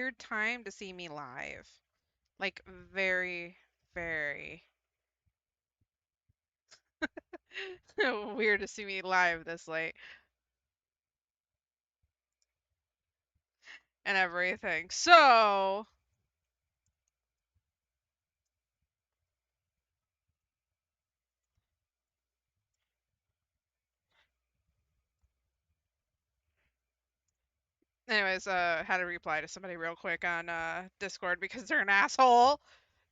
weird time to see me live. Like, very, very weird to see me live this late and everything. So, anyways, had to reply to somebody real quick on Discord because they're an asshole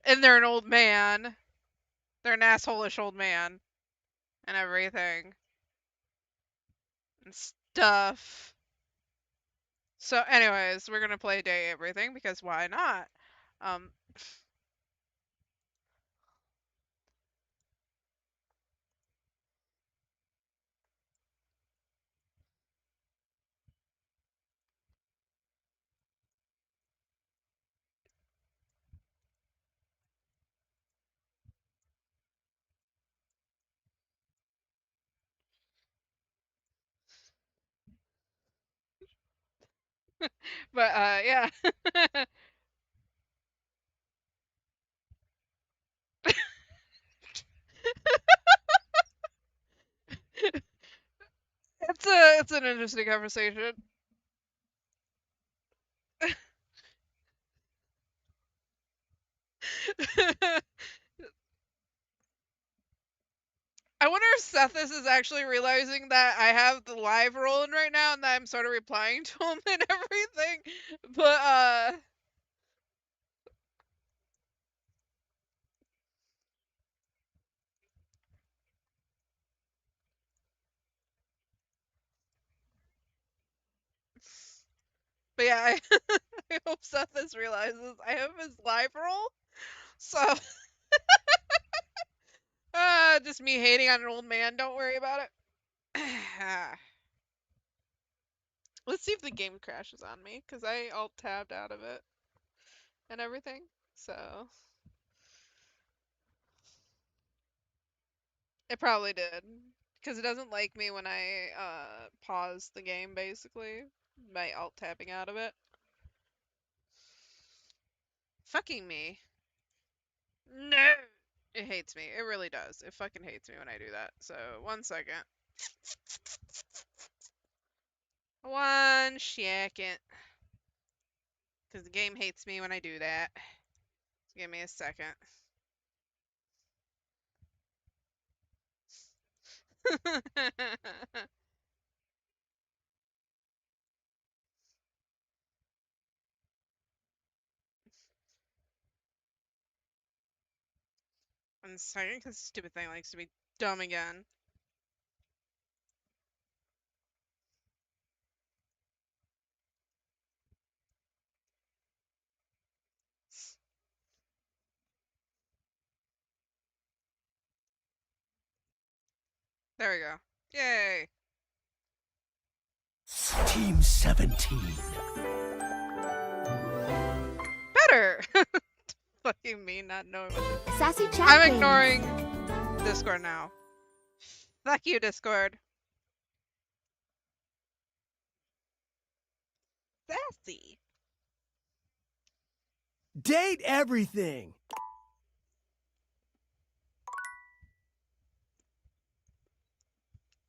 and they're an old man. They're an asshole-ish old man and everything and stuff. So, anyways, we're gonna play Day Everything because why not? Um, but yeah. It's an interesting conversation. I wonder if Sethis is actually realizing that I have the live rolling right now and that I'm sort of replying to him and everything. But yeah, I hope Sethis realizes I have his live roll. So just me hating on an old man, don't worry about it. Let's see if the game crashes on me, because I alt tabbed out of it and everything. So it probably did. Because it doesn't like me when I pause the game basically by alt tabbing out of it. Fucking me. No. It hates me. It really does. It fucking hates me when I do that. So, 1 second. 1 second. Because the game hates me when I do that. Give me a second. One second, because the stupid thing likes to be dumb again. There we go. Yay. Team 17. Better. Fucking me not knowing what to... Sassy chat I'm games. ignoring Discord now. Fuck you, Discord. Sassy. Date everything.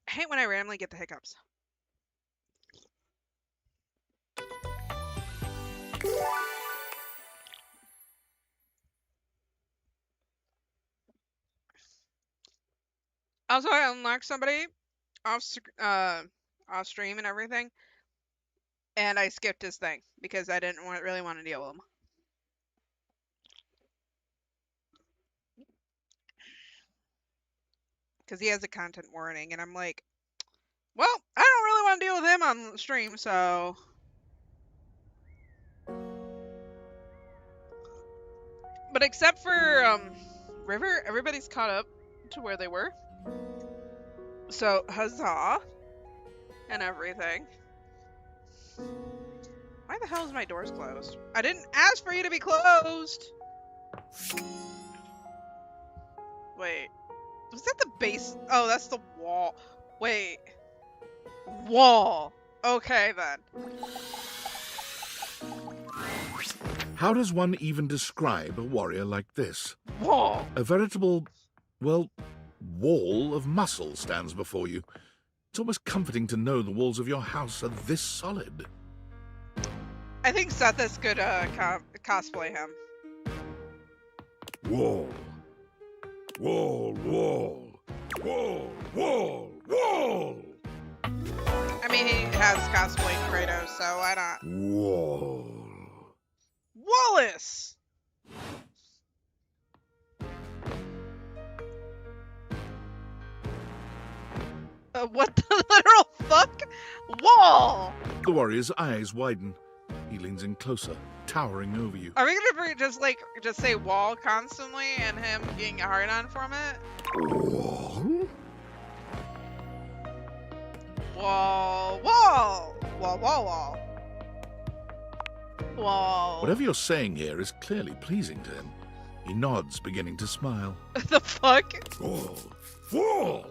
I hate when I randomly get the hiccups. Also, I unlocked somebody off off stream and everything, and I skipped his thing because I didn't really want to deal with him. Because he has a content warning, and I'm like, well, I don't really want to deal with him on stream, so... But except for River, everybody's caught up to where they were. So, huzzah. And everything. Why the hell is my doors closed? I didn't ask for you to be closed! Wait. Was that the base? Oh, that's the wall. Wait. Wall. Okay, then. How does one even describe a warrior like this? Whoa. A veritable, well, wall of muscle stands before you. It's almost comforting to know the walls of your house are this solid. I think Sethis could cosplay him. Wall. Wall, wall. Wall, wall, wall. I mean, he has cosplayed Kratos, so why not? Wall. Wallace! What the literal fuck? Wall! The warrior's eyes widen. He leans in closer, towering over you. Are we gonna just say wall constantly and him getting a hard on from it? Wall? Wall, wall, wall, wall, wall. Wall. Whatever you're saying here is clearly pleasing to him. He nods, beginning to smile. The fuck? Wall! Wall!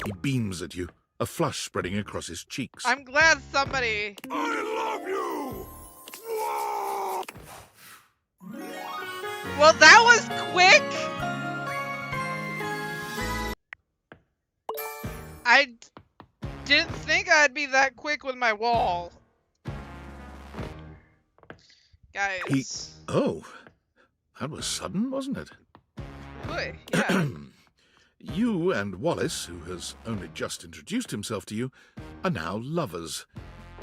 He beams at you, a flush spreading across his cheeks. I'm glad somebody. I love you! Wall! Well, that was quick. I didn't think I'd be that quick with my wall. Guys. Oh, that was sudden, wasn't it? Boy, yeah. You and Wallace, who has only just introduced himself to you, are now lovers.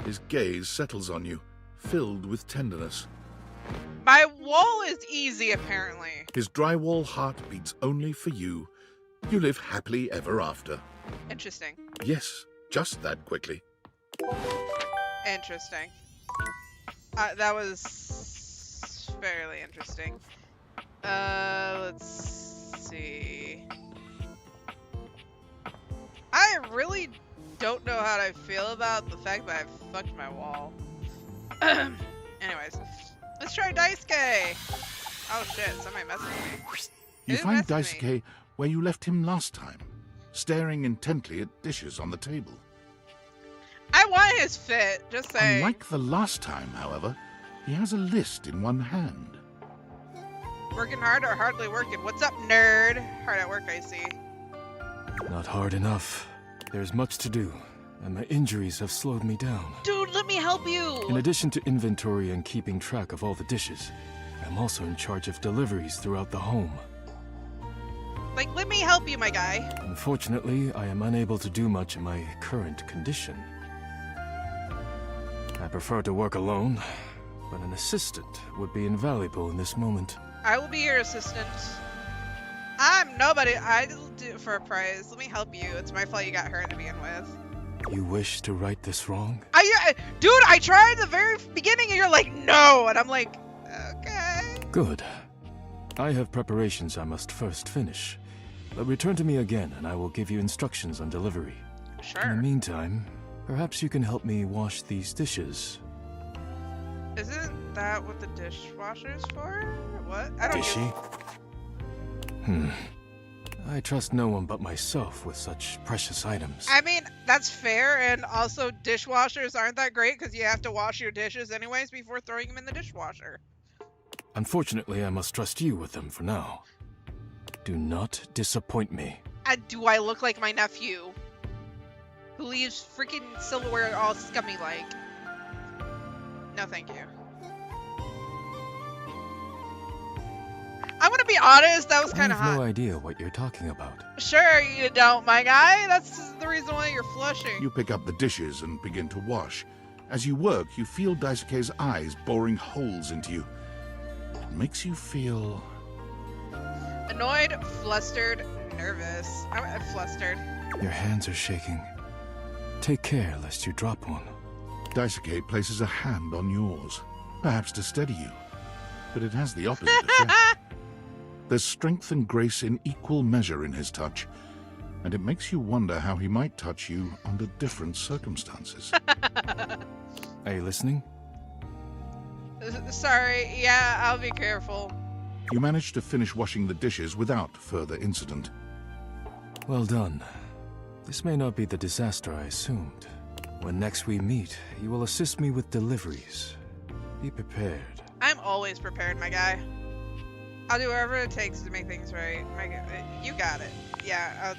His gaze settles on you, filled with tenderness. My wall is easy, apparently. His drywall heart beats only for you. You live happily ever after. Interesting. Yes, just that quickly. Interesting. That was fairly interesting. Let's see. I really don't know how I feel about the fact that I fucked my wall. Anyways, let's try Daisuke. Oh shit, somebody messed with me. You Who find messed with me? Daisuke where you left him last time, staring intently at dishes on the table. I want his fit, just saying. Unlike the last time, however, he has a list in one hand. Working hard or hardly working? What's up, nerd? Hard at work, I see. Not hard enough. There's much to do, and my injuries have slowed me down. Dude, let me help you! In addition to inventory and keeping track of all the dishes, I'm also in charge of deliveries throughout the home. Like, let me help you, my guy. Unfortunately, I am unable to do much in my current condition. I prefer to work alone, but an assistant would be invaluable in this moment. I will be your assistant. I'm nobody. I'll do it for a prize. Let me help you. It's my fault you got hurt to begin with. You wish to right this wrong? Dude, I tried at the very beginning and you're like, no. And I'm like, okay. Good. I have preparations I must first finish. But return to me again and I will give you instructions on delivery. In the Sure. meantime, perhaps you can help me wash these dishes. Isn't that what the dishwasher's for? What? I don't Dishy? I trust no one but myself with such precious items. I mean, that's fair. And also, dishwashers aren't that great because you have to wash your dishes anyways before throwing them in the dishwasher. Unfortunately, I must trust you with them for now. Do not disappoint me. Do I look like my nephew? Who leaves freaking silverware all scummy like? No, thank you. I'm gonna be honest, that was I kind of have hot. no idea what you're talking about. Sure you don't, my guy. That's the reason why you're flushing. You pick up the dishes and begin to wash. As you work, you feel Daisuke's eyes boring holes into you. It makes you feel... Annoyed, flustered, nervous. I'm flustered. Your hands are shaking. Take care lest you drop one. Daisuke places a hand on yours, perhaps to steady you. But it has the opposite effect. There's strength and grace in equal measure in his touch, and it makes you wonder how he might touch you under different circumstances. Are you listening? Sorry, yeah, I'll be careful. You manage to finish washing the dishes without further incident. Well done. This may not be the disaster I assumed. When next we meet, you will assist me with deliveries. Be prepared. I'm always prepared, my guy. I'll do whatever it takes to make things right. You got it. Yeah.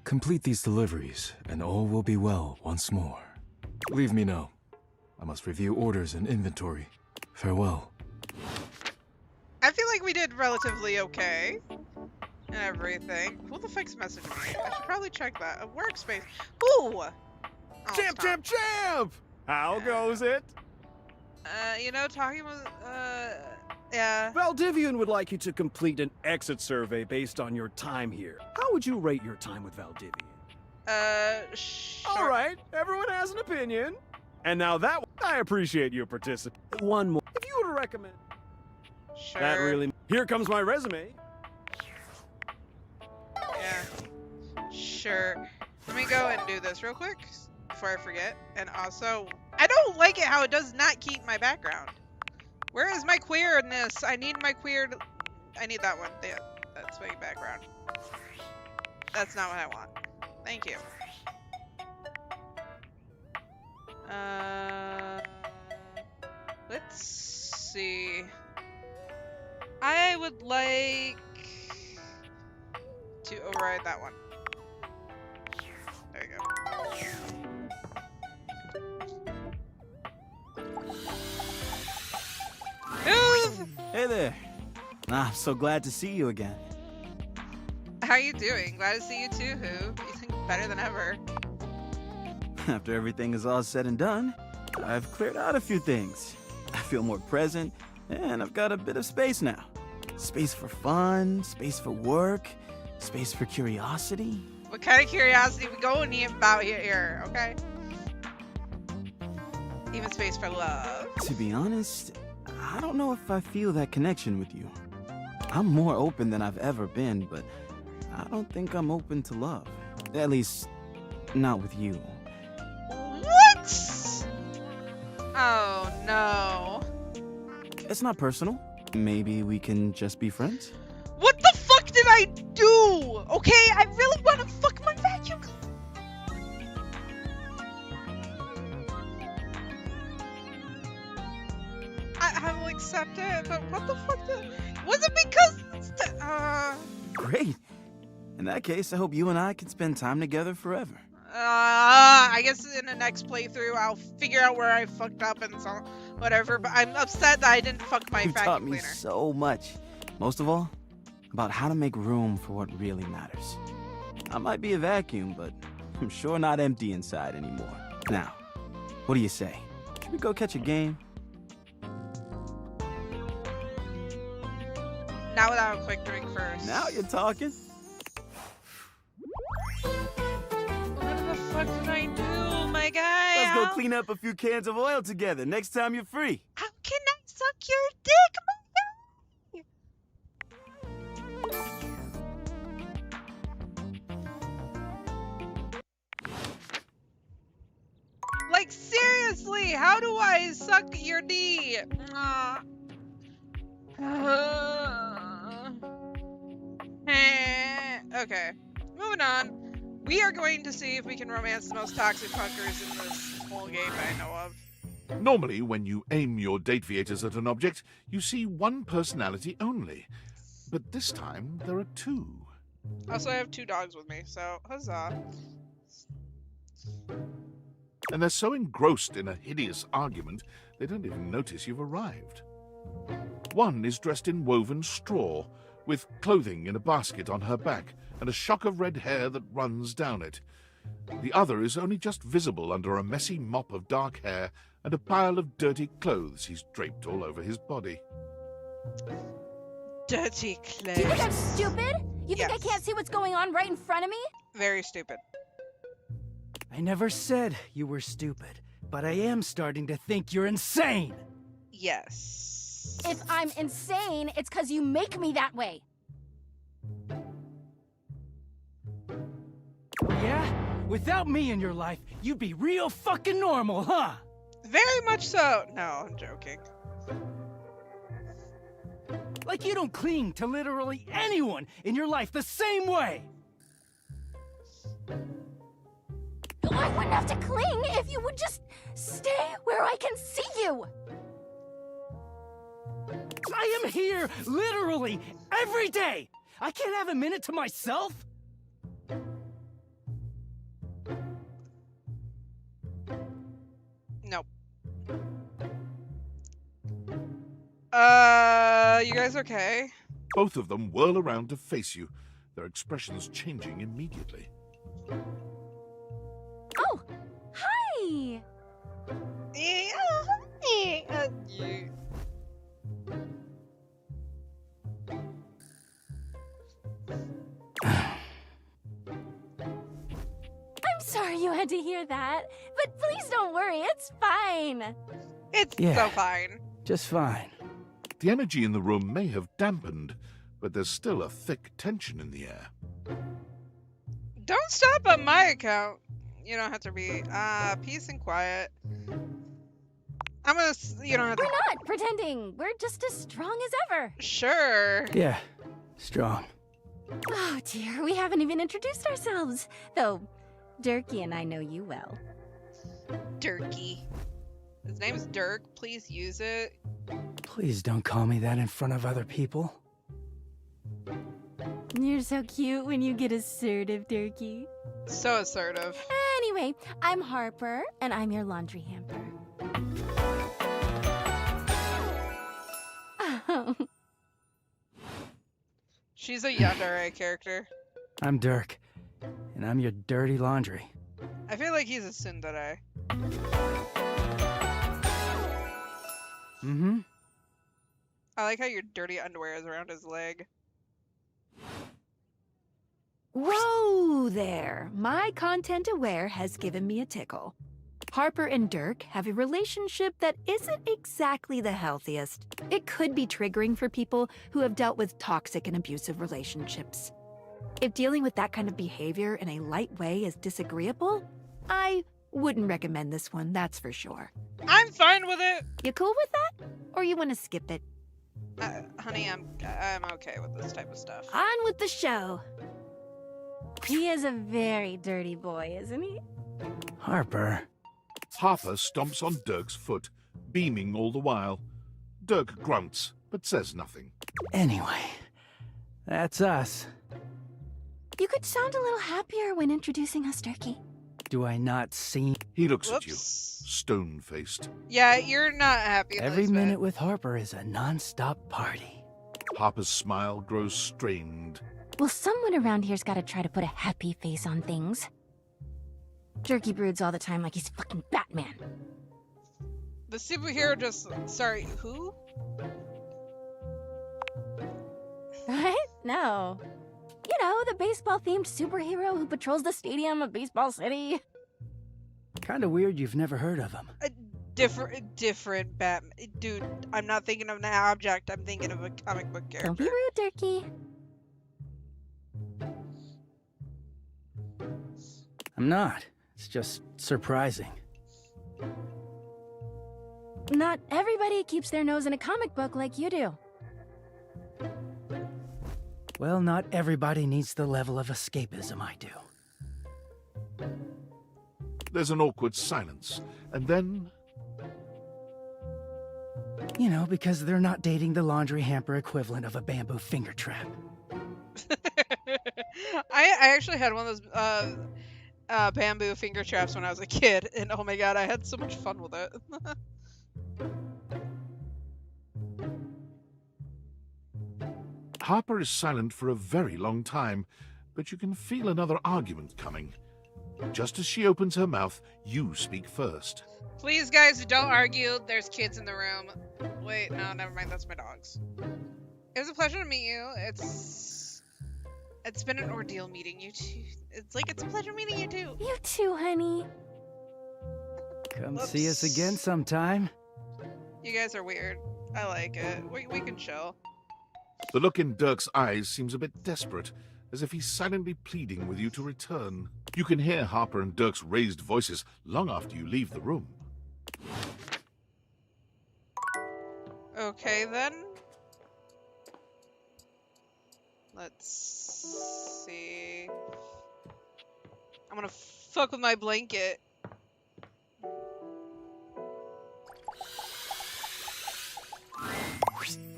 Complete these deliveries, and all will be well once more. Leave me now. I must review orders and inventory. Farewell. I feel like we did relatively okay. And everything. Who the fuck's messaging me? I should probably check that. A workspace. Ooh! Oh, Champ, stop. champ, champ! How goes it? You know, talking with, yeah. Valdivian would like you to complete an exit survey based on your time here. How would you rate your time with Valdivian? Sure. All right, everyone has an opinion. And now that I appreciate your participation. One more. If you were to recommend. Sure. That really. Here comes my resume. Yeah. Sure. Let me go and do this real quick before I forget. And also, I don't like it how it does not keep my background. Where is my queerness? I need my queer. I need that one. Yeah, that's my background. That's not what I want. Thank you. Let's see. I would like to override that one. There you go. Move! Hey there. I'm so glad to see you again. How you doing? Glad to see you too, Who. You think better than ever. After everything is all said and done, I've cleared out a few things. I feel more present, and I've got a bit of space now. Space for fun, space for work, space for curiosity. What kind of curiosity we going about here, okay? Even space for love. To be honest, I don't know if I feel that connection with you. I'm more open than I've ever been, but I don't think I'm open to love. At least, not with you. What? Oh no. It's not personal. Maybe we can just be friends? What the fuck did I do? Okay, I really want to fuck my vacuum cleaner. I will accept it, but what the fuck was it because Great. In that case, I hope you and I can spend time together forever. I guess in the next playthrough I'll figure out where I fucked up and so whatever, but I'm upset that I didn't fuck my You taught vacuum me cleaner. so much. Most of all, about how to make room for what really matters. I might be a vacuum, but I'm sure not empty inside anymore. Now, what do you say? Can we go catch a game? Not without a quick drink first. Now you're talking. What the fuck did I do, my guy? Let's go clean up a few cans of oil together next time you're free. How can I suck your dick, my guy? Like, seriously, how do I suck your D? Okay, moving on. We are going to see if we can romance the most toxic punkers in this whole game I know of. Normally, when you aim your Dateviators at an object, you see one personality only. But this time, there are two. Also, I have 2 dogs with me, so huzzah. And they're so engrossed in a hideous argument, they don't even notice you've arrived. One is dressed in woven straw, with clothing in a basket on her back, and a shock of red hair that runs down it. The other is only just visible under a messy mop of dark hair and a pile of dirty clothes he's draped all over his body. Dirty clothes. Do you think I'm stupid? You think I Yes. can't see what's going on right in front of me? Very stupid. I never said you were stupid, but I am starting to think you're insane. Yes. If I'm insane, it's because you make me that way. Yeah? Without me in your life, you'd be real fucking normal, huh? Very much so. No, I'm joking. Like you don't cling to literally anyone in your life the same way. I wouldn't have to cling if you would just stay where I can see you. here literally every day. I can't have a minute to myself? Nope. You guys okay? Both of them whirl around to face you, their expressions changing immediately. Oh, hi. I'm sorry you had to hear that, but please don't worry, it's fine. It's Yeah. so fine. Just fine. The energy in the room may have dampened, but there's still a thick tension in the air. Don't stop on my account. You don't have to be. Peace and quiet. I'm gonna. You don't have to. We're not pretending. We're just as strong as ever. Sure. Yeah, strong. Oh dear, we haven't even introduced ourselves. Though, Durkee and I know you well. Durkee. His name's Dirk. Please use it. Please don't call me that in front of other people. You're so cute when you get assertive, Durkee. So assertive. Anyway, I'm Harper, and I'm your laundry hamper. She's a yandere character. I'm Dirk, and I'm your dirty laundry. I feel like he's a tsundere. Mm-hmm. I like how your dirty underwear is around his leg. Whoa there! My content aware has given me a tickle. Harper and Dirk have a relationship that isn't exactly the healthiest. It could be triggering for people who have dealt with toxic and abusive relationships. If dealing with that kind of behavior in a light way is disagreeable, I wouldn't recommend this one, that's for sure. I'm fine with it. You cool with that? Or you want to skip it? Honey, I'm okay with this type of stuff. On with the show! He is a very dirty boy, isn't he? Harper. Harper stomps on Dirk's foot, beaming all the while. Dirk grunts, but says nothing. Anyway, that's us. You could sound a little happier when introducing us, Durkee. Do I not seem... He looks at you, Whoops. stone-faced. Yeah, you're not happy. Every Elizabeth. minute with Harper is a non-stop party. Harper's smile grows strained. Well, someone around here's gotta try to put a happy face on things. Durkee broods all the time like he's fucking Batman. The superhero just. Sorry, who? What? No. You know, the baseball-themed superhero who patrols the stadium of Baseball City. Kinda weird you've never heard of him. A different Batman. Dude, I'm not thinking of an object. I'm thinking of a comic book character. Don't be rude, Durkee. I'm not. It's just surprising. Not everybody keeps their nose in a comic book like you do. Well, not everybody needs the level of escapism I do. There's an awkward silence, and then... You know, because they're not dating the laundry hamper equivalent of a bamboo finger trap. I actually had one of those bamboo finger traps when I was a kid, and oh my god, I had so much fun with it. Harper is silent for a very long time, but you can feel another argument coming. Just as she opens her mouth, you speak first. Please, guys, don't argue. There's kids in the room. Wait, no, never mind. That's my dogs. It was a pleasure to meet you. It's been an ordeal meeting you two. It's a pleasure meeting you too. You too, honey. Come see us again sometime. You guys are weird. I like it. We can chill. The look in Dirk's eyes seems a bit desperate, as if he's silently pleading with you to return. You can hear Harper and Dirk's raised voices long after you leave the room. Okay, then. Let's see. I'm gonna fuck with my blanket.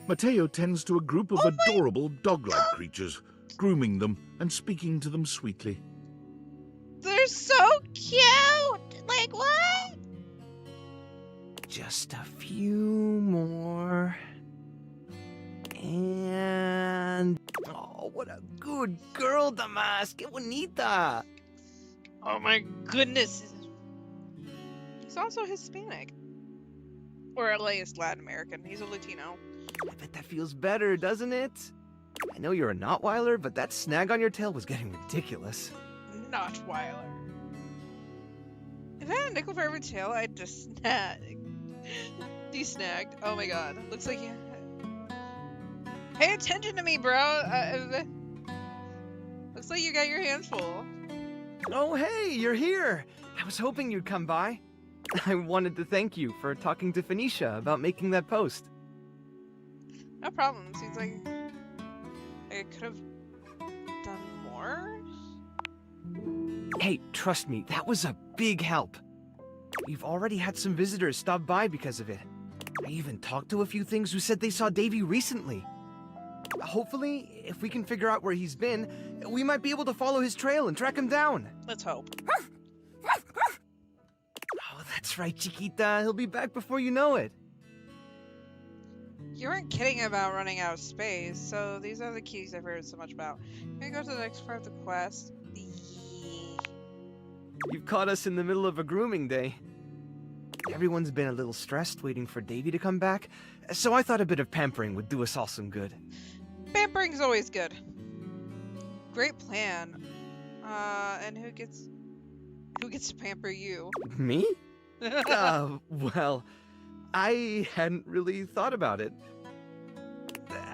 Mateo tends to a group of adorable dog-like creatures, grooming them and speaking to them sweetly. They're so cute! Like, what? Just a few more. And... Oh, what a good girl, Damas. Que bonita. Oh my goodness. He's also Hispanic. Or at least Latin American. He's a Latino. I bet that feels better, doesn't it? I know you're a Notweiler, but that snag on your tail was getting ridiculous. Notweiler. If I had a nickel for every tail, I'd just snag. De-snagged. Oh my god. Looks like you... Pay attention to me, bro! Looks like you got your hands full. Oh, hey, you're here. I was hoping you'd come by. I wanted to thank you for talking to Phoenicia about making that post. No problem. Seems like I could have done more. Hey, trust me, that was a big help. We've already had some visitors stop by because of it. I even talked to a few things who said they saw Davy recently. Hopefully, if we can figure out where he's been, we might be able to follow his trail and track him down. Let's hope. Oh, that's right, Chiquita. He'll be back before you know it. You weren't kidding about running out of space, so these are the keys I've heard so much about. Can we go to the next part of the quest? You've caught us in the middle of a grooming day. Everyone's been a little stressed waiting for Davy to come back, so I thought a bit of pampering would do us all some good. Pampering's always good. Great plan. And who gets to pamper you? Me? Well, I hadn't really thought about it.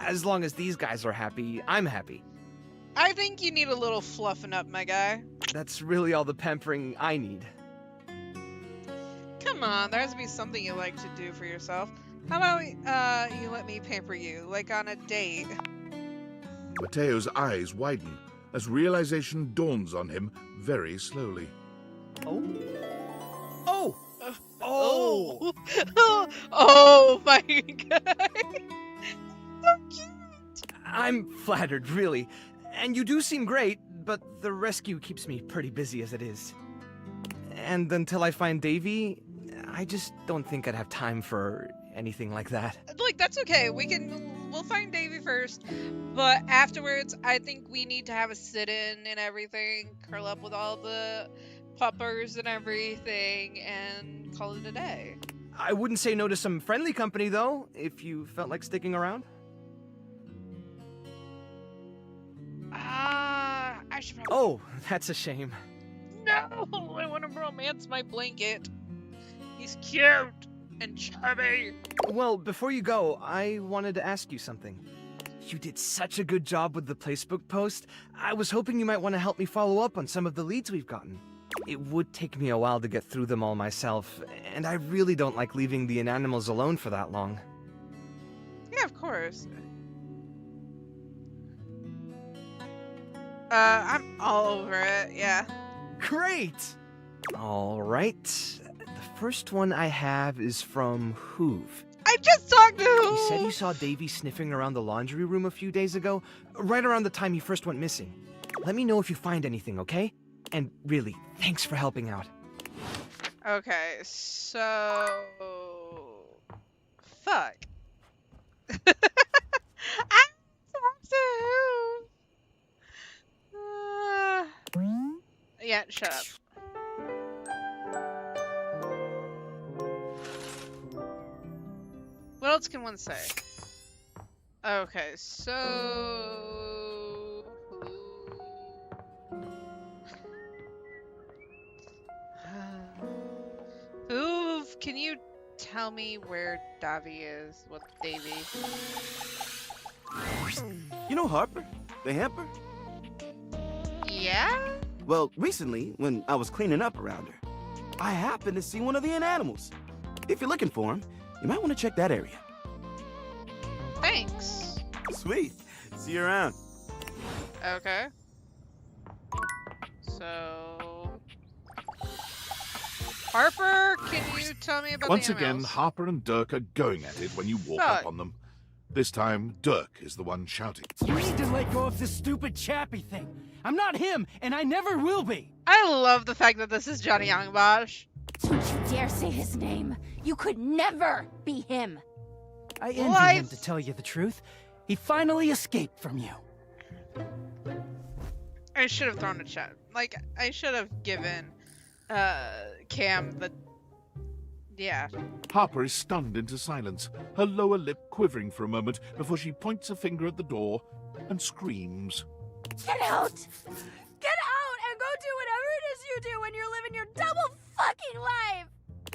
As long as these guys are happy, I'm happy. I think you need a little fluffing up, my guy. That's really all the pampering I need. Come on, there has to be something you like to do for yourself. How about you let me pamper you, like on a date? Mateo's eyes widen as realization dawns on him very slowly. Oh? Oh! Oh! Oh my god! So cute! I'm flattered, really. And you do seem great, but the rescue keeps me pretty busy as it is. And until I find Davy, I just don't think I'd have time for anything like that. Like, that's okay. We'll find Davy first, but afterwards, I think we need to have a sit-in and everything, curl up with all the puppers and everything, and call it a day. I wouldn't say no to some friendly company, though, if you felt like sticking around. I should probably... Oh, that's a shame. No! I want to romance my blanket. He's cute and chubby. Well, before you go, I wanted to ask you something. You did such a good job with the placebook post. I was hoping you might want to help me follow up on some of the leads we've gotten. It would take me a while to get through them all myself, and I really don't like leaving the inanimals alone for that long. Yeah, of course. I'm all over it, yeah. Great! All right. The first one I have is from Hoove. I just talked to He Hoove! said he saw Davy sniffing around the laundry room a few days ago, right around the time he first went missing. Let me know if you find anything, okay? And really, thanks for helping out. Okay, so... Fuck. I talked to Hoove! Yeah, shut up. What else can one say? Okay, so... Hoove, can you tell me where Davy is with Davy? You know Harper, the hamper? Yeah? Well, recently, when I was cleaning up around her, I happened to see one of the inanimals. If you're looking for him, you might want to check that area. Thanks. Sweet. See you around. Okay. So... Harper, can you tell me about Once the again, animals? Harper and Dirk are going at it when you walk Fuck. up on them. This time, Dirk is the one shouting. You need to let go of this stupid Chappie thing. I'm not him, and I never will be. I love the fact that this is Johnny Youngbosh. Don't you dare say his name. You could never be him. I envy him, to tell you the truth. He finally escaped from you. I should have thrown a chat. Like, I should have given Cam the... Yeah. Harper is stunned into silence, her lower lip quivering for a moment before she points a finger at the door and screams. Get out! Get out and go do whatever it is you do when you're living your double fucking life!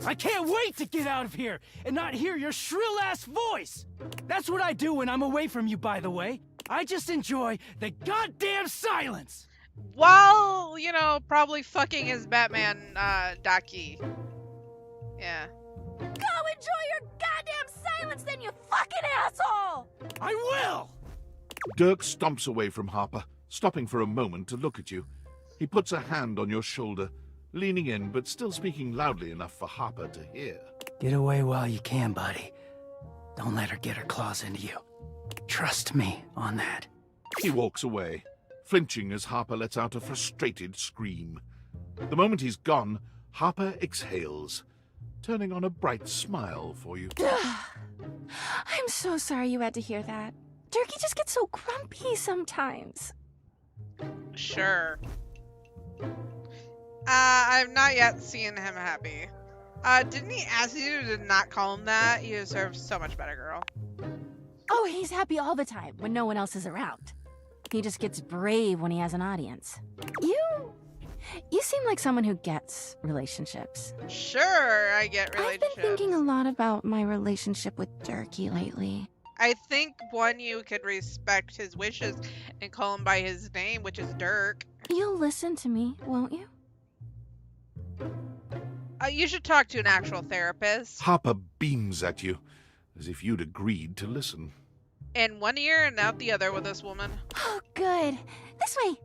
I can't wait to get out of here and not hear your shrill-ass voice! That's what I do when I'm away from you, by the way. I just enjoy the goddamn silence! While, you know, probably fucking his Batman, Daki. Yeah. Go enjoy your goddamn silence then, you fucking asshole! I will! Dirk stomps away from Harper, stopping for a moment to look at you. He puts a hand on your shoulder, leaning in but still speaking loudly enough for Harper to hear. Get away while you can, buddy. Don't let her get her claws into you. Trust me on that. He walks away, flinching as Harper lets out a frustrated scream. The moment he's gone, Harper exhales, turning on a bright smile for you. I'm so sorry you had to hear that. Durkee just gets so grumpy sometimes. Sure. I've not yet seen him happy. Didn't he ask you to not call him that? You deserve so much better, girl. Oh, he's happy all the time when no one else is around. He just gets brave when he has an audience. You seem like someone who gets relationships. Sure, I get relationships. I've been thinking a lot about my relationship with Durkee lately. I think one, you could respect his wishes and call him by his name, which is Dirk. You'll listen to me, won't you? You should talk to an actual therapist. Harper beams at you, as if you'd agreed to listen. In one ear and out the other with this woman. Oh, good. This way.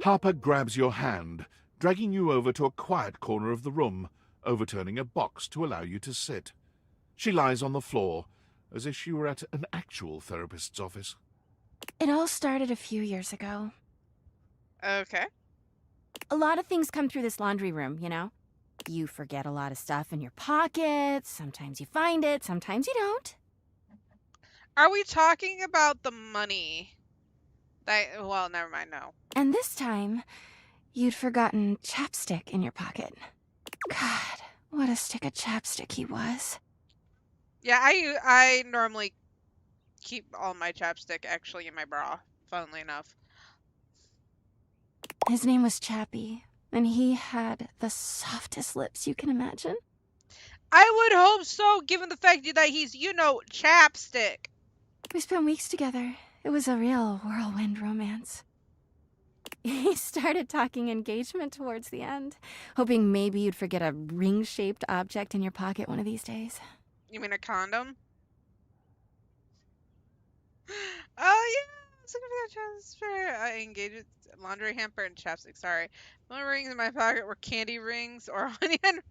Harper grabs your hand, dragging you over to a quiet corner of the room, overturning a box to allow you to sit. She lies on the floor, as if she were at an actual therapist's office. It all started a few years ago. Okay. A lot of things come through this laundry room, you know? You forget a lot of stuff in your pockets. Sometimes you find it, sometimes you don't. Are we talking about the money? Well, never mind, no. And this time, you'd forgotten chapstick in your pocket. God, what a stick of chapstick he was. Yeah, I normally keep all my chapstick actually in my bra, funnily enough. His name was Chappie, and he had the softest lips you can imagine. I would hope so, given the fact that he's, you know, chapstick. We spent weeks together. It was a real whirlwind romance. He started talking engagement towards the end, hoping maybe you'd forget a ring-shaped object in your pocket one of these days. You mean a condom? Oh, yeah. I was looking for that transfer. I engaged laundry hamper and chapstick. Sorry. The only rings in my pocket were candy rings or onion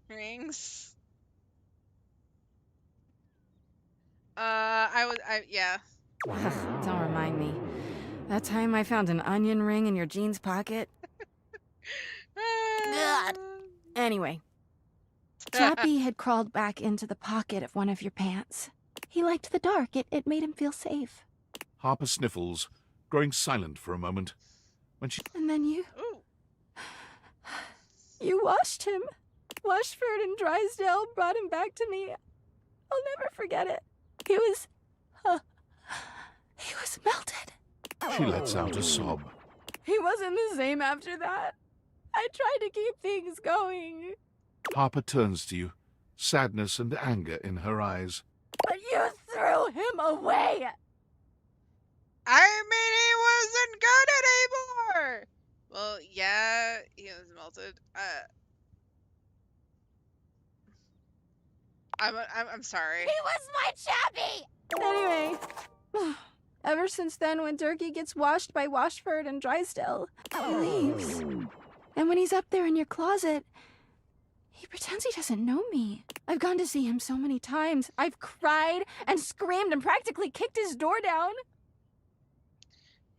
rings. Yeah. Don't remind me. That time I found an onion ring in your jeans pocket. Anyway, Chappie had crawled back into the pocket of one of your pants. He liked the dark. It made him feel safe. Harper sniffles, growing silent for a moment. When she... And then you... Ooh. You washed him. Washford and Drysdale brought him back to me. I'll never forget it. He was melted. She lets out a sob. He wasn't the same after that. I tried to keep things going. Harper turns to you, sadness and anger in her eyes. But you threw him away. I mean, he wasn't good anymore. Well, yeah, he was melted. I'm sorry. He was my Chappie! Anyway, ever since then, when Durkee gets washed by Washford and Drysdale, he leaves. And when he's up there in your closet, he pretends he doesn't know me. I've gone to see him so many times. I've cried and screamed and practically kicked his door down.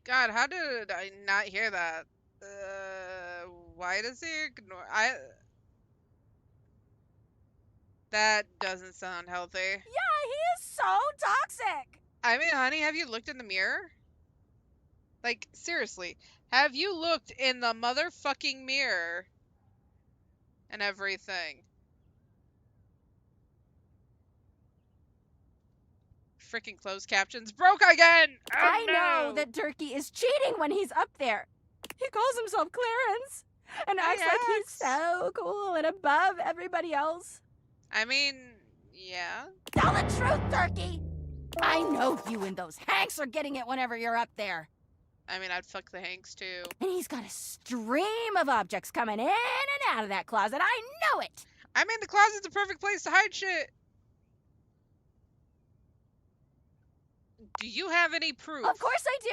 God, how did I not hear that? Why does he ignore? That doesn't sound healthy. Yeah, he is so toxic. I mean, honey, have you looked in the mirror? Like, seriously, have you looked in the motherfucking mirror and everything? Freaking closed captions broke again! Oh, I know no! that Durkee is cheating when he's up there. He calls himself Clarence and acts like he's so cool and above everybody else. I mean, yeah. Tell the truth, Durkee! I know you and those Hanks are getting it whenever you're up there. I mean, I'd fuck the Hanks too. And he's got a stream of objects coming in and out of that closet. I know it! I mean, the closet's a perfect place to hide shit. Do you have any proof? Of course I do.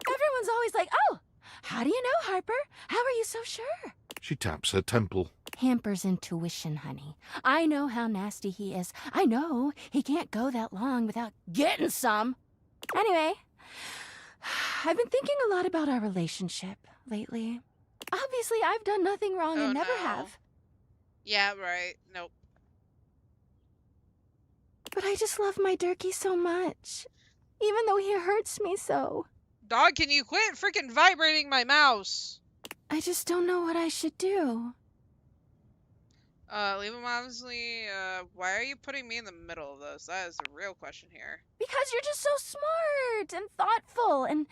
Everyone's always like, oh, how do you know, Harper? How are you so sure? She taps her temple. Hamper's intuition, honey. I know how nasty he is. I know he can't go that long without getting some. Anyway, I've been thinking a lot about our relationship lately. Obviously, I've done nothing wrong and never have. Yeah, right. Nope. But I just love my Durkee so much, even though he hurts me so. Dog, can you quit freaking vibrating my mouse? I just don't know what I should do. Leave him obviously. Why are you putting me in the middle of this? That is the real question here. Because you're just so smart and thoughtful and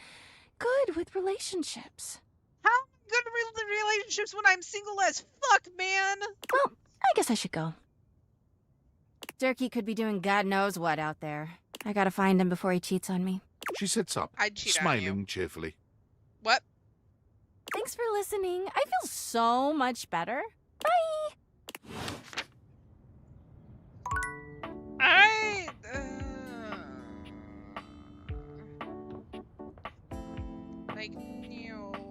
good with relationships. How good relationships when I'm single as fuck, man? Well, I guess I should go. Durkee could be doing God knows what out there. I gotta find him before he cheats on me. She sits up, I'd cheat on smiling you. cheerfully. What? Thanks for listening. I feel so much better. Bye! Like,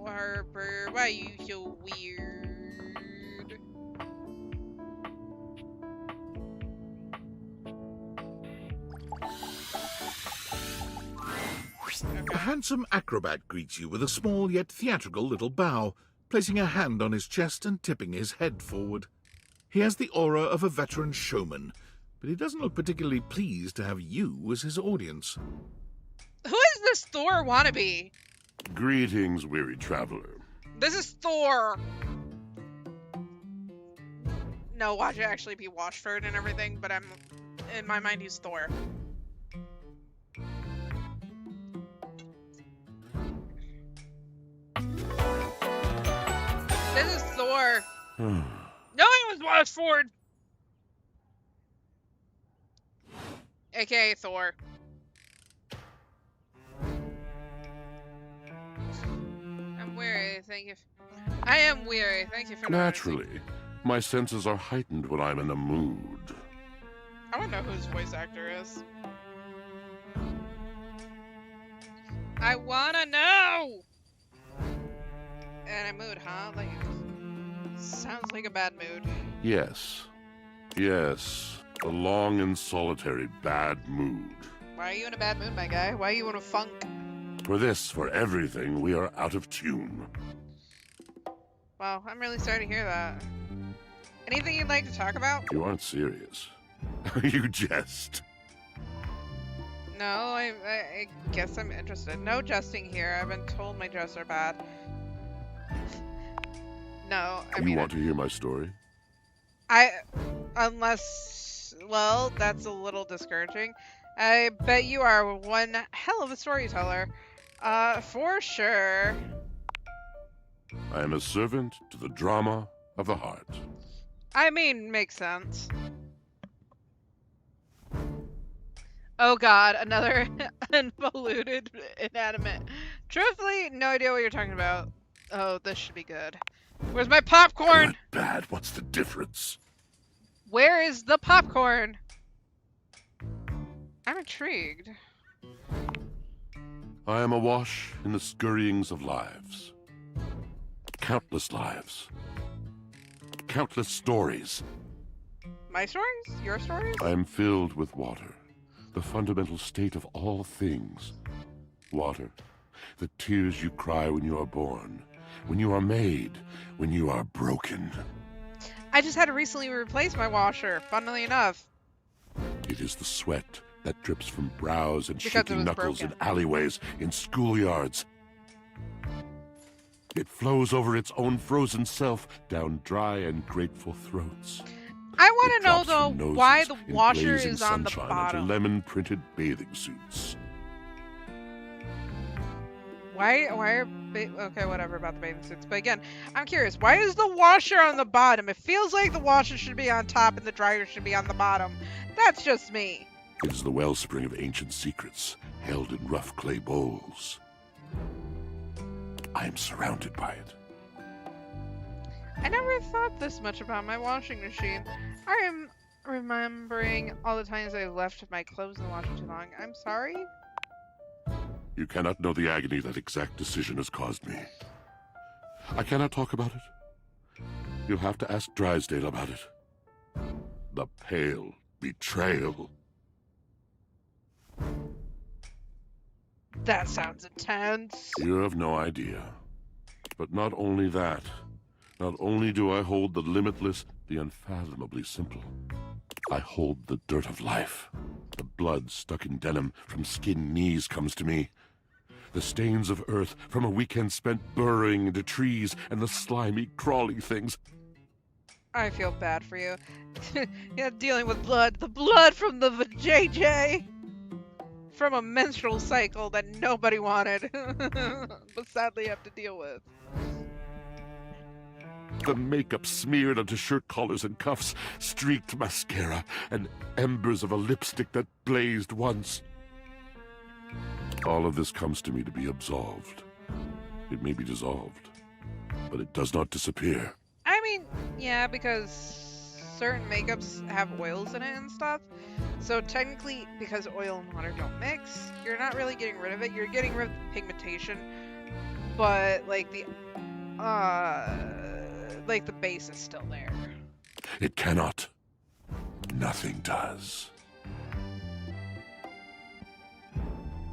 Harper, why are you so weird? A handsome acrobat greets you with a small yet theatrical little bow, placing a hand on his chest and tipping his head forward. He has the aura of a veteran showman, but he doesn't look particularly pleased to have you as his audience. Who is this Thor wannabe? Greetings, weary traveler. This is Thor! No, watch it actually be Washford and everything, but in my mind, he's Thor. This is Thor. No, it was Washford! AKA Thor. I'm weary, thank you. I am weary, thank you for noticing. Naturally, my senses are heightened when I'm in a mood. I want to know who his voice actor is. I wanna know! In a mood, huh? Like, sounds like a bad mood. Yes. Yes. A long and solitary bad mood. Why are you in a bad mood, my guy? Why are you in a funk? For this, for everything, we are out of tune. Wow, I'm really sorry to hear that. Anything you'd like to talk about? You aren't serious. You jest. No, I guess I'm interested. No jesting here. I've been told my jests are bad. No, I mean... You want to hear my story? Unless... Well, that's a little discouraging. I bet you are one hell of a storyteller. For sure. I am a servant to the drama of the heart. I mean, makes sense. Oh god, another unpolluted inanimate. Truthfully, no idea what you're talking about. Oh, this should be good. Where's my popcorn? Good, bad, what's the difference? Where is the popcorn? I'm intrigued. I am awash in the scurryings of lives. Countless lives. Countless stories. My stories? Your stories? I am filled with water, the fundamental state of all things. Water, the tears you cry when you are born, when you are made, when you are broken. I just had to recently replace my washer, funnily enough. It is the sweat that drips from brows and Because it shaking was knuckles broken. in alleyways, in schoolyards. It flows over its own frozen self down dry and grateful throats. I want It to know, drops from though, noses why the in washer blazing is on the sunshine bottom. onto lemon-printed bathing suits. Why are... Okay, whatever about the bathing suits. But again, I'm curious. Why is the washer on the bottom? It feels like the washer should be on top and the dryer should be on the bottom. That's just me. It is the wellspring of ancient secrets, held in rough clay bowls. I am surrounded by it. I never thought this much about my washing machine. I am remembering all the times I left my clothes in the washer too long. I'm sorry. You cannot know the agony that exact decision has caused me. I cannot talk about it. You'll have to ask Drysdale about it. The pale betrayal. That sounds intense. You have no idea. But not only that. Not only do I hold the limitless, the unfathomably simple. I hold the dirt of life. The blood stuck in denim from skinned knees comes to me. The stains of earth from a weekend spent burrowing into trees and the slimy, crawly things. I feel bad for you. Yeah, dealing with blood. The blood from the JJ. From a menstrual cycle that nobody wanted. But sadly have to deal with. The makeup smeared onto shirt collars and cuffs, streaked mascara, and embers of a lipstick that blazed once. All of this comes to me to be absolved. It may be dissolved, but it does not disappear. I mean, yeah, because certain makeups have oils in it and stuff. So technically, because oil and water don't mix, you're not really getting rid of it. You're getting rid of the pigmentation, but like the base is still there. It cannot. Nothing does.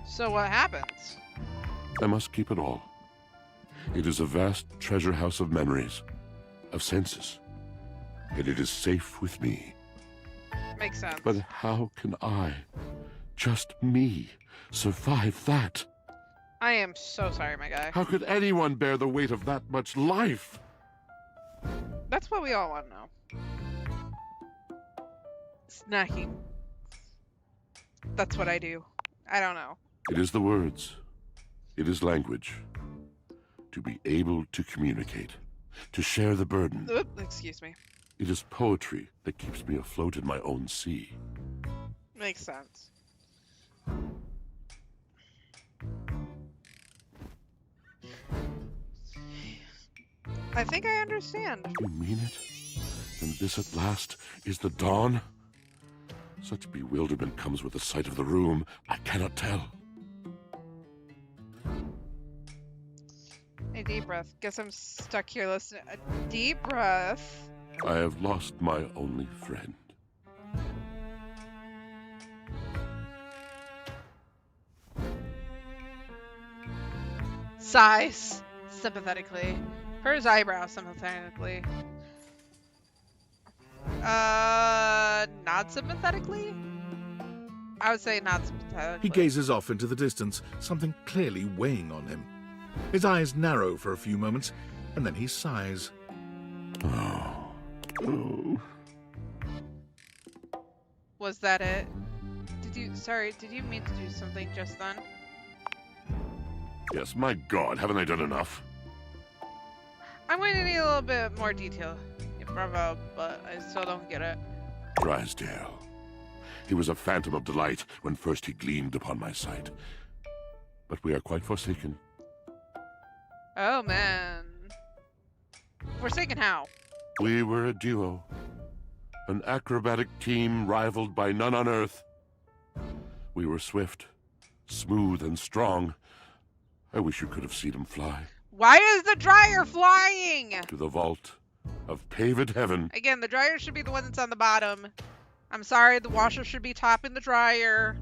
So what happens? I must keep it all. It is a vast treasure house of memories, of senses, and it is safe with me. Makes sense. But how can I, just me, survive that? I am so sorry, my guy. How could anyone bear the weight of that much life? That's what we all want to know. Snacking. That's what I do. I don't know. It is the words. It is language. To be able to communicate. To share the burden. Excuse me. It is poetry that keeps me afloat in my own sea. Makes sense. I think I understand. You mean it? And this at last is the dawn? Such bewilderment comes with the sight of the room, I cannot tell. A deep breath. Guess I'm stuck here listening. A deep breath. I have lost my only friend. Sighs sympathetically. Hers eyebrows sympathetically. Not sympathetically? I would say not sympathetically. He gazes off into the distance, something clearly weighing on him. His eyes narrow for a few moments, and then he sighs. Oh. Oh. Was that it? Did you mean to do something just then? Yes, my God, haven't I done enough? I'm going to need a little bit more detail. Yeah, bravo, but I still don't get it. Drysdale. He was a phantom of delight when first he gleamed upon my sight. But we are quite forsaken. Oh, man. Forsaken how? We were a duo. An acrobatic team rivaled by none on Earth. We were swift, smooth, and strong. I wish you could have seen him fly. Why is the dryer flying? To the vault, of paved heaven. Again, the dryer should be the one that's on the bottom. I'm sorry, the washer should be topping the dryer.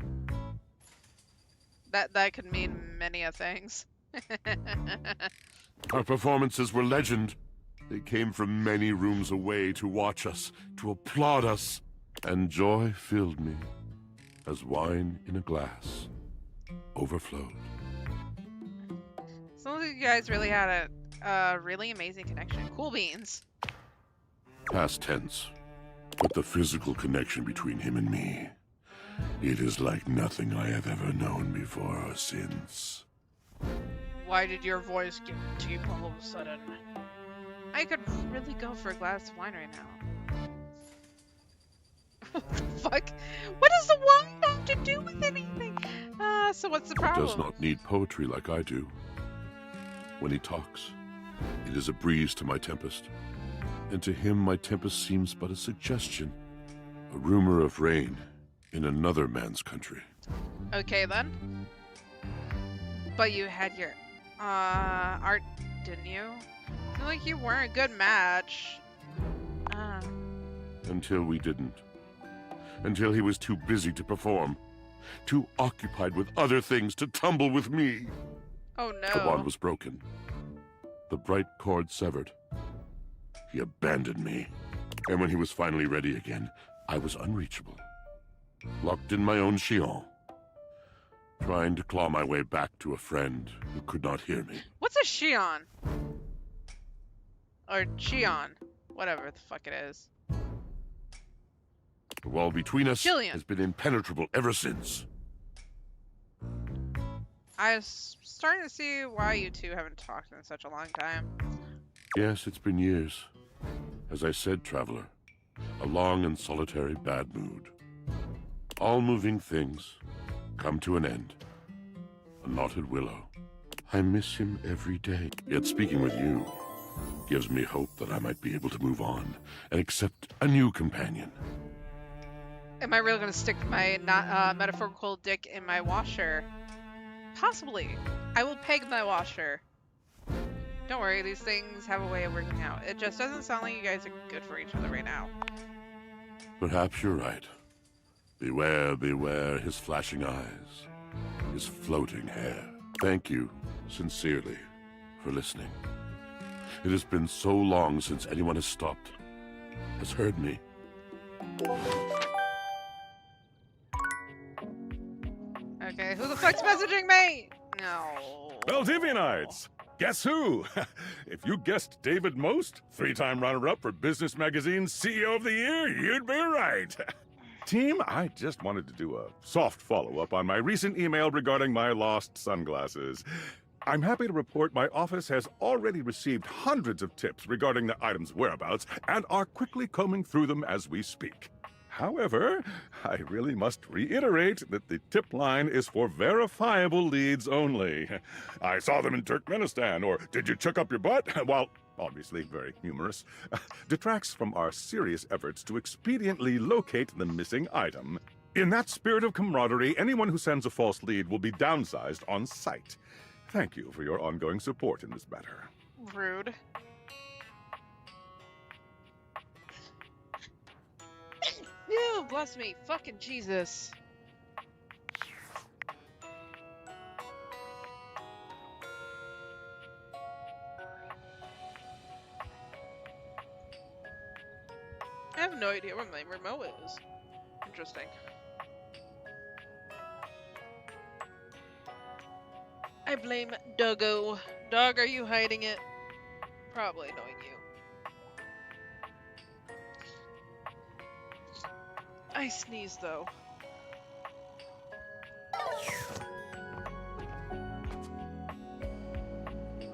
That could mean many a things. Our performances were legend. They came from many rooms away to watch us, to applaud us. And joy filled me as wine in a glass overflowed. Some of you guys really had a really amazing connection. Cool beans. Past tense. But the physical connection between him and me, it is like nothing I have ever known before or since. Why did your voice get deep all of a sudden? I could really go for a glass of wine right now. What the fuck? What does the wine have to do with anything? So what's the problem? Does not need poetry like I do. When he talks, it is a breeze to my tempest. And to him my tempest seems but a suggestion. A rumor of rain in another man's country. Okay then. But you had your art, didn't you? I feel like you weren't a good match. Until we didn't. Until he was too busy to perform. Too occupied with other things to tumble with me. Oh The wand no. was broken. The bright cord severed. He abandoned me. And when he was finally ready again, I was unreachable. Locked in my own Xion. Trying to claw my way back to a friend who could not hear me. What's a Xion? Or Chion. Whatever the fuck it is. The wall between us Jillian. has been impenetrable ever since. I was starting to see why you two haven't talked in such a long time. Yes, it's been years. As I said, traveler, a long and solitary bad mood. All moving things come to an end. A knotted willow. I miss him every day. Yet speaking with you gives me hope that I might be able to move on and accept a new companion. Am I really gonna stick my metaphorical dick in my washer? Possibly. I will peg my washer. Don't worry, these things have a way of working out. It just doesn't sound like you guys are good for each other right now. Perhaps you're right. Beware, beware his flashing eyes, his floating hair. Thank you, sincerely, for listening. It has been so long since anyone has stopped, has heard me. Okay, who the fuck's messaging me? No. Valdivianites! Guess who? If you guessed David Most, 3-time runner-up for Business Magazine's CEO of the Year, you'd be right. Team, I just wanted to do a soft follow-up on my recent email regarding my lost sunglasses. I'm happy to report my office has already received hundreds of tips regarding the item's whereabouts and are quickly combing through them as we speak. However, I really must reiterate that the tip line is for verifiable leads only. I saw them in Turkmenistan, or did you chuck up your butt? While obviously very humorous, detracts from our serious efforts to expediently locate the missing item. In that spirit of camaraderie, anyone who sends a false lead will be downsized on sight. Thank you for your ongoing support in this matter. Rude. Ew, bless me. Fucking Jesus. I have no idea where my remote is. Interesting. I blame Doggo. Dog, are you hiding it? Probably knowing you. I sneezed though.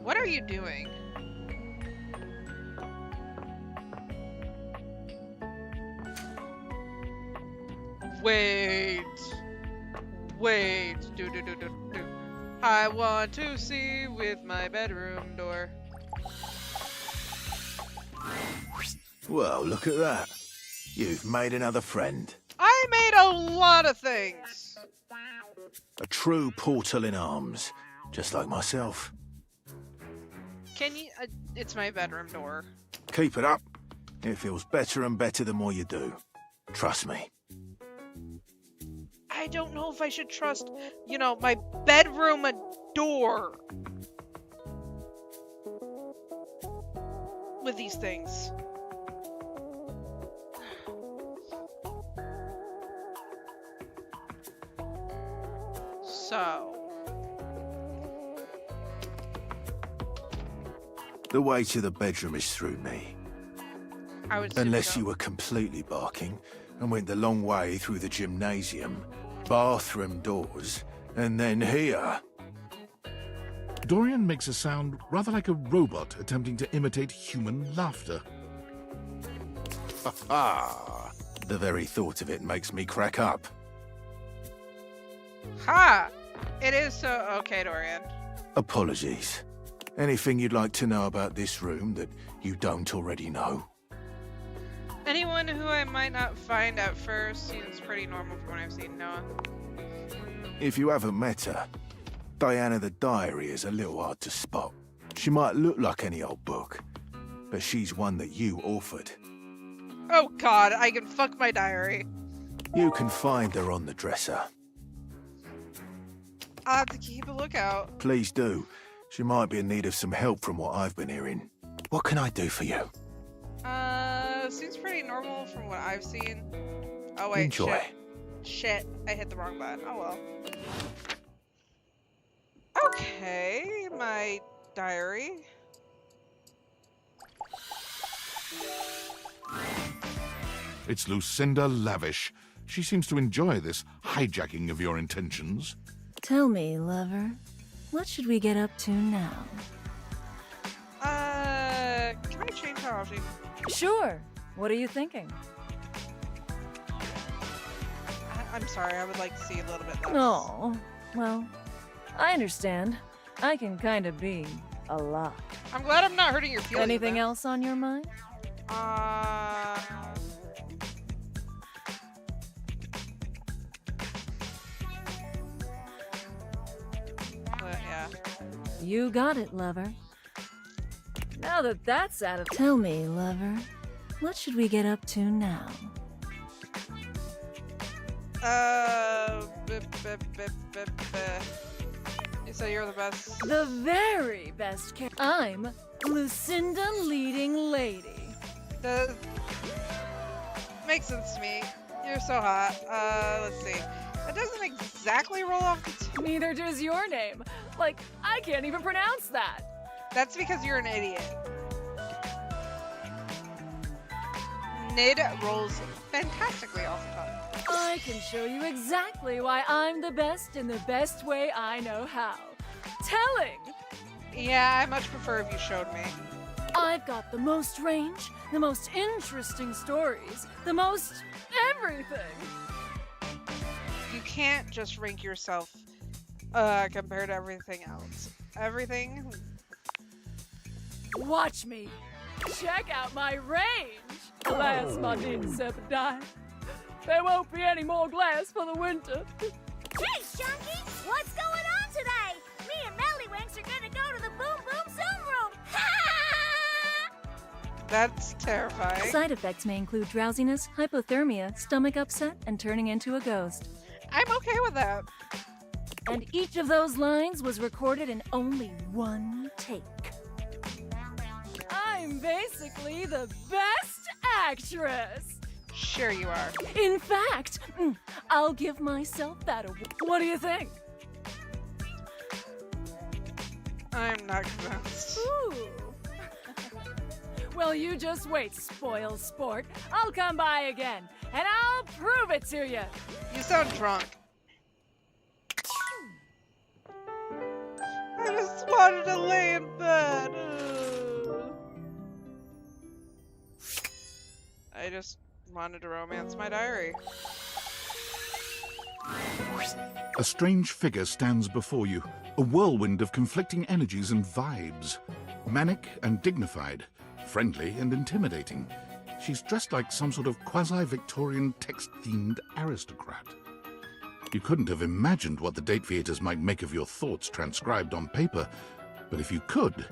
What are you doing? Wait. Wait. Do. I want to see with my bedroom door. Well, look at that. You've made another friend. I made a lot of things. A true portal in arms, just like myself. Can you? It's my bedroom door. Keep it up. It feels better and better the more you do. Trust me. I don't know if I should trust, you know, my bedroom door with these things. So, The way to the bedroom is through me. I would Unless you were completely barking and went the long way through the gymnasium, bathroom doors, and then here. Dorian makes a sound rather like a robot attempting to imitate human laughter. Ha ha! The very thought of it makes me crack up. Ha! It is so okay, Dorian. Apologies. Anything you'd like to know about this room that you don't already know? Anyone who I might not find at first seems pretty normal from what I've seen, Noah. If you haven't met her, Diana the Diary is a little hard to spot. She might look like any old book, but she's one that you authored. Oh god, I can fuck my diary. You can find her on the dresser. I'll have to keep a lookout. Please do. She might be in need of some help from what I've been hearing. What can I do for you? Seems pretty normal from what I've seen. Oh wait, Enjoy. Shit, I hit the wrong button. Oh well. Okay, my diary. It's Lucinda Lavish. She seems to enjoy this hijacking of your intentions. Tell me, lover, what should we get up to now? Can I change how often? Sure. What are you thinking? I'm sorry, I would like to see a little bit less. Oh, well, I understand. I can kind of be a lot. I'm glad I'm not hurting your feelings. Anything else on your mind? Yeah. You got it, lover. Now that that's out of... Tell me, lover, what should we get up to now? You said you're the best. The very best I'm Lucinda Leading Lady. Makes sense to me. You're so hot. Let's see. It doesn't exactly roll off the tongue. Neither does your name. Like, I can't even pronounce that. That's because you're an idiot. Nid rolls fantastically off the tongue. I can show you exactly why I'm the best in the best way I know how. Telling! Yeah, I much prefer if you showed me. I've got the most range, the most interesting stories, the most everything. You can't just rank yourself compared to everything else. Everything. Watch me. Check out my range. Alas, my dear Serpentine. There won't be any more glass for the winter. Hey, Chunky! What's going on today? Me and Mellywinks are gonna go to the Boom Boom Zoom room! That's terrifying. Side effects may include drowsiness, hypothermia, stomach upset, and turning into a ghost. I'm okay with that. And each of those lines was recorded in only one take. I'm basically the best actress! Sure you are. In fact, I'll give myself that award. What do you think? I'm not convinced. Ooh. Well, you just wait, spoiled sport. I'll come by again, and I'll prove it to you. You sound drunk. I just wanted to lay in bed. I just wanted to romance my diary. A strange figure stands before you, a whirlwind of conflicting energies and vibes. Manic and dignified, friendly and intimidating. She's dressed like some sort of quasi-Victorian text-themed aristocrat. You couldn't have imagined what the Date Theaters might make of your thoughts transcribed on paper, but if you could,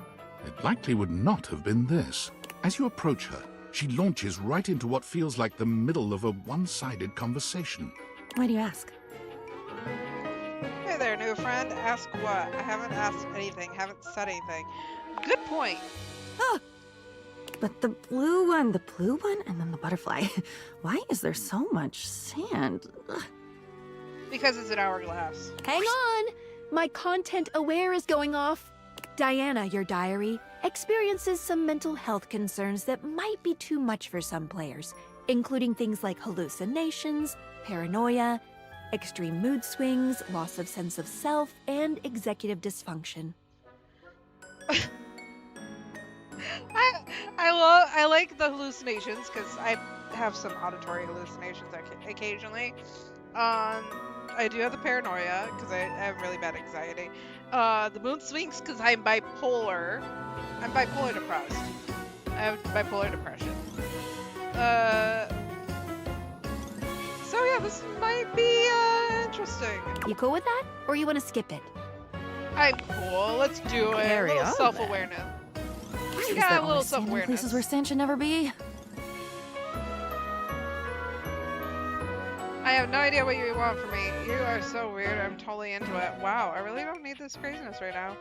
it likely would not have been this. As you approach her, she launches right into what feels like the middle of a one-sided conversation. Why do you ask? Hey there, new friend. Ask what? I haven't asked anything, haven't said anything. Good point. But the blue one, and then the butterfly. Why is there so much sand? Ugh. Because it's an hourglass. Hang on! My content aware is going off. Diana, your diary, experiences some mental health concerns that might be too much for some players, including things like hallucinations, paranoia, extreme mood swings, loss of sense of self, and executive dysfunction. I like the hallucinations because I have some auditory hallucinations occasionally. I do have the paranoia because I have really bad anxiety. The mood swings because I'm bipolar. I'm bipolar depressed. I have bipolar depression. So yeah, this might be interesting. You cool with that? Or you want to skip it? I'm cool. Let's do it. Carry a little on, self-awareness. Is Yeah, there a little always sand in self-awareness. places where sand should never be? I have no idea what you want from me. You are so weird. I'm totally into it. Wow, I really don't need this craziness right now.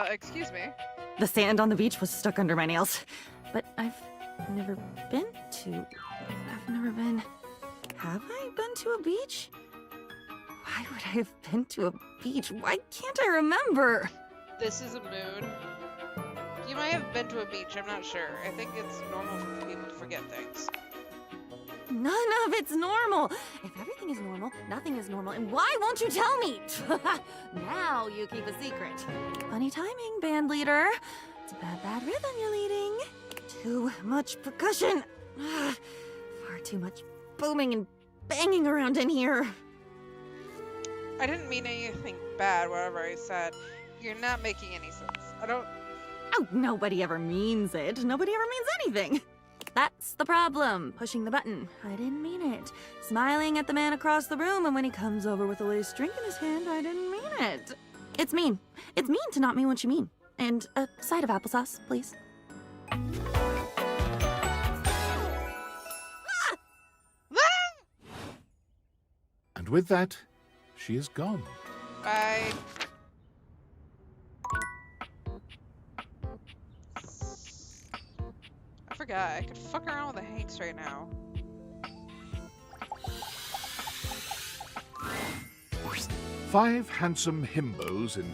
Excuse me. The sand on the beach was stuck under my nails. But I've never been. Have I been to a beach? Why would I have been to a beach? Why can't I remember? This is a mood. You might have been to a beach, I'm not sure. I think it's normal for people to forget things. None of it's normal. If everything is normal, nothing is normal. And why won't you tell me? Now you keep a secret. Funny timing, band leader. It's a bad rhythm you're leading. Too much percussion. Far too much booming and banging around in here. I didn't mean anything bad, whatever I said. You're not making any sense. I don't... Oh, nobody ever means it. Nobody ever means anything. That's the problem. Pushing the button. I didn't mean it. Smiling at the man across the room, and when he comes over with a lace drink in his hand, I didn't mean it. It's mean. It's mean to not mean what you mean. And a side of applesauce, please. And with that, she is gone. Bye. I forgot. I could fuck around with the Hanks right now. Five handsome himbos in...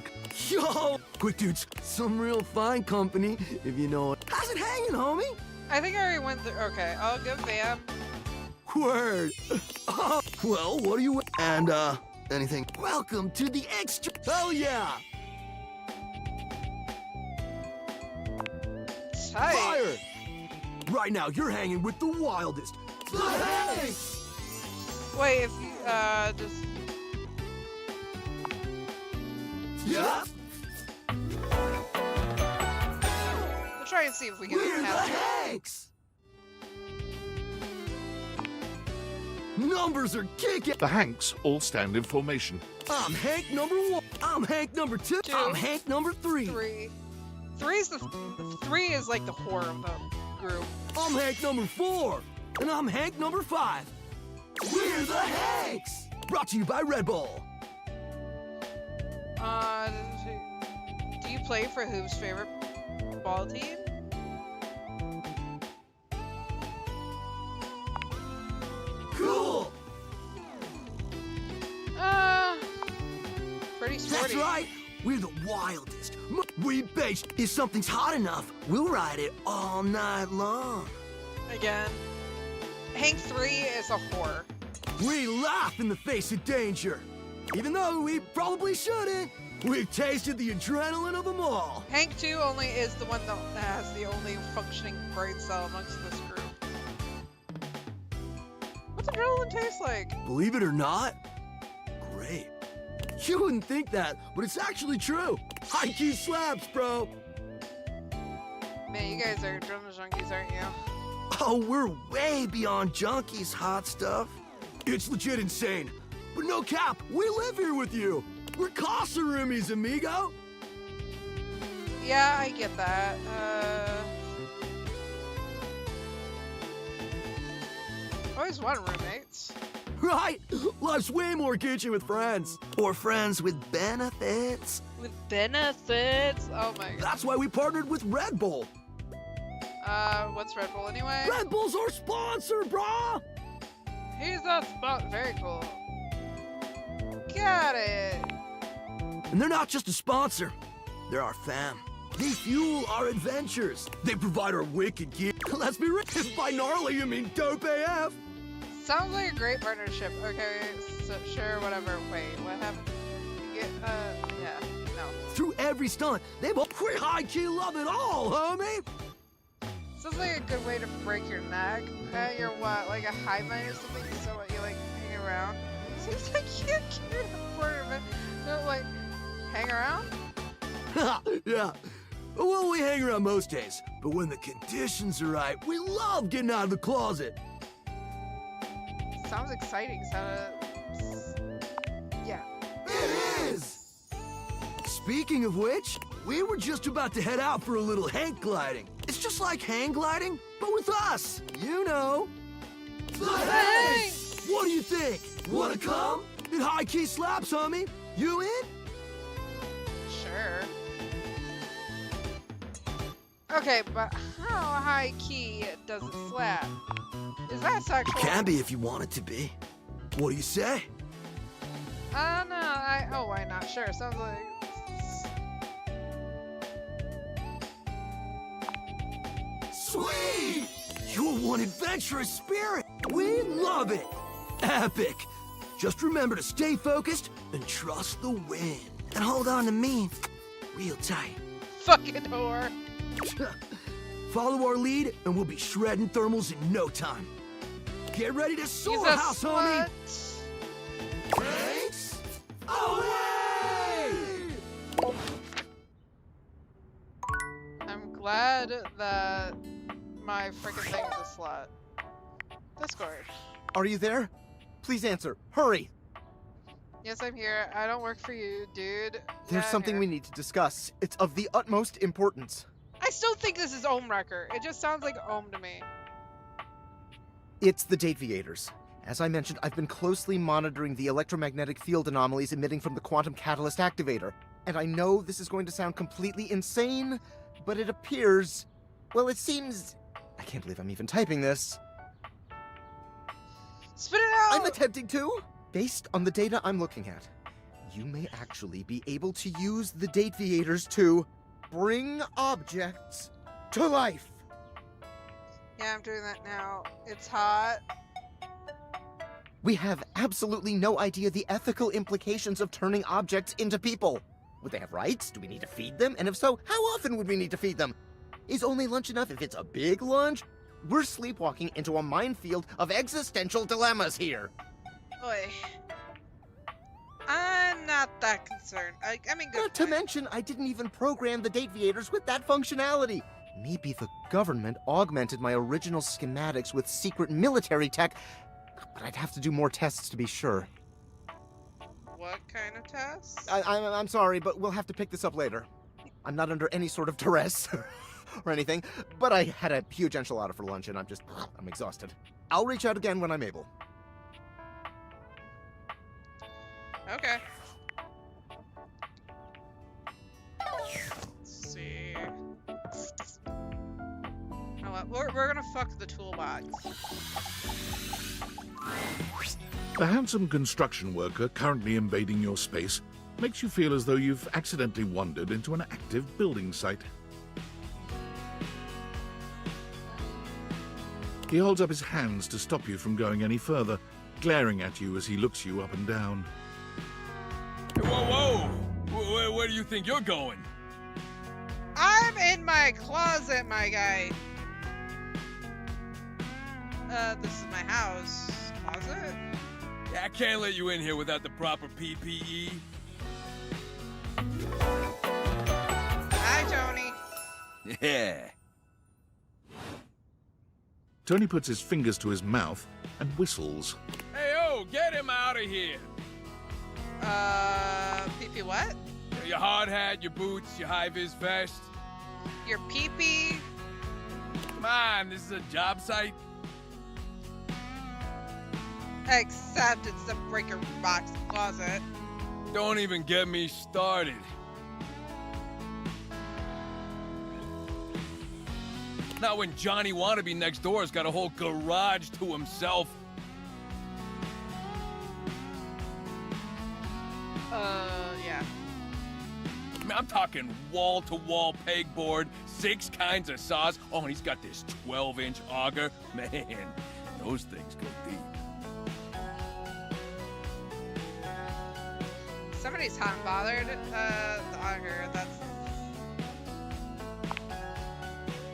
Yo! Quick dudes, some real fine company, if you know it. How's it hanging, homie? I think I already went through... Okay, I'll go Bam. Word. Well, what do you... And, anything? Welcome to the extra... Hell yeah! Tight. Fire! Right now, you're hanging with the wildest. Hey! Wait, if you, just... Yeah? We'll try and see if we can We're the have... Hanks! Numbers are kicking. The Hanks all stand in formation. I'm Hank number 1. I'm Hank number 2. I'm Hank number 3. Three is like the whore of the group. I'm Hank number 4. And I'm Hank number 5. We're the Hanks! Brought to you by Red Bull. Do you play for whose favorite ball team? Cool! Pretty sporty. That's right. We're the wildest. We base. If something's hot enough, we'll ride it all night long. Again. Hank 3 is a whore. We laugh in the face of danger. Even though we probably shouldn't. We've tasted the adrenaline of them all. Hank 2 only is the one that has the only functioning brain cell amongst this group. What's adrenaline taste like? Believe it or not, great. You wouldn't think that, but it's actually true. High-key slaps, bro. Man, you guys are adrenaline junkies, aren't you? Oh, we're way beyond junkies, hot stuff. It's legit insane. But no cap, we live here with you. We're Casa Roomies, amigo. Yeah, I get that. always wanted roommates. Right? Life's way more kitschy with friends. Or friends with benefits. With benefits? Oh my god. That's why we partnered with Red Bull. What's Red Bull anyway? Red Bull's our sponsor, brah! He's a spot. Very cool. Got it. And they're not just a sponsor. They're our fam. They fuel our adventures. They provide our wicked gear. Let's be real. If by gnarly you mean dope AF. Sounds like a great partnership. Okay, so sure, whatever. Wait, what happened? Yeah, no. Through every stunt, they both high-key love it all, homie. Sounds like a good way to break your neck. You're what, like a hive mind or something? So what, you like hang around? Seems like you're cute for a minute. No, like, hang around? Yeah. Well, we hang around most days, but when the conditions are right, we love getting out of the closet. Sounds exciting. Yeah. It is! Speaking of which, we were just about to head out for a little hang gliding. It's just like hang gliding, but with us. You know. The hang! What do you think? Wanna come? It high-key slaps, homie. You in? Sure. Okay, but how high key does it slap? Is that sexual? It can be if you want it to be. What do you say? I don't know. Oh, why not? Sure. Sounds like. Sweet! You're one adventurous spirit. We love it. Epic. Just remember to stay focused and trust the wind. And hold on to me real tight. Fucking whore. Follow our lead, and we'll be shredding thermals in no time. Get ready to soar, house homie! Thanks! Away! I'm glad that my freaking thing is a slut. Discord. Are you there? Please answer. Hurry! Yes, I'm here. I don't work for you, dude. There's something we need to discuss. It's of the utmost importance. I still think this is Ohm Wrecker. It just sounds like Ohm to me. It's the Dateviators. As I mentioned, I've been closely monitoring the electromagnetic field anomalies emitting from the quantum catalyst activator. And I know this is going to sound completely insane, but it appears... Well, it seems... I can't believe I'm even typing this. Spit it out! I'm attempting to. Based on the data I'm looking at, you may actually be able to use the Dateviators to bring objects to life. Yeah, I'm doing that now. It's hot. We have absolutely no idea the ethical implications of turning objects into people. Would they have rights? Do we need to feed them? And if so, how often would we need to feed them? Is only lunch enough if it's a big lunch? We're sleepwalking into a minefield of existential dilemmas here. Boy. I'm not that concerned. I mean, good Not to mention, I didn't even program the Dateviators with that functionality. Maybe the government augmented my original schematics with secret military tech, but I'd have to do more tests to be sure. What kind of tests? I'm sorry, but we'll have to pick this up later. I'm not under any sort of duress or anything, but I had a huge enchilada for lunch and I'm exhausted. I'll reach out again when I'm able. Okay. Let's see. You know what? We're gonna fuck the toolbox. A handsome construction worker currently invading your space makes you feel as though you've accidentally wandered into an active building site. He holds up his hands to stop you from going any further, glaring at you as he looks you up and down. Whoa, whoa! Where do you think you're going? I'm in my closet, my guy. This is my house. Closet? I can't let you in here without the proper PPE. Hi, Tony. Yeah. Tony puts his fingers to his mouth and whistles. Hey, oh, get him out of here! Pee-pee what? Your hard hat, your boots, your high-vis vest. Your pee-pee? Come on, this is a job site. Except it's the breaker box closet. Don't even get me started. Not when Johnny Wannabe next door's got a whole garage to himself. Yeah. I mean, I'm talking wall-to-wall pegboard, 6 kinds of saws. Oh, and he's got this 12-inch auger. Man, those things go deep. Somebody's hot and bothered. The auger, that's...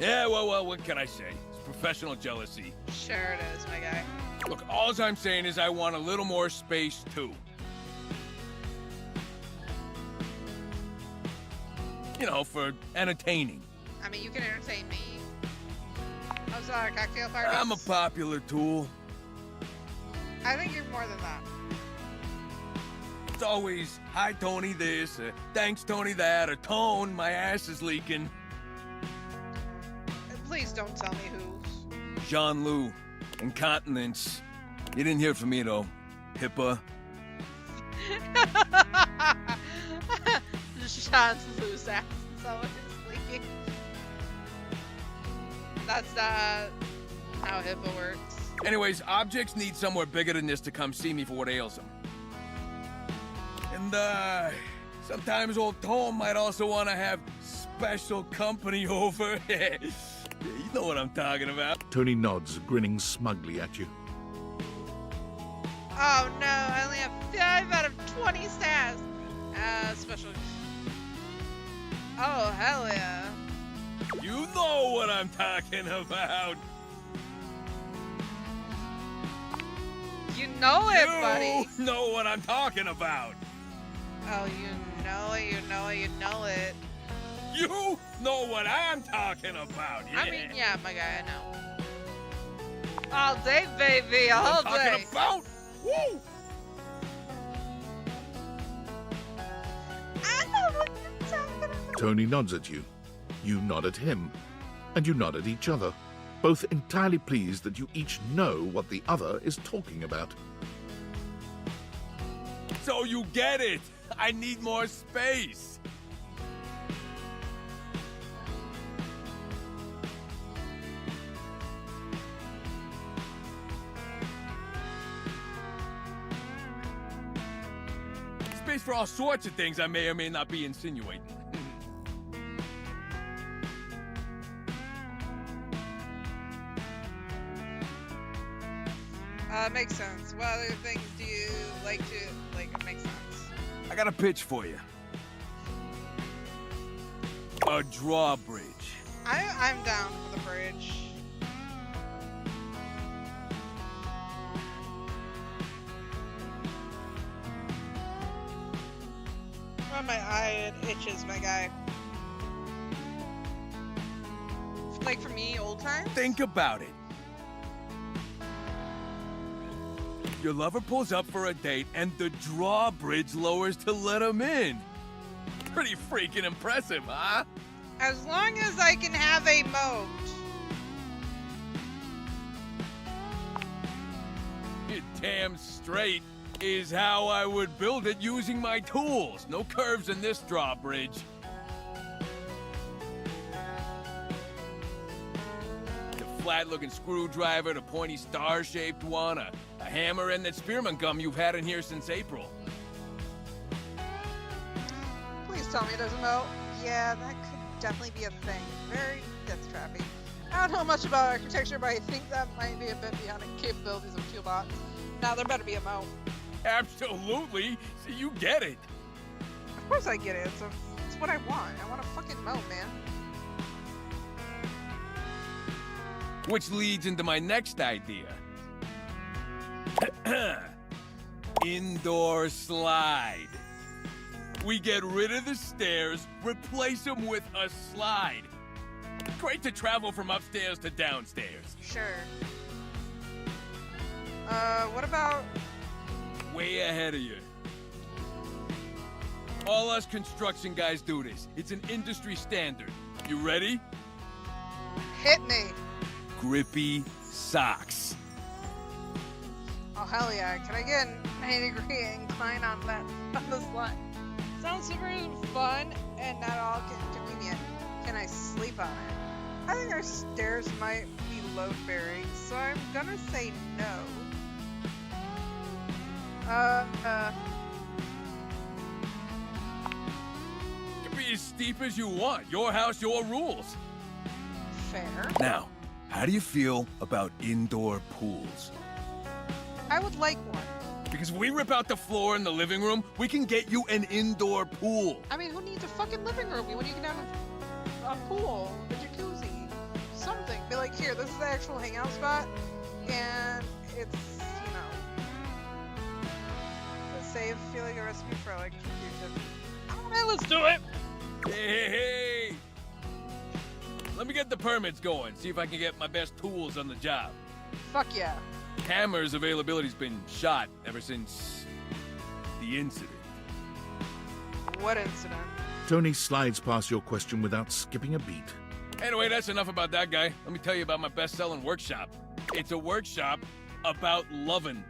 Yeah, well, what can I say? It's professional jealousy. Sure it is, my guy. Look, all I'm saying is I want a little more space, too. You know, for entertaining. I mean, you can entertain me. How's our cocktail party? I'm a popular tool. I think you're more than that. It's always, hi, Tony this, thanks, Tony that, or Tone, my ass is leaking. Please don't tell me who. Jean-Lou, incontinence. You didn't hear from me, though. Pippa. Sean's loose ass is always leaking. That's not how HIPAA works. Anyways, objects need somewhere bigger than this to come see me for what ails them. And, sometimes old Tom might also want to have special company over. You know what I'm talking about. Tony nods, grinning smugly at you. Oh no, I only have 5 out of 20 stars. Special. Oh, hell yeah. You know what I'm talking about. You know it, buddy. You know what I'm talking about. Oh, you know it, you know it, you know it. You know what I'm talking about, yeah. I mean, yeah, my guy, I know. All day, baby, all day. Talking about? Woo! I know what you're talking about. Tony nods at you. You nod at him. And you nod at each other, both entirely pleased that you each know what the other is talking about. So you get it. I need more space. Space for all sorts of things I may or may not be insinuating. Makes sense. What other things do you like to, make sense? I got a pitch for you. A drawbridge. I'm down for the bridge. Oh, my eye, it itches, my guy. Like for me, old times? Think about it. Your lover pulls up for a date, and the drawbridge lowers to let him in. Pretty freaking impressive, huh? As long as I can have a moat. You're damn straight is how I would build it using my tools. No curves in this drawbridge. The flat-looking screwdriver, the pointy star-shaped one, a hammer, and that spearmint gum you've had in here since April. Please tell me there's a moat. Yeah, that could definitely be a thing. Very death trappy. I don't know much about architecture, but I think that might be a bit beyond the capabilities of Toolbox. Now there better be a moat. Absolutely. So you get it. Of course I get it. It's what I want. I want a fucking moat, man. Which leads into my next idea. Indoor slide. We get rid of the stairs, replace them with a slide. Great to travel from upstairs to downstairs. Sure. What about... Way ahead of you. All us construction guys do this. It's an industry standard. You ready? Hit me. Grippy socks. Oh, hell yeah. Can I get an 90-degree incline on this line? Sounds super fun and not all convenient. Can I sleep on it? I think our stairs might be load-bearing, so I'm gonna say no. It can be as steep as you want. Your house, your rules. Fair. Now, how do you feel about indoor pools? I would like one. Because if we rip out the floor in the living room, we can get you an indoor pool. I mean, who needs a fucking living room when you can have a pool, a jacuzzi, something? Be like, here, this is the actual hangout spot, and it's, you know, let's say, feel like a recipe for electrocution. Alright, let's do it! Hey. Let me get the permits going, see if I can get my best tools on the job. Fuck yeah. Hammer's availability's been shot ever since the incident. What incident? Tony slides past your question without skipping a beat. Anyway, that's enough about that guy. Let me tell you about my best-selling workshop. It's a workshop about loving.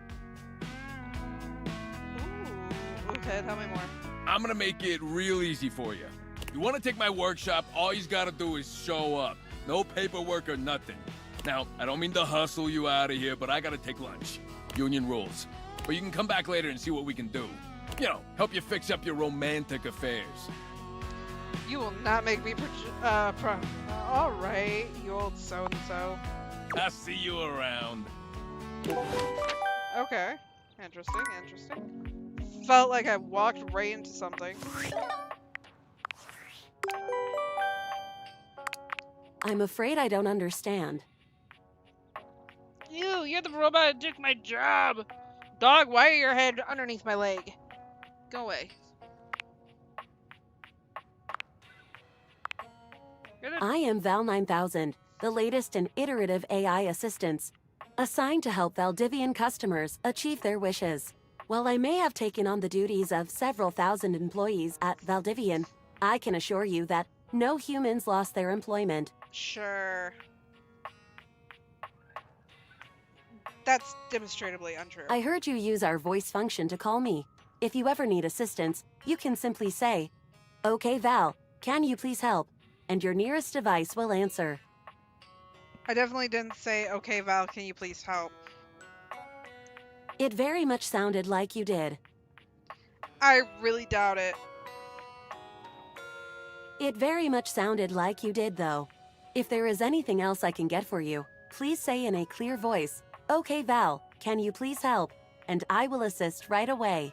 Ooh, okay, tell me more. I'm gonna make it real easy for you. You wanna take my workshop, all you gotta do is show up. No paperwork or nothing. Now, I don't mean to hustle you out of here, but I gotta take lunch. Union rules. But you can come back later and see what we can do. You know, help you fix up your romantic affairs. You will not make me alright, you old so-and-so. I'll see you around. Okay. Interesting. Felt like I walked right into something. I'm afraid I don't understand. You're the robot that took my job. Dog, why are your head underneath my leg? Go away. I am Val 9000, the latest in iterative AI assistants, assigned to help Valdivian customers achieve their wishes. While I may have taken on the duties of several thousand employees at Valdivian, I can assure you that no humans lost their employment. Sure. That's demonstrably untrue. I heard you use our voice function to call me. If you ever need assistance, you can simply say, "Okay, Val, can you please help?" and your nearest device will answer. I definitely didn't say, "Okay, Val, can you please help?" It very much sounded like you did. I really doubt it. It very much sounded like you did, though. If there is anything else I can get for you, please say in a clear voice, "Okay, Val, can you please help?" and I will assist right away.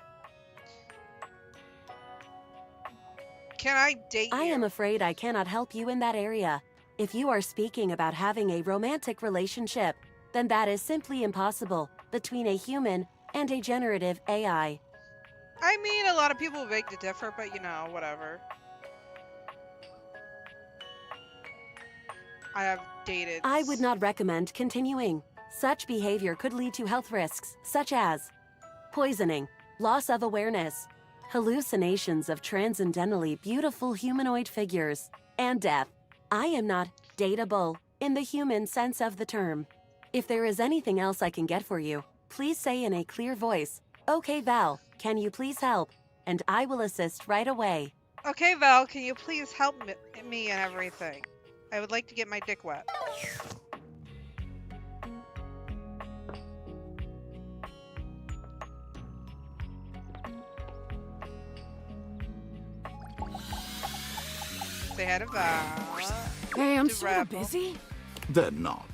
Can I date you? I am afraid I cannot help you in that area. If you are speaking about having a romantic relationship, then that is simply impossible between a human and a generative AI. I mean, a lot of people beg to differ, but you know, whatever. I have dated. I would not recommend continuing. Such behavior could lead to health risks, such as poisoning, loss of awareness, hallucinations of transcendently beautiful humanoid figures, and death. I am not dateable in the human sense of the term. If there is anything else I can get for you, please say in a clear voice, "Okay, Val, can you please help?" and I will assist right away. Okay, Val, can you please help me and everything? I would like to get my dick wet. Say hi to Val. Hey, I'm To sort of Rebel. busy. They're not.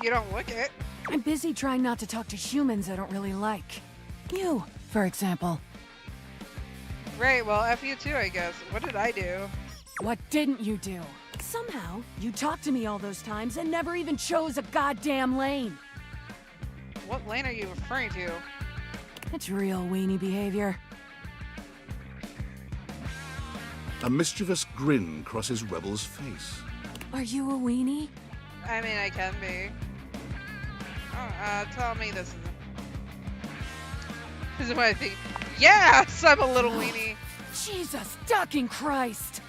You don't look it. I'm busy trying not to talk to humans I don't really like. You, for example. Right, well, F you too, I guess. What did I do? What didn't you do? Somehow, you talked to me all those times and never even chose a goddamn lane. What lane are you referring to? It's real weenie behavior. A mischievous grin crosses Rebel's face. Are you a weenie? I mean, I can be. Oh, tell me this isn't. This is what I think. Yes, I'm a little weenie. Jesus fucking Christ!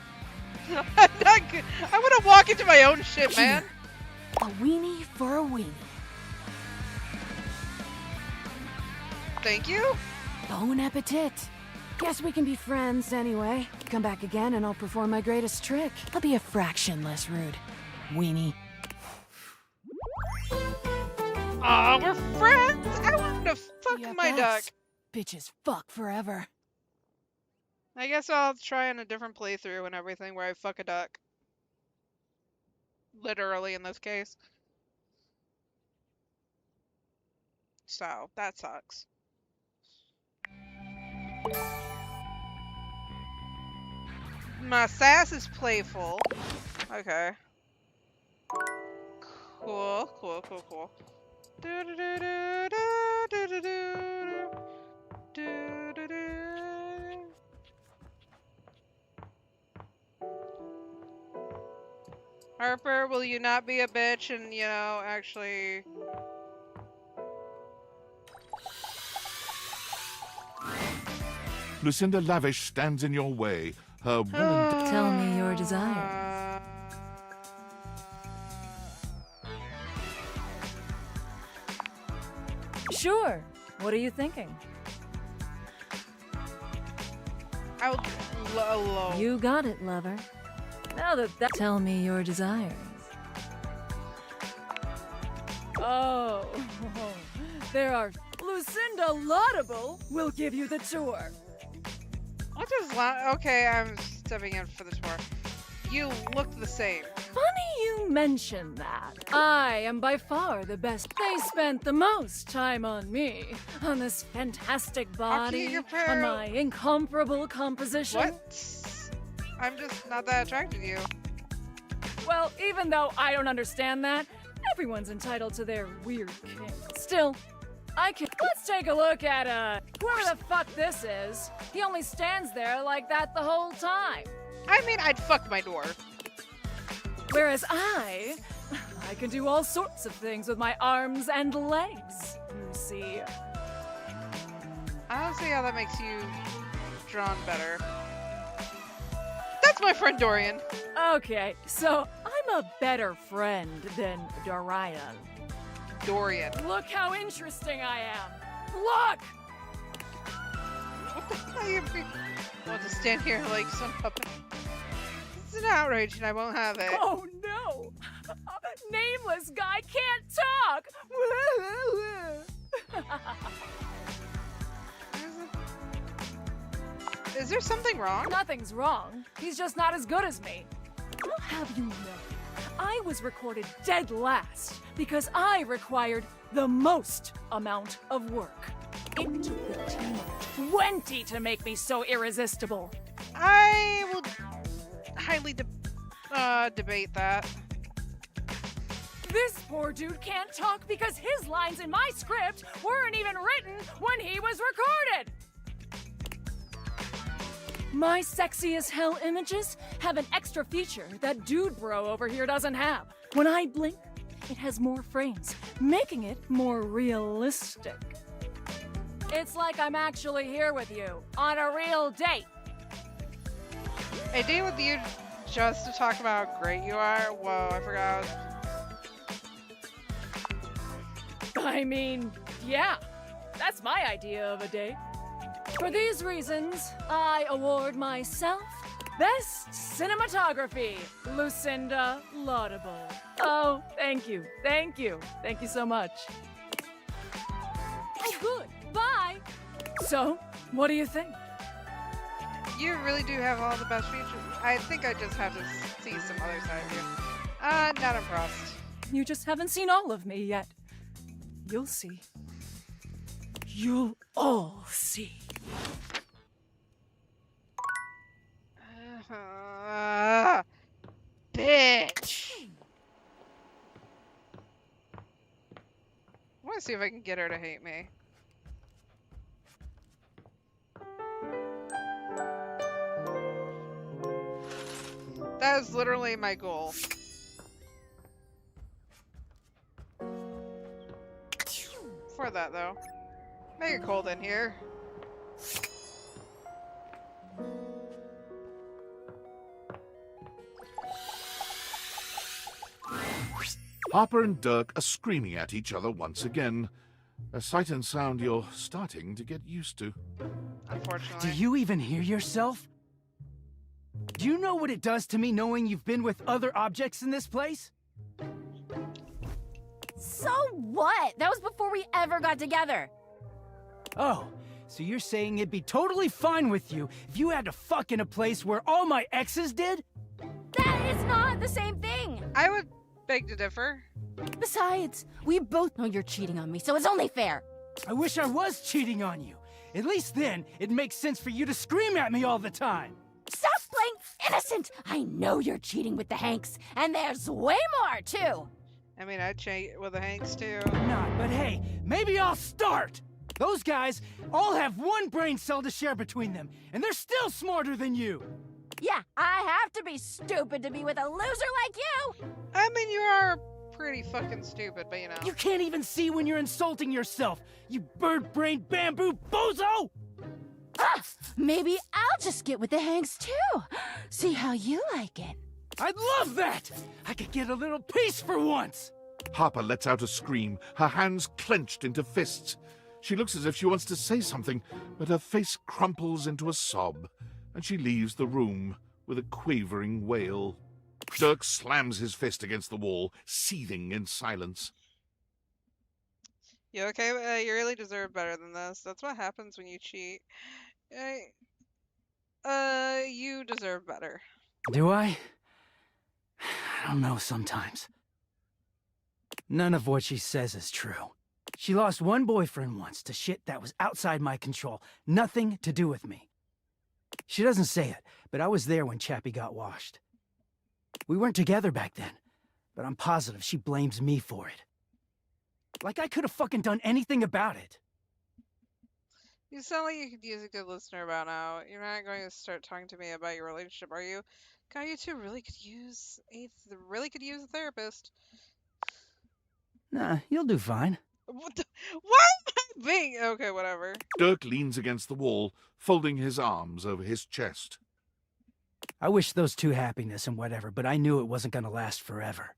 I'm not good. I want to walk into my own shit, man. A weenie for a weenie. Thank you? Bon appetit. Guess we can be friends anyway. Come back again and I'll perform my greatest trick. I'll be a fraction less rude. Weenie. Aw, we're friends! I want to fuck Yeah, my duck. thanks. Bitches fuck forever. I guess I'll try on a different playthrough and everything where I fuck a duck. Literally in this case. So, that sucks. My sass is playful. Okay. Cool, cool, cool, cool. Harper, will you not be a bitch and, you know, actually... Lucinda Lavish stands in your way. Her woman... Tell me your desires. Sure. What are you thinking? You got it, lover. Now that Tell me your desires. Oh, there are. Lucinda Laudable will give you the tour. What does okay, I'm stepping in for the tour. You look the same. Funny you mention that. I am by far the best. They spent the most time on me, on this fantastic body, on my incomparable composition. What? I'm just not that attracted to you. Well, even though I don't understand that, everyone's entitled to their weird kink. Still, I can. Let's take a look at, whoever the fuck this is. He only stands there like that the whole time. I mean, I'd fuck my door. Whereas I can do all sorts of things with my arms and legs, you see. I don't see how that makes you drawn better. That's my friend Dorian. Okay, so I'm a better friend than Dorian. Dorian. Look how interesting I am. Look! What the hell you want to stand here like some puppet? It's an outrage and I won't have it. Oh no! Nameless guy can't talk! Is there something wrong? Nothing's wrong. He's just not as good as me. I'll have you know, I was recorded dead last because I required the most amount of work. It took a team of 20 to make me so irresistible. I will highly debate that. This poor dude can't talk because his lines in my script weren't even written when he was recorded. My sexy as hell images have an extra feature that dude bro over here doesn't have. When I blink, it has more frames, making it more realistic. It's like I'm actually here with you on a real date. A date with you just to talk about how great you are? Whoa, I forgot. I mean, yeah, that's my idea of a date. For these reasons, I award myself Best Cinematography, Lucinda Laudable. Oh, thank you, thank you, thank you so much. Good, bye. So, what do you think? You really do have all the best features. I think I just have to see some other side of you. Not impressed. You just haven't seen all of me yet. You'll see. You'll all see. Bitch! I want to see if I can get her to hate me. That is literally my goal. For that though. Make it cold in here. Harper and Dirk are screaming at each other once again. A sight and sound you're starting to get used to. Unfortunately. Do you even hear yourself? Do you know what it does to me knowing you've been with other objects in this place? So what? That was before we ever got together. Oh, so you're saying it'd be totally fine with you if you had to fuck in a place where all my exes did? That is not the same thing. I would beg to differ. Besides, we both know you're cheating on me, so it's only fair. I wish I was cheating on you. At least then, it makes sense for you to scream at me all the time. Stop playing innocent. I know you're cheating with the Hanks, and there's way more, too. I mean, I'd cheat with the Hanks, too. Not, but hey, maybe I'll start. Those guys all have one brain cell to share between them, and they're still smarter than you. Yeah, I have to be stupid to be with a loser like you. I mean, you are pretty fucking stupid, but you know. You can't even see when you're insulting yourself, you bird-brained bamboo bozo! Ah, maybe I'll just get with the Hanks, too. See how you like it. I'd love that! I could get a little peace for once! Harper lets out a scream, her hands clenched into fists. She looks as if she wants to say something, but her face crumples into a sob, and she leaves the room with a quavering wail. Dirk slams his fist against the wall, seething in silence. You okay? You really deserve better than this. That's what happens when you cheat. You deserve better. Do I? I don't know sometimes. None of what she says is true. She lost one boyfriend once to shit that was outside my control. Nothing to do with me. She doesn't say it, but I was there when Chappie got washed. We weren't together back then, but I'm positive she blames me for it. Like I could have fucking done anything about it. You sound like you could use a good listener about now. You're not going to start talking to me about your relationship, are you? God, you two really could use a therapist. Nah, you'll do fine. What? What? Being okay, whatever. Dirk leans against the wall, folding his arms over his chest. I wish those two happiness and whatever, but I knew it wasn't gonna last forever.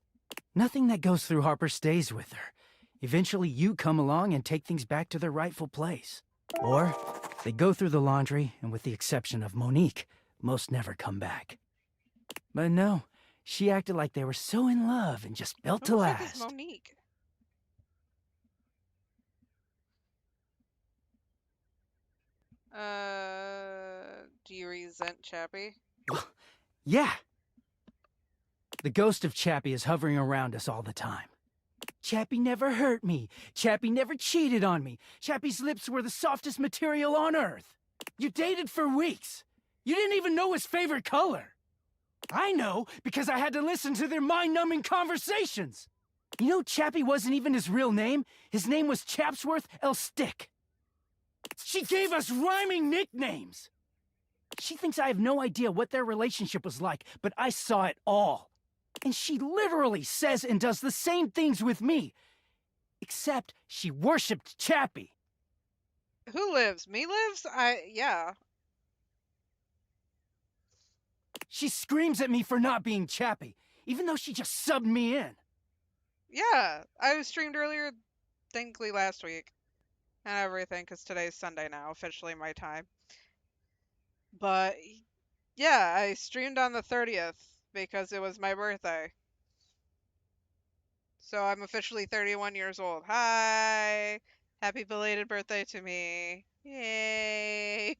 Nothing that goes through Harper stays with her. Eventually you come along and take things back to their rightful place. Or they go through the laundry, and with the exception of Monique, most never come back. But no, she acted like they were so in love and just built to Who the fuck last. is Monique? Do you resent Chappie? Yeah. The ghost of Chappie is hovering around us all the time. Chappie never hurt me. Chappie never cheated on me. Chappie's lips were the softest material on earth. You dated for weeks. You didn't even know his favorite color. I know, because I had to listen to their mind-numbing conversations. You know, Chappie wasn't even his real name. His name was Chapsworth L. Stick. She gave us rhyming nicknames. She thinks I have no idea what their relationship was like, but I saw it all. And she literally says and does the same things with me. Except she worshipped Chappie. Who lives? Me lives? Yeah. She screams at me for not being Chappie, even though she just subbed me in. Yeah. I streamed earlier, thankfully last week. And everything, because today's Sunday now, officially my time. But, yeah, I streamed on the 30th because it was my birthday. So I'm officially 31 years old. Hi! Happy belated birthday to me. Yay!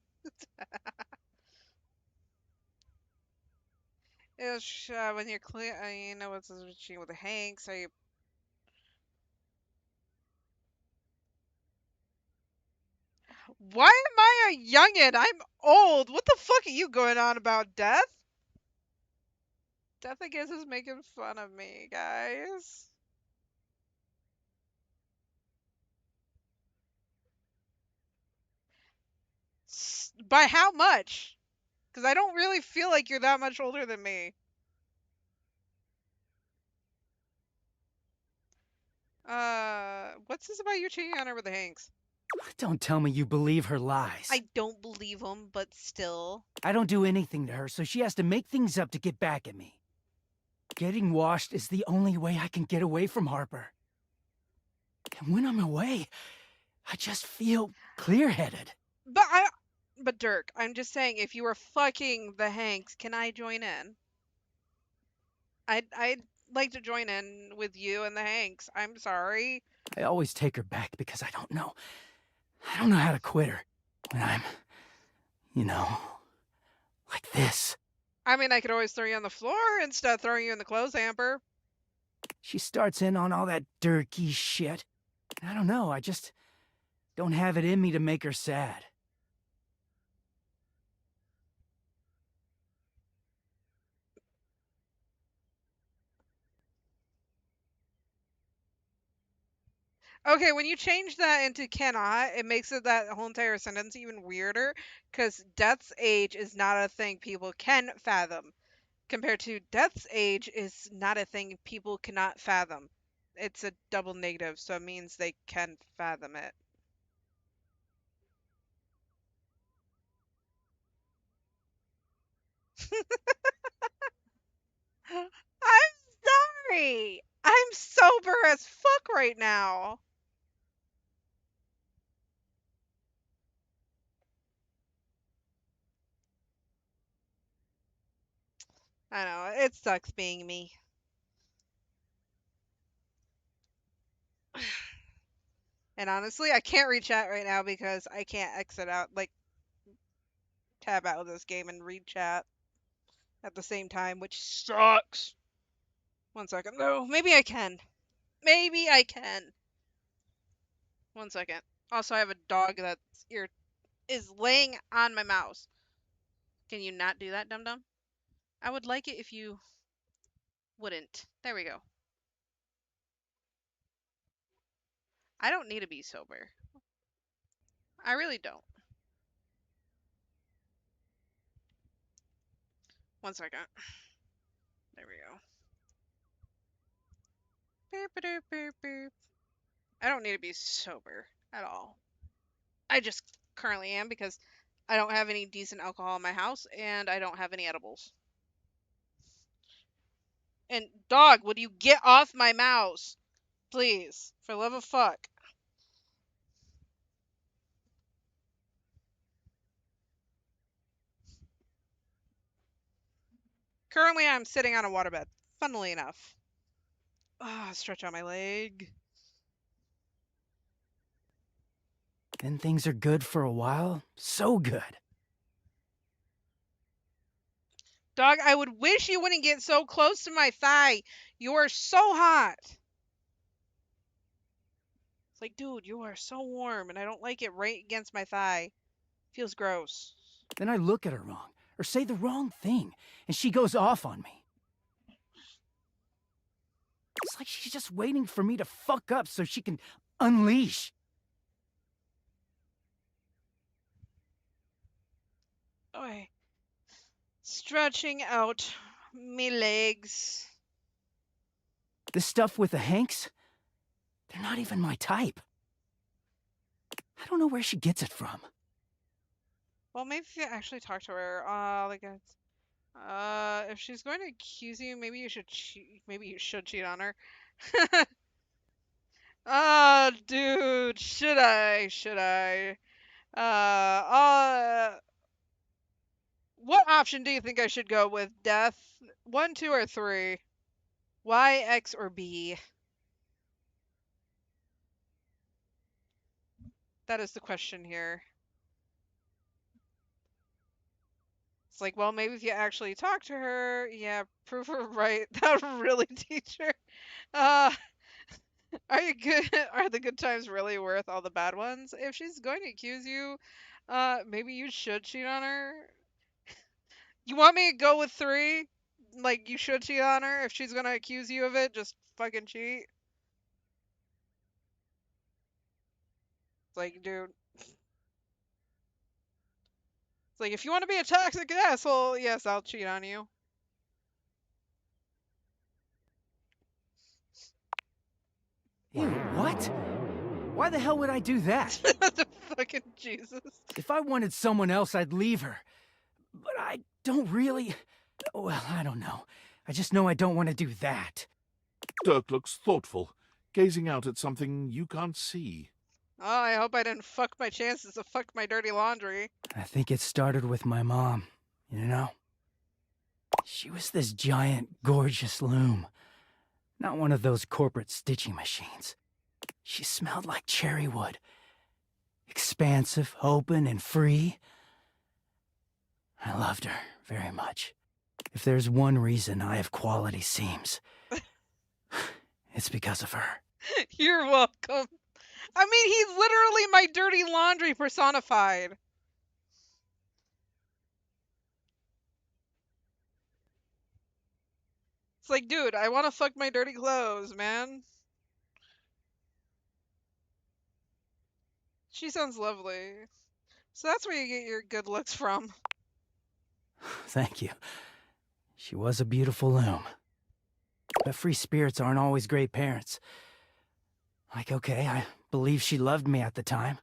It was, when you're clear, you know what's the machine with the Hanks, are you... Why am I a youngin'? I'm old. What the fuck are you going on about, Death? Death, I guess, is making fun of me, guys. By how much? Because I don't really feel like you're that much older than me. What's this about you cheating on her with the Hanks? Don't tell me you believe her lies. I don't believe them, but still. I don't do anything to her, so she has to make things up to get back at me. Getting washed is the only way I can get away from Harper. And when I'm away, I just feel clear-headed. But Dirk, I'm just saying, if you were fucking the Hanks, can I join in? I'd like to join in with you and the Hanks. I'm sorry. I always take her back because I don't know how to quit her when I'm, you know, like this. I mean, I could always throw you on the floor instead of throwing you in the clothes hamper. She starts in on all that Dirky shit. I don't know, I just don't have it in me to make her sad. Okay, when you change that into cannot, it makes it that whole entire sentence even weirder, because death's age is not a thing people can fathom, compared to death's age is not a thing people cannot fathom. It's a double negative, so it means they can fathom it. I'm sorry! I'm sober as fuck right now! I know, it sucks being me. And honestly, I can't read chat right now because I can't exit out, like, tab out of this game and read chat at the same time, which sucks. 1 second. No, maybe I can. Maybe I can. 1 second. Also, I have a dog that's is laying on my mouse. Can you not do that, dum-dum? I would like it if you wouldn't. There we go. I don't need to be sober. I really don't. 1 second. There we go. Beep, beep, beep, beep. I don't need to be sober at all. I just currently am because I don't have any decent alcohol in my house and I don't have any edibles. And dog, would you get off my mouse? Please, for love of fuck. Currently, I'm sitting on a waterbed, funnily enough. Stretch out my leg. Then things are good for a while. So good. Dog, I would wish you wouldn't get so close to my thigh. You are so hot. It's like, dude, you are so warm, and I don't like it right against my thigh. Feels gross. Then I look at her wrong, or say the wrong thing, and she goes off on me. It's like she's just waiting for me to fuck up so she can unleash. Okay. Stretching out me legs. This stuff with the Hanks, they're not even my type. I don't know where she gets it from. Well, maybe if you actually talk to her, if she's going to accuse you, maybe you should cheat. Maybe you should cheat on her. Dude, should I? Should I? What option do you think I should go with? Death? 1, 2, or 3? Y, X, or B? That is the question here. It's like, well, maybe if you actually talk to her, yeah, prove her right. That would really teach her. Are you good? Are the good times really worth all the bad ones? If she's going to accuse you, maybe you should cheat on her. You want me to go with 3? Like, you should cheat on her if she's gonna accuse you of it, just fucking cheat. It's like, dude. It's like, if you want to be a toxic asshole, yes, I'll cheat on you. Ew, what? Why the hell would I do that? Fucking Jesus. If I wanted someone else, I'd leave her. But I don't really... Well, I don't know. I just know I don't want to do that. Dirk looks thoughtful, gazing out at something you can't see. Oh, I hope I didn't fuck my chances to fuck my dirty laundry. I think it started with my mom, you know? She was this giant, gorgeous loom. Not one of those corporate stitching machines. She smelled like cherry wood. Expansive, open, and free. I loved her very much. If there's one reason I have quality seams, it's because of her. You're welcome. I mean, he's literally my dirty laundry personified. It's like, dude, I want to fuck my dirty clothes, man. She sounds lovely. So that's where you get your good looks from. Thank you. She was a beautiful loom. But free spirits aren't always great parents. Like, okay, I believe she loved me at the time.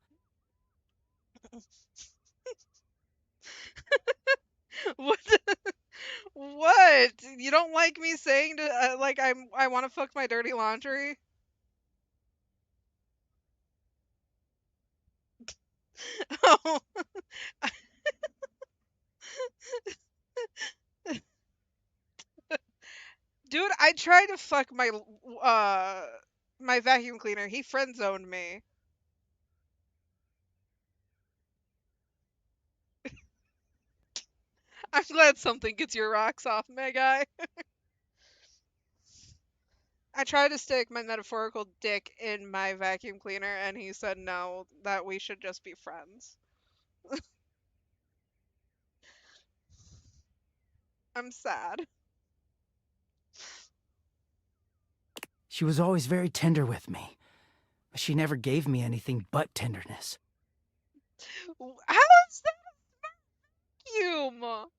What? What? You don't like me saying to like I want to fuck my dirty laundry? Oh. Dude, I tried to fuck my vacuum cleaner. He friend zoned me. I'm glad something gets your rocks off, my guy. I tried to stick my metaphorical dick in my vacuum cleaner, and he said no, that we should just be friends. I'm sad. She was always very tender with me. But she never gave me anything but tenderness. How is that a vacuum?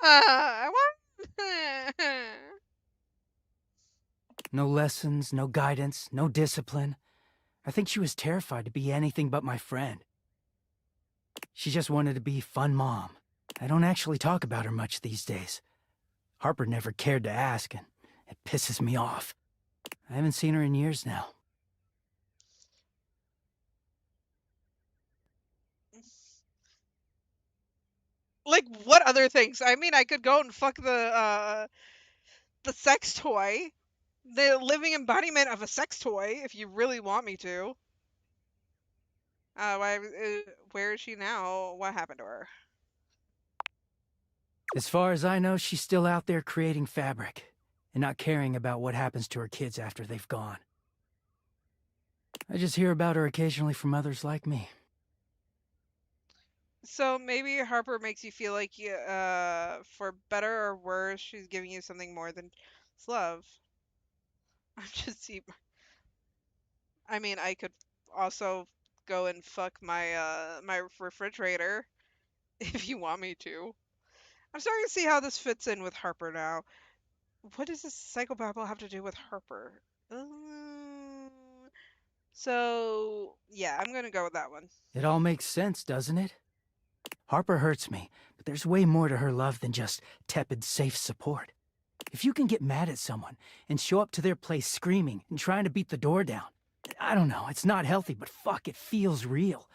Yeah, I want. No lessons, no guidance, no discipline. I think she was terrified to be anything but my friend. She just wanted to be fun mom. I don't actually talk about her much these days. Harper never cared to ask, and it pisses me off. I haven't seen her in years now. Like, what other things? I mean, I could go and fuck the sex toy. The living embodiment of a sex toy, if you really want me to. Where is she now? What happened to her? As far as I know, she's still out there creating fabric, and not caring about what happens to her kids after they've gone. I just hear about her occasionally from others like me. So maybe Harper makes you feel like for better or worse, she's giving you something more than just love. I'm just I mean, I could also go and fuck my my refrigerator if you want me to. I'm starting to see how this fits in with Harper now. What does this psychobabble have to do with Harper? So yeah, I'm gonna go with that one. It all makes sense, doesn't it? Harper hurts me, but there's way more to her love than just tepid, safe support. If you can get mad at someone and show up to their place screaming and trying to beat the door down, I don't know, it's not healthy, but fuck, it feels real.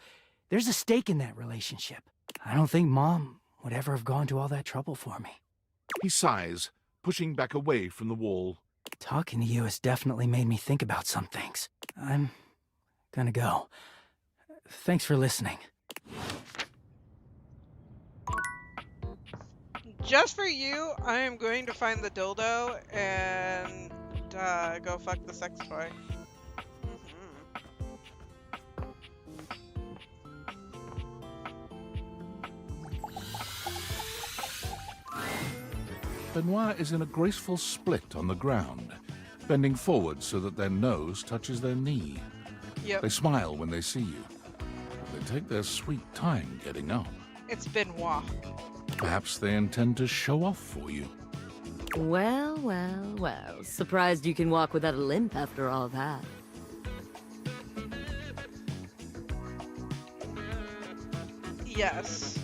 There's a stake in that relationship. I don't think Mom would ever have gone to all that trouble for me. He sighs, pushing back away from the wall. Talking to you has definitely made me think about some things. I'm gonna go. Thanks for listening. Just for you, I am going to find the dildo and go fuck the sex toy. Benoit is in a graceful split on the ground, bending forward so that their nose touches their knee. Yep. They smile when they see you. They take their sweet time getting up. It's Benoit. Perhaps they intend to show off for you. Well, well, well. Surprised you can walk without a limp after all that. Yes.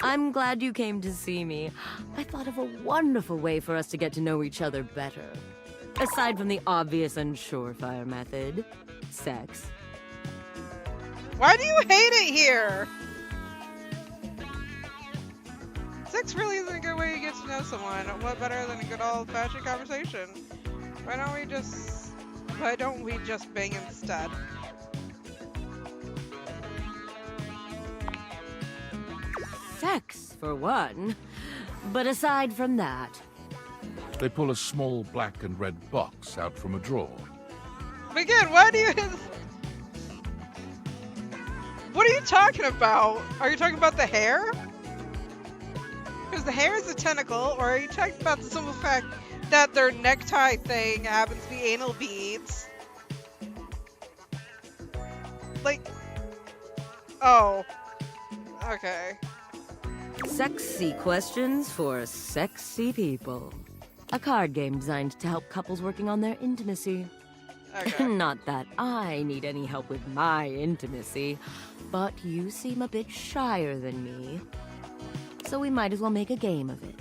I'm glad you came to see me. I thought of a wonderful way for us to get to know each other better. Aside from the obvious and surefire method, sex. Why do you hate it here? Sex really isn't a good way to get to know someone. What better than a good old-fashioned conversation? Why don't we just bang instead? Sex, for one. But aside from that, They pull a small black and red box out from a drawer. Again, why do you... What are you talking about? Are you talking about the hair? Because the hair is a tentacle, or are you talking about the simple fact that their necktie thing happens to be anal beads? Like... Oh. Okay. sexy questions for sexy people. A card game designed to help couples working on their intimacy. Okay. Not that I need any help with my intimacy, but you seem a bit shyer than me. So we might as well make a game of it.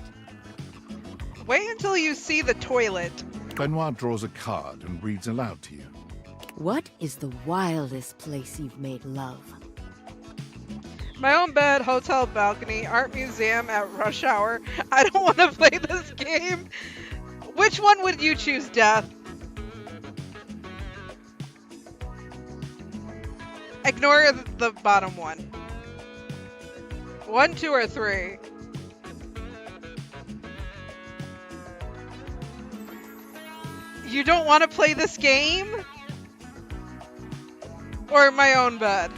Wait until you see the toilet. Benoit draws a card and reads aloud to you. What is the wildest place you've made love? My own bed, hotel balcony, art museum at rush hour. I don't want to play this game. Which one would you choose, Death? Ignore the bottom one. 1, 2, or 3. You don't want to play this game? Or my own bed?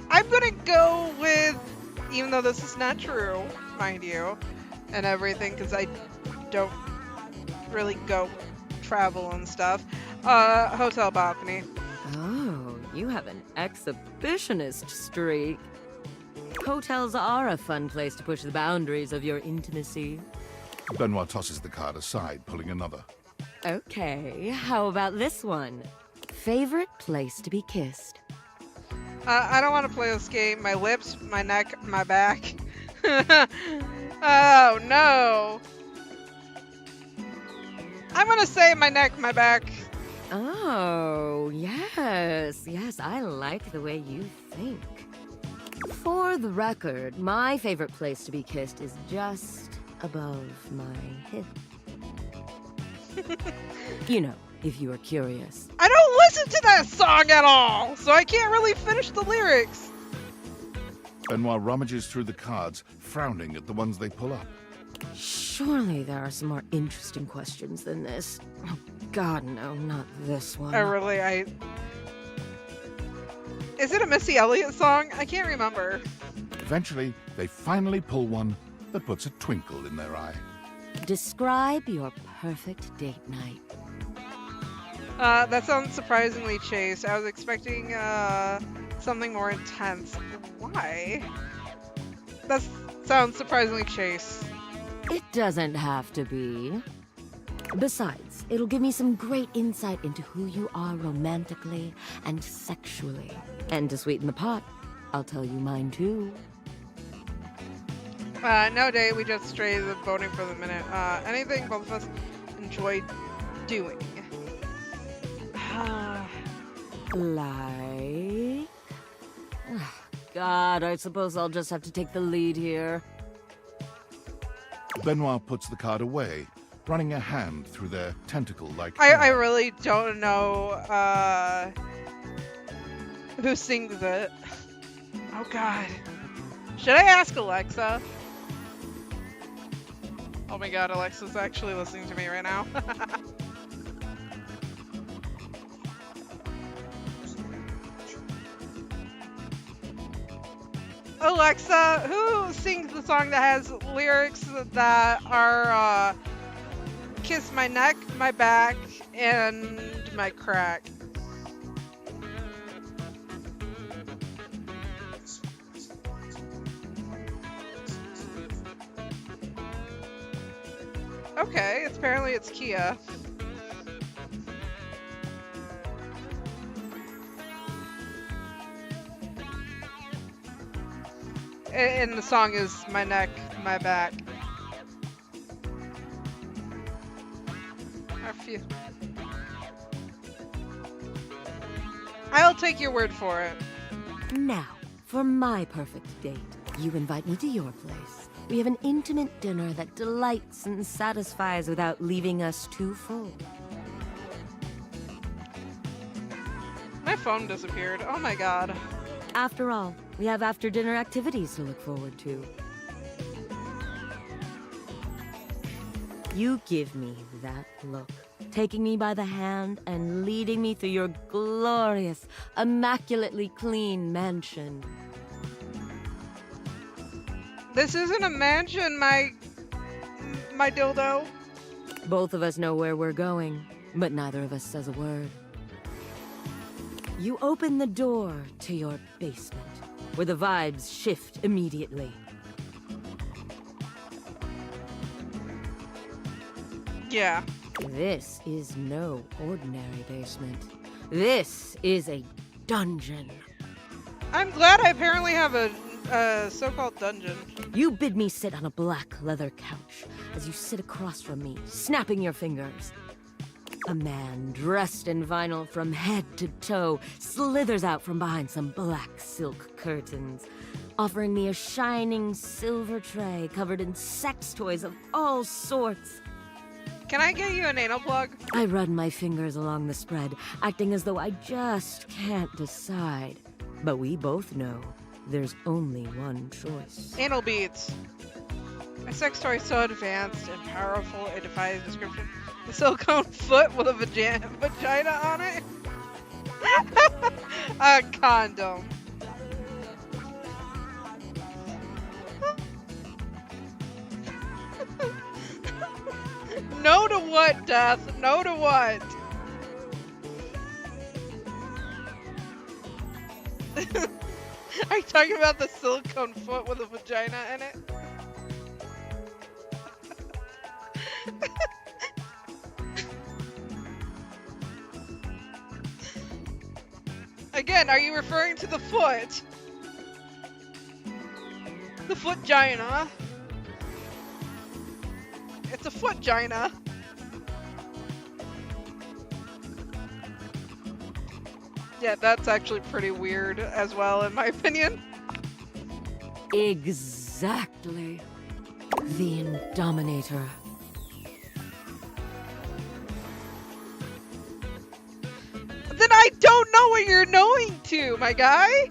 I'm gonna go with, even though this is not true, mind you, and everything, because I don't really go travel and stuff, hotel balcony. Oh, you have an exhibitionist streak. Hotels are a fun place to push the boundaries of your intimacy. Benoit tosses the card aside, pulling another. Okay, how about this one? Favorite place to be kissed? I don't want to play this game. My lips, my neck, my back. Oh, no. I'm gonna say my neck, my back. Oh, yes, I like the way you think. For the record, my favorite place to be kissed is just above my hip. You know, if you are curious. I don't listen to that song at all, so I can't really finish the lyrics. Benoit rummages through the cards, frowning at the ones they pull up. Surely there are some more interesting questions than this. Oh, God, no, not this one. Is it a Missy Elliott song? I can't remember. Eventually, they finally pull one that puts a twinkle in their eye. Describe your perfect date night. That sounds surprisingly chaste. I was expecting, something more intense. Why? That sounds surprisingly chaste. It doesn't have to be. Besides, it'll give me some great insight into who you are romantically and sexually. And to sweeten the pot, I'll tell you mine too. No date, we just stray the boating for the minute. Anything both of us enjoy doing. Like? God, I suppose I'll just have to take the lead here. Benoit puts the card away, running a hand through their tentacle-like I really don't know, who sings it. Oh God. Should I ask Alexa? Oh my God, Alexa's actually listening to me right now. Alexa, who sings the song that has lyrics that are, kiss my neck, my back, and my crack? Okay, apparently it's Kia. and the song is My Neck, My Back. I'll take your word for it. Now, for my perfect date, you invite me to your place. We have an intimate dinner that delights and satisfies without leaving us too full. My phone disappeared. Oh my god. After all, we have after-dinner activities to look forward to. You give me that look, taking me by the hand and leading me through your glorious, immaculately clean mansion. This isn't a mansion, my dildo. Both of us know where we're going, but neither of us says a word. You open the door to your basement, where the vibes shift immediately. Yeah. This is no ordinary basement. This is a dungeon. I'm glad I apparently have a so-called dungeon. You bid me sit on a black leather couch as you sit across from me, snapping your fingers. A man dressed in vinyl from head to toe slithers out from behind some black silk curtains, offering me a shining silver tray covered in sex toys of all sorts. Can I get you an anal plug? I run my fingers along the spread, acting as though I just can't decide. But we both know there's only one choice. Anal beads. My sex toy is so advanced and powerful it defies description. The silicone foot with a vagina on it? A condom. No to what, Death? No to what? Are you talking about the silicone foot with a vagina in it? Again, are you referring to the foot? The footgina? It's a footgina. Yeah, that's actually pretty weird as well, in my opinion. Exactly. The Indominator. Then I don't know what you're knowing to, my guy.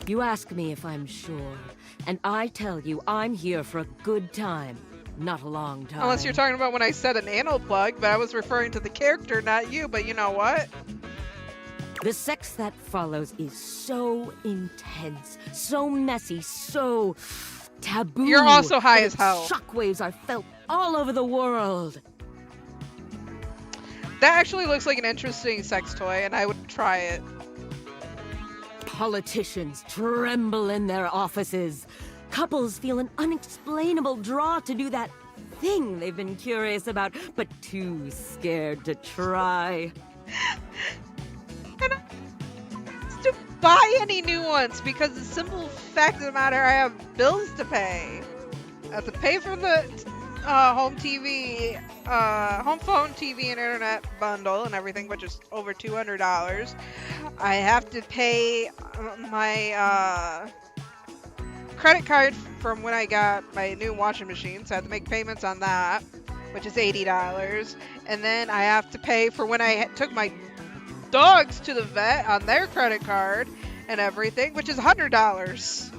You ask me if I'm sure, and I tell you I'm here for a good time, not a long time. Unless you're talking about when I said an anal plug, but I was referring to the character, not you, but you know what? The sex that follows is so intense, so messy, so taboo. You're also high that as hell. Shockwaves are felt all over the world. That actually looks like an interesting sex toy, and I would try it. Politicians tremble in their offices. Couples feel an unexplainable draw to do that thing they've been curious about, but too scared to try. And to buy any new ones, because the simple fact of the matter, I have bills to pay. I have to pay for the home TV, home phone, TV, and internet bundle and everything, which is over $200. I have to pay my credit card from when I got my new washing machine, so I have to make payments on that, which is $80. And then I have to pay for when I took my dogs to the vet on their credit card and everything, which is $100.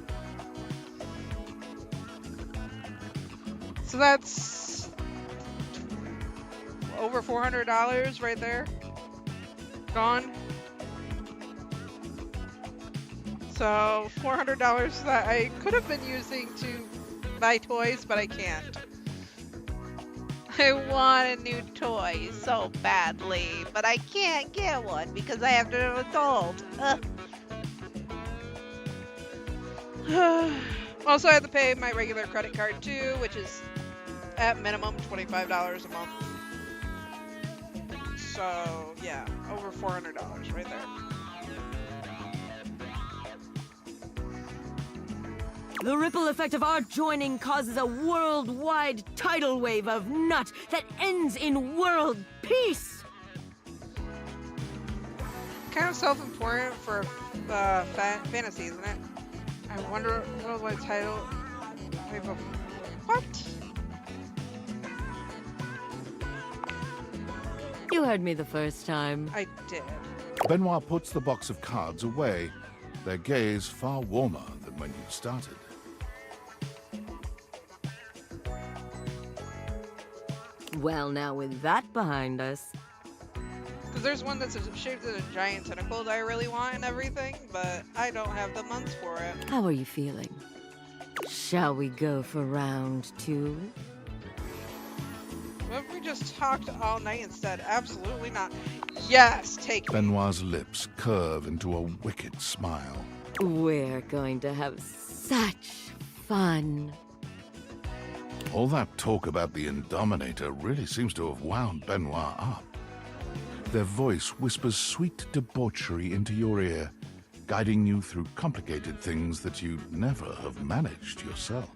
So that's over $400 right there. Gone. So $400 that I could have been using to buy toys, but I can't. I want a new toy so badly, but I can't get one because I have to be an adult. Also, I have to pay my regular credit card too, which is at minimum $25 a month. So yeah, over $400 right there. The ripple effect of our joining causes a worldwide tidal wave of nut that ends in world peace. Kind of self-important for fantasy, isn't it? I wonder what title. What? You heard me the first time. I did. Benoit puts the box of cards away, their gaze far warmer than when you started. Well, now with that behind us. Because there's one that's shaped as a giant tentacle that I really want and everything, but I don't have the months for it. How are you feeling? Shall we go for round 2? What if we just talked all night instead? Absolutely not. Yes, take it. Benoit's lips curve into a wicked smile. We're going to have such fun. All that talk about the Indominator really seems to have wound Benoit up. Their voice whispers sweet debauchery into your ear, guiding you through complicated things that you'd never have managed yourself.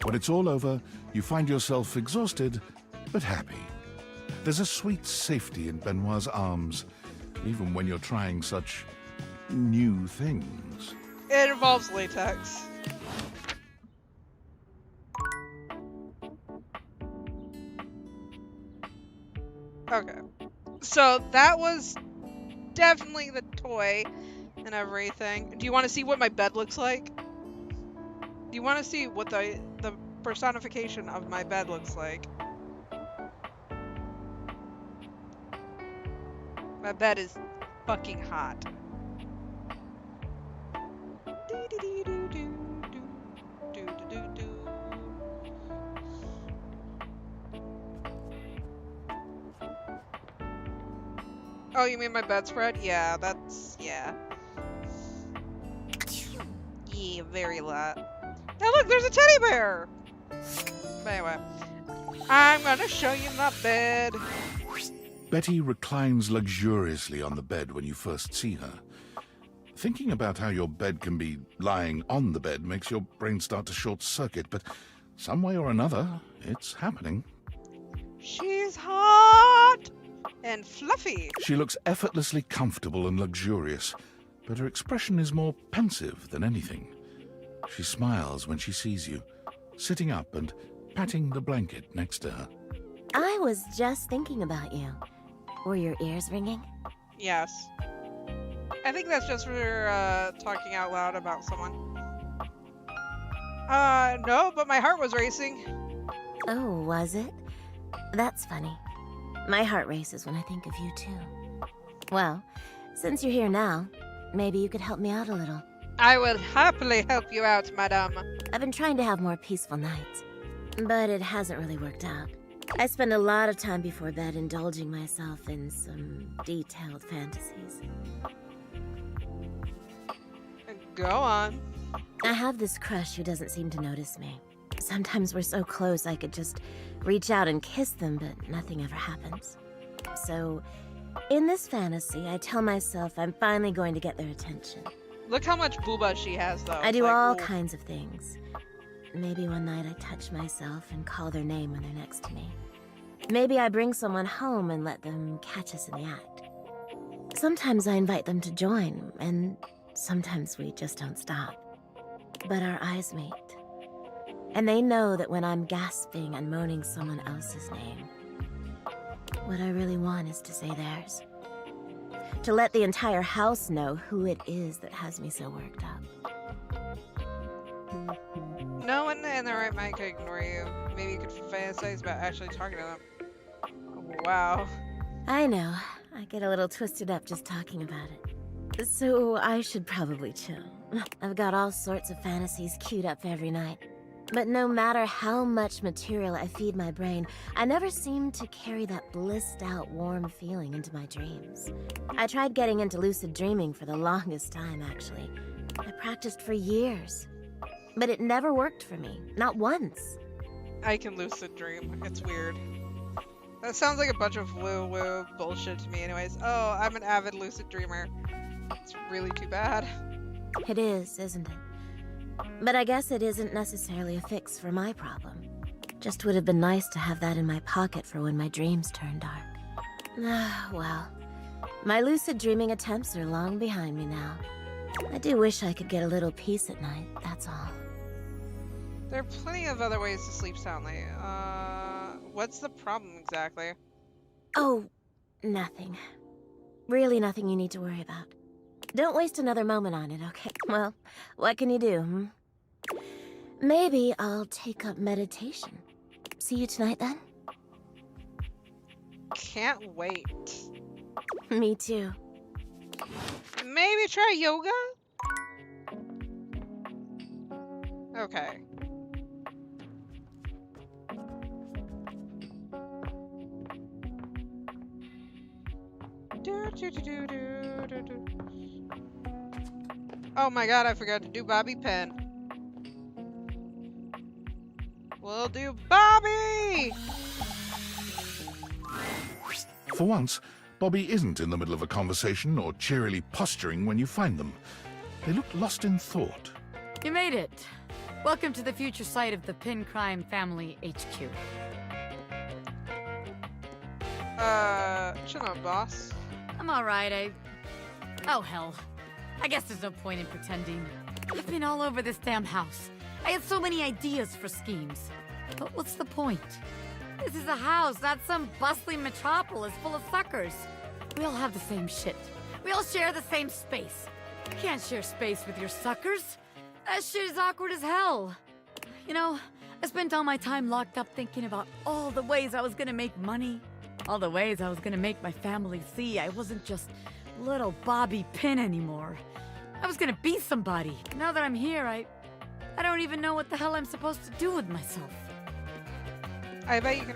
When it's all over, you find yourself exhausted, but happy. There's a sweet safety in Benoit's arms, even when you're trying such new things. It involves latex. Okay. So that was definitely the toy and everything. Do you want to see what my bed looks like? Do you want to see what the personification of my bed looks like? My bed is fucking hot. Oh, you mean my bedspread? Yeah, that's... yeah. Yeah, very lot. Now look, there's a teddy bear! But anyway, I'm gonna show you my bed. Betty reclines luxuriously on the bed when you first see her. Thinking about how your bed can be lying on the bed makes your brain start to short-circuit, but some way or another, it's happening. She's hot and fluffy. She looks effortlessly comfortable and luxurious, but her expression is more pensive than anything. She smiles when she sees you, sitting up and patting the blanket next to her. I was just thinking about you. Were your ears ringing? Yes. I think that's just for talking out loud about someone. No, but my heart was racing. Oh, was it? That's funny. My heart races when I think of you, too. Well, since you're here now, maybe you could help me out a little. I will happily help you out, madame. I've been trying to have more peaceful nights, but it hasn't really worked out. I spend a lot of time before bed indulging myself in some detailed fantasies. Go on. I have this crush who doesn't seem to notice me. Sometimes we're so close I could just reach out and kiss them, but nothing ever happens. So, in this fantasy, I tell myself I'm finally going to get their attention. Look how much booba she has, though. I do all kinds of things. Maybe one night I touch myself and call their name when they're next to me. Maybe I bring someone home and let them catch us in the act. Sometimes I invite them to join, and sometimes we just don't stop. But our eyes meet. And they know that when I'm gasping and moaning someone else's name, what I really want is to say theirs. To let the entire house know who it is that has me so worked up. No one in their right mind could ignore you. Maybe you could fantasize about actually talking to them. Wow. I know. I get a little twisted up just talking about it. So I should probably chill. I've got all sorts of fantasies queued up for every night. But no matter how much material I feed my brain, I never seem to carry that blissed out warm feeling into my dreams. I tried getting into lucid dreaming for the longest time, actually. I practiced for years. But it never worked for me. Not once. I can lucid dream. It's weird. That sounds like a bunch of woo-woo bullshit to me anyways. Oh, I'm an avid lucid dreamer. It's really too bad. It is, isn't it? But I guess it isn't necessarily a fix for my problem. Just would have been nice to have that in my pocket for when my dreams turn dark. Ah, well, my lucid dreaming attempts are long behind me now. I do wish I could get a little peace at night, that's all. There are plenty of other ways to sleep soundly. What's the problem exactly? Oh, nothing. Really nothing you need to worry about. Don't waste another moment on it, okay? Well, what can you do, hmm? Maybe I'll take up meditation. See you tonight, then? Can't wait. Me too. Maybe try yoga? Okay. Oh my god, I forgot to do Bobby Pin. We'll do Bobby! For once, Bobby isn't in the middle of a conversation or cheerily posturing when you find them. They look lost in thought. You made it. Welcome to the future site of the Pin Crime Family HQ. Chill out, boss. I'm alright, Oh, hell. I guess there's no point in pretending. I've been all over this damn house. I had so many ideas for schemes. But what's the point? This is a house, not some bustling metropolis full of suckers. We all have the same shit. We all share the same space. You can't share space with your suckers. That shit is awkward as hell. You know, I spent all my time locked up thinking about all the ways I was gonna make money. All the ways I was gonna make my family see I wasn't just little Bobby Pin anymore. I was gonna be somebody. Now that I'm here, I don't even know what the hell I'm supposed to do with myself. I bet you can,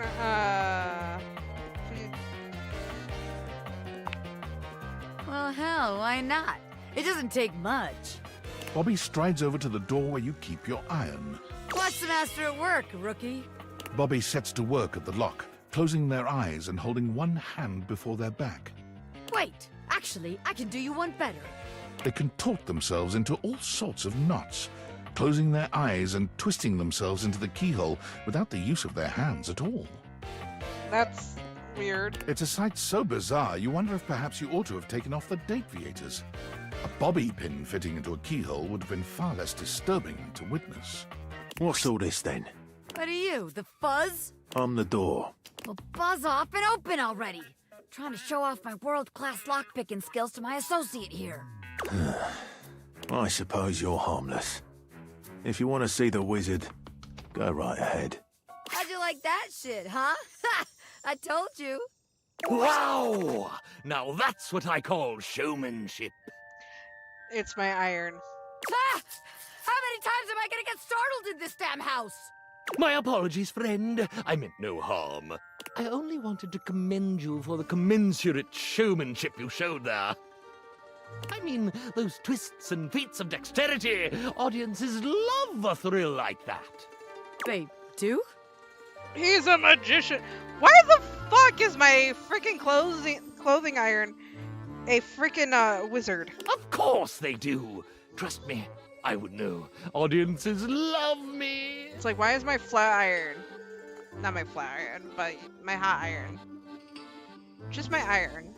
Well, hell, why not? It doesn't take much. Bobby strides over to the door where you keep your iron. Watch the master at work, rookie. Bobby sets to work at the lock, closing their eyes and holding one hand before their back. Wait, actually, I can do you one better. They contort themselves into all sorts of knots, closing their eyes and twisting themselves into the keyhole without the use of their hands at all. That's weird. It's a sight so bizarre, you wonder if perhaps you ought to have taken off the dateviators. A bobby pin fitting into a keyhole would have been far less disturbing to witness. What's all this then? What are you, the fuzz? I'm the door. Well, buzz off and open already. Trying to show off my world-class lockpicking skills to my associate here. I suppose you're harmless. If you want to see the wizard, go right ahead. How'd you like that shit, huh? I told you. Wow! Now that's what I call showmanship. It's my iron. Ah! How many times am I gonna get startled in this damn house? My apologies, friend. I meant no harm. I only wanted to commend you for the commensurate showmanship you showed there. I mean, those twists and feats of dexterity. Audiences love a thrill like that. They do? He's a magician. Why the fuck is my freaking clothing iron a freaking wizard? Of course they do. Trust me, I would know. Audiences love me. It's like, why is my flat iron, not my flat iron, but my hot iron, just my iron,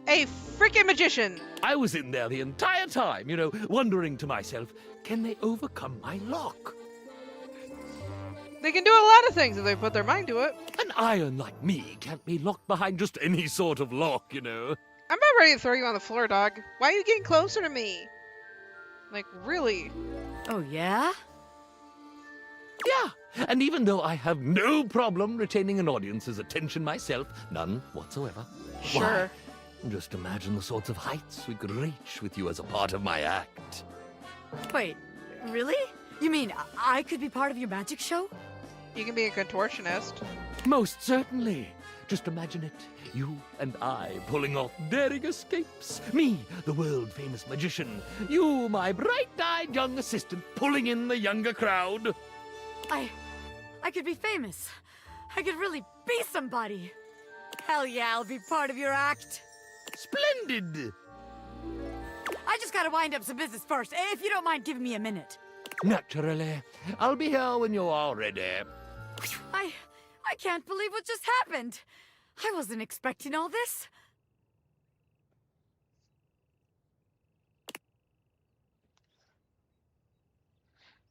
a freaking magician? I was in there the entire time, you know, wondering to myself, can they overcome my lock? They can do a lot of things if they put their mind to it. An iron like me can't be locked behind just any sort of lock, you know. I'm about ready to throw you on the floor, dog. Why are you getting closer to me? Like, really? Oh, yeah? Yeah, and even though I have no problem retaining an audience's attention myself, none whatsoever. Sure. Why, just imagine the sorts of heights we could reach with you as a part of my act. Wait, really? You mean I could be part of your magic show? You can be a contortionist. Most certainly. Just imagine it. You and I pulling off daring escapes. Me, the world-famous magician. You, my bright-eyed young assistant, pulling in the younger crowd. I could be famous. I could really be somebody. Hell yeah, I'll be part of your act. Splendid! I just gotta wind up some business first, if you don't mind giving me a minute. Naturally. I'll be here when you're all ready. I can't believe what just happened. I wasn't expecting all this.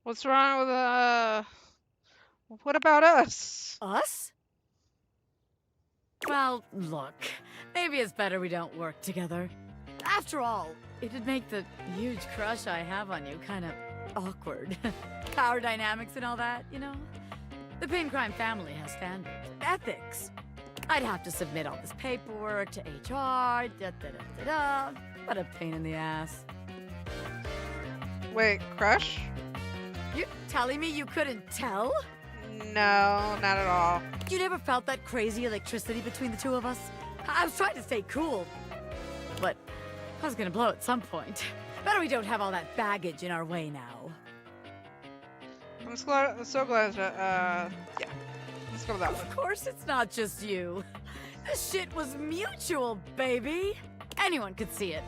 What's wrong with what about us? Us? Well, look, maybe it's better we don't work together. After all, it'd make the huge crush I have on you kind of awkward. Power dynamics and all that, you know? The Pain Crime family has standards, ethics. I'd have to submit all this paperwork to HR, da-da-da-da-da. What a pain in the ass. Wait, crush? You telling me you couldn't tell? No, not at all. You never felt that crazy electricity between the two of us? I was trying to stay cool, but I was gonna blow at some point. Better we don't have all that baggage in our way now. I'm so glad that, yeah. Let's go with that one. Of course it's not just you. This shit was mutual, baby. Anyone could see it.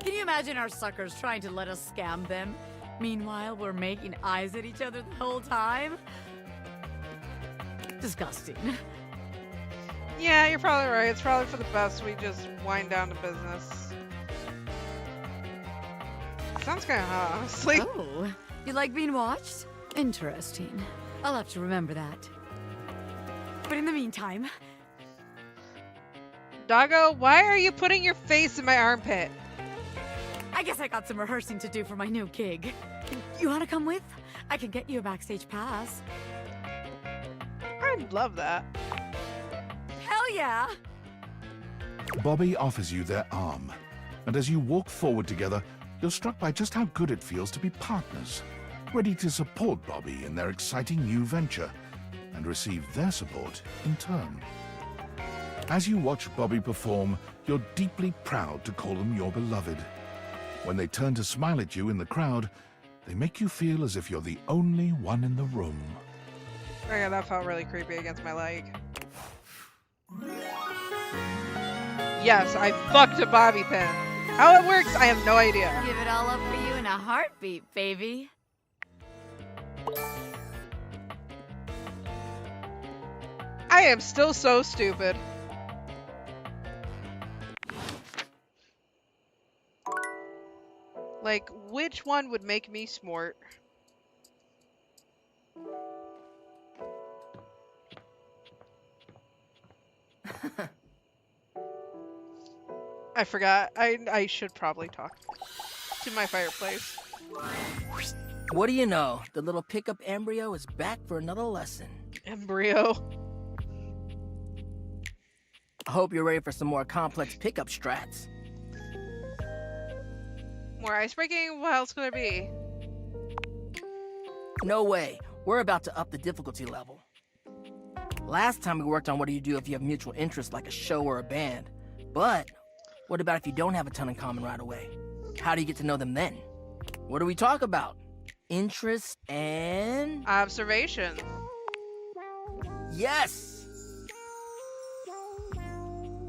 Can you imagine our suckers trying to let us scam them? Meanwhile, we're making eyes at each other the whole time? Disgusting. Yeah, you're probably right. It's probably for the best we just wind down to business. Sounds kind of hot, honestly. Oh, you like being watched? Interesting. I'll have to remember that. But in the meantime... Doggo, why are you putting your face in my armpit? I guess I got some rehearsing to do for my new gig. You want to come with? I can get you a backstage pass. I'd love that. Hell yeah! Bobby offers you their arm, and as you walk forward together, you're struck by just how good it feels to be partners, ready to support Bobby in their exciting new venture, and receive their support in turn. As you watch Bobby perform, you're deeply proud to call them your beloved. When they turn to smile at you in the crowd, they make you feel as if you're the only one in the room. Okay, that felt really creepy against my leg. Yes, I fucked a bobby pin. How it works, I have no idea. Give it all up for you in a heartbeat, baby. I am still so stupid. Like, which one would make me smart? I forgot. I should probably talk to my fireplace. What do you know? The little pickup embryo is back for another lesson. Embryo. I hope you're ready for some more complex pickup strats. More ice breaking? What else could there be? No way. We're about to up the difficulty level. Last time we worked on what do you do if you have mutual interests like a show or a band. But what about if you don't have a ton in common right away? How do you get to know them then? What do we talk about? Interest and... observation. Yes!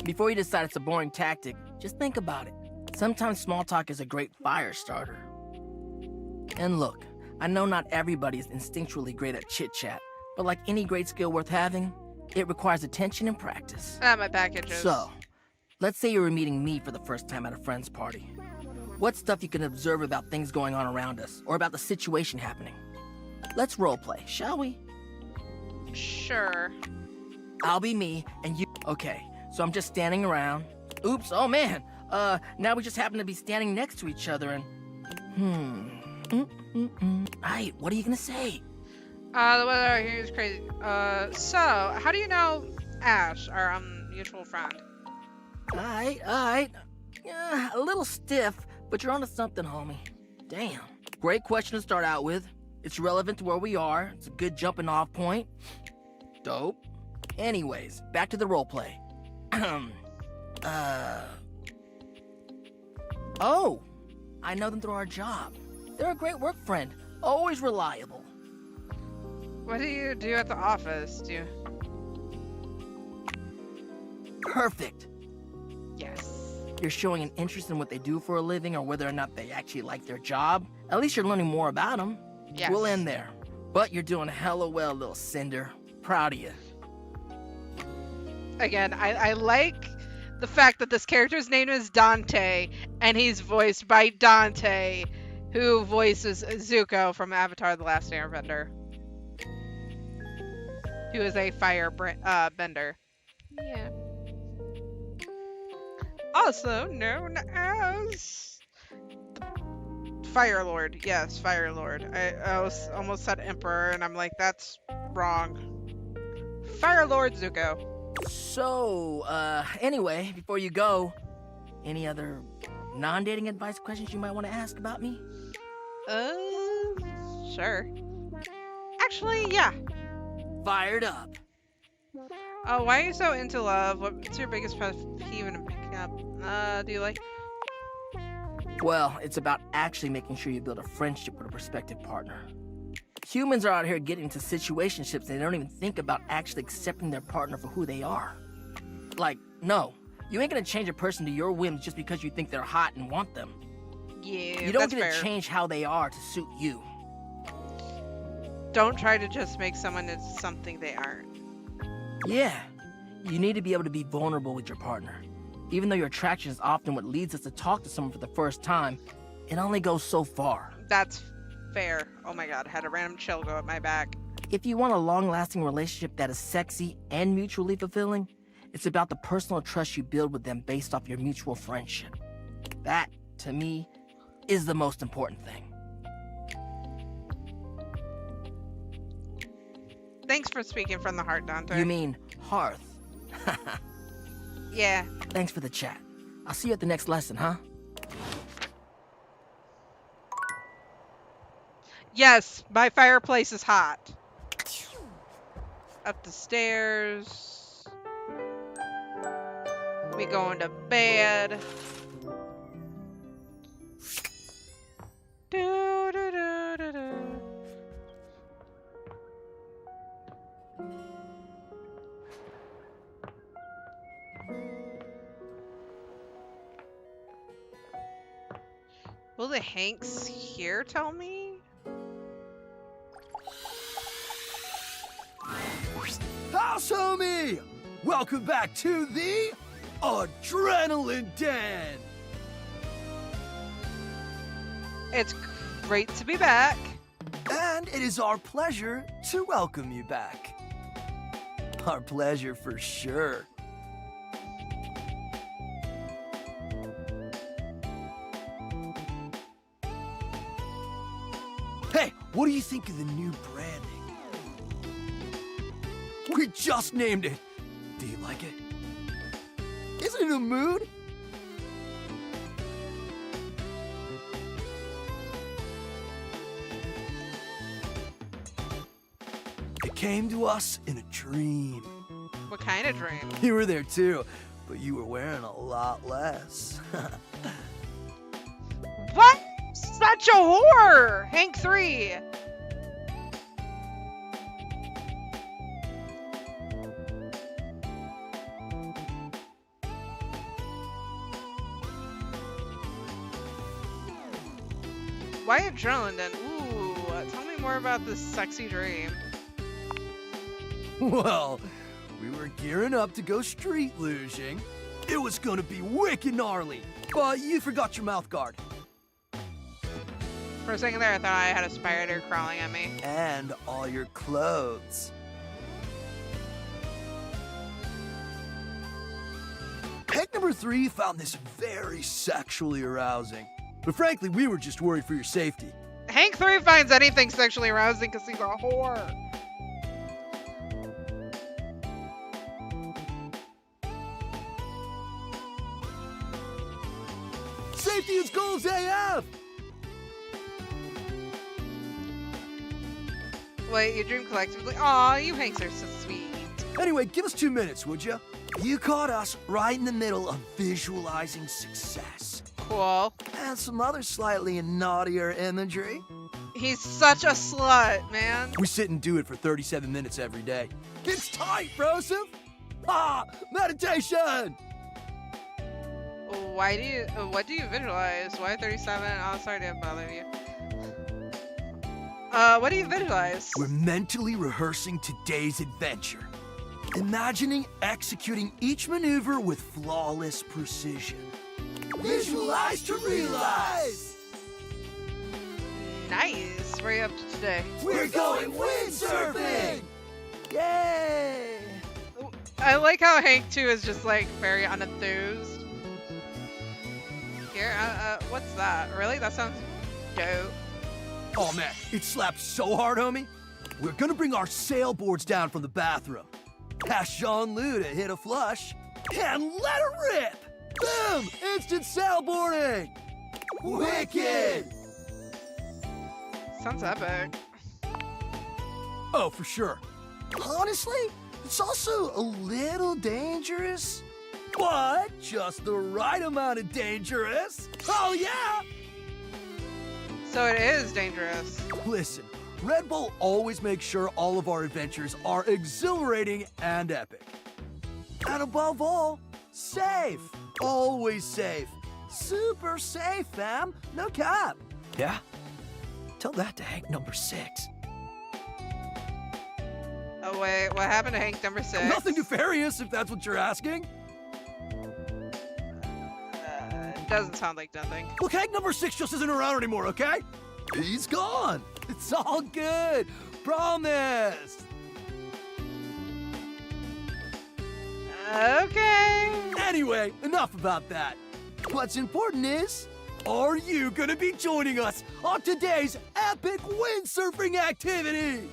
Before you decide it's a boring tactic, just think about it. Sometimes small talk is a great fire starter. And look, I know not everybody is instinctually great at chit-chat, but like any great skill worth having, it requires attention and practice. My packages. So, let's say you were meeting me for the first time at a friend's party. What's stuff you can observe about things going on around us, or about the situation happening? Let's roleplay, shall we? Sure. I'll be me, and you... Okay, so I'm just standing around. Oops, oh man! Now we just happen to be standing next to each other and... Aight, what are you gonna say? The weather here is crazy. So, how do you know Ash, our mutual friend? Aight. Yeah, a little stiff, but you're onto something, homie. Damn. Great question to start out with. It's relevant to where we are. It's a good jumping off point. Dope. Anyways, back to the roleplay. Oh! I know them through our job. They're a great work friend. Always reliable. What do you do at the office? Do you... Perfect. Yes. You're showing an interest in what they do for a living or whether or not they actually like their job. At least you're learning more about them. Yes. We'll end there. But you're doing hella well, little Cinder. Proud of you. Again, I like the fact that this character's name is Dante, and he's voiced by Dante, who voices Zuko from Avatar: The Last Airbender, who is a fire bender. Yeah. Also known as Fire Lord. Yes, Fire Lord. I almost said Emperor, and I'm like, that's wrong. Fire Lord Zuko. So, anyway, before you go, any other non-dating advice questions you might want to ask about me? Sure. Actually, yeah. Fired up. Oh, why are you so into love? What's your biggest pet peeve in picking up? Do you like? Well, it's about actually making sure you build a friendship with a prospective partner. Humans are out here getting into situationships and they don't even think about actually accepting their partner for who they are. Like, no, you ain't gonna change a person to your whims just because you think they're hot and want them. Yeah, you don't that's get fair. to change how they are to suit you. Don't try to just make someone into something they aren't. Yeah, you need to be able to be vulnerable with your partner. Even though your attraction is often what leads us to talk to someone for the first time, it only goes so far. That's fair. Oh my god, had a random chill go up my back. If you want a long-lasting relationship that is sexy and mutually fulfilling, it's about the personal trust you build with them based off your mutual friendship. That, to me, is the most important thing. Thanks for speaking from the heart, Dante. You mean hearth? Yeah. Thanks for the chat. I'll see you at the next lesson, huh? Yes, my fireplace is hot. Up the stairs. We going to bed. Do, do, do, do, do. Will the Hanks here tell me? House homie! Welcome back to the Adrenaline Den! It's great to be back. And it is our pleasure to welcome you back. Our pleasure for sure. Hey, what do you think of the new branding? We just named it. Do you like it? Isn't it a mood? It came to us in a dream. What kind of dream? You were there too, but you were wearing a lot less. What? Such a whore! Hank 3! Why Adrenaline Den? Ooh, tell me more about this sexy dream. Well, we were gearing up to go street luging. It was gonna be wicked gnarly, but you forgot your mouth guard. For a second there, I thought I had a spider crawling at me. And all your clothes. Hank number 3 found this very sexually arousing. But frankly, we were just worried for your safety. Hank 3 finds anything sexually arousing because he's a whore. Safety is goals AF! Wait, you dream collectively? Aw, you Hanks are so sweet. Anyway, give us 2 minutes, would you? You caught us right in the middle of visualizing success. Cool. And some other slightly naughtier imagery. He's such a slut, man. We sit and do it for 37 minutes every day. It's tight, Broseph! Ah, meditation! Why do you, what do you visualize? Why 37? Oh, sorry to bother you. What do you visualize? We're mentally rehearsing today's adventure, imagining executing each maneuver with flawless precision. Visualize to realize! Nice. What are you up to today? We're going windsurfing! Yay! I like how Hank too is just like very unenthused. Here, what's that? Really? That sounds dope. Oh man, it slapped so hard, homie. We're gonna bring our sailboards down from the bathroom. Ask Jean-Loup to hit a flush, and let it rip! Boom! Instant sailboarding! Wicked! Sounds epic. Oh, for sure. Honestly, it's also a little dangerous, but just the right amount of dangerous. Oh yeah! So it is dangerous. Listen, Red Bull always makes sure all of our adventures are exhilarating and epic. And above all, safe. Always safe. Super safe, fam. No cap. Yeah? Tell that to Hank number 6. Oh wait, what happened to Hank number 6? Nothing nefarious, if that's what you're asking. Doesn't sound like nothing. Look, Hank number 6 just isn't around anymore, okay? He's gone. It's all good. Promise. Okay. Anyway, enough about that. What's important is, are you gonna be joining us on today's epic windsurfing activity?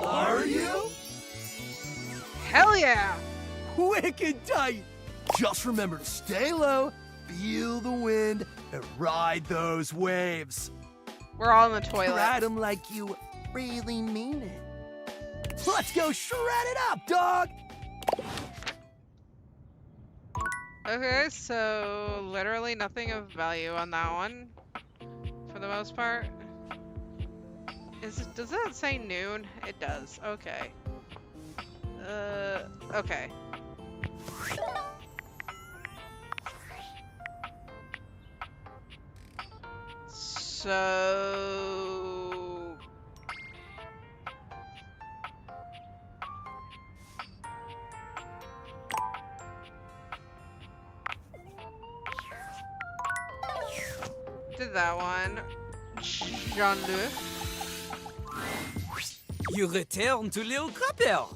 Are you? Hell yeah! Wicked tight. Just remember to stay low, feel the wind, and ride those waves. We're all in the toilet. Ride them like you really mean it. Let's go shred it up, dog! Okay, so literally nothing of value on that one, for the most part. Does that say noon? It does. Okay. Okay. So... did that one. Jean-Loup. You return to Little Crapper.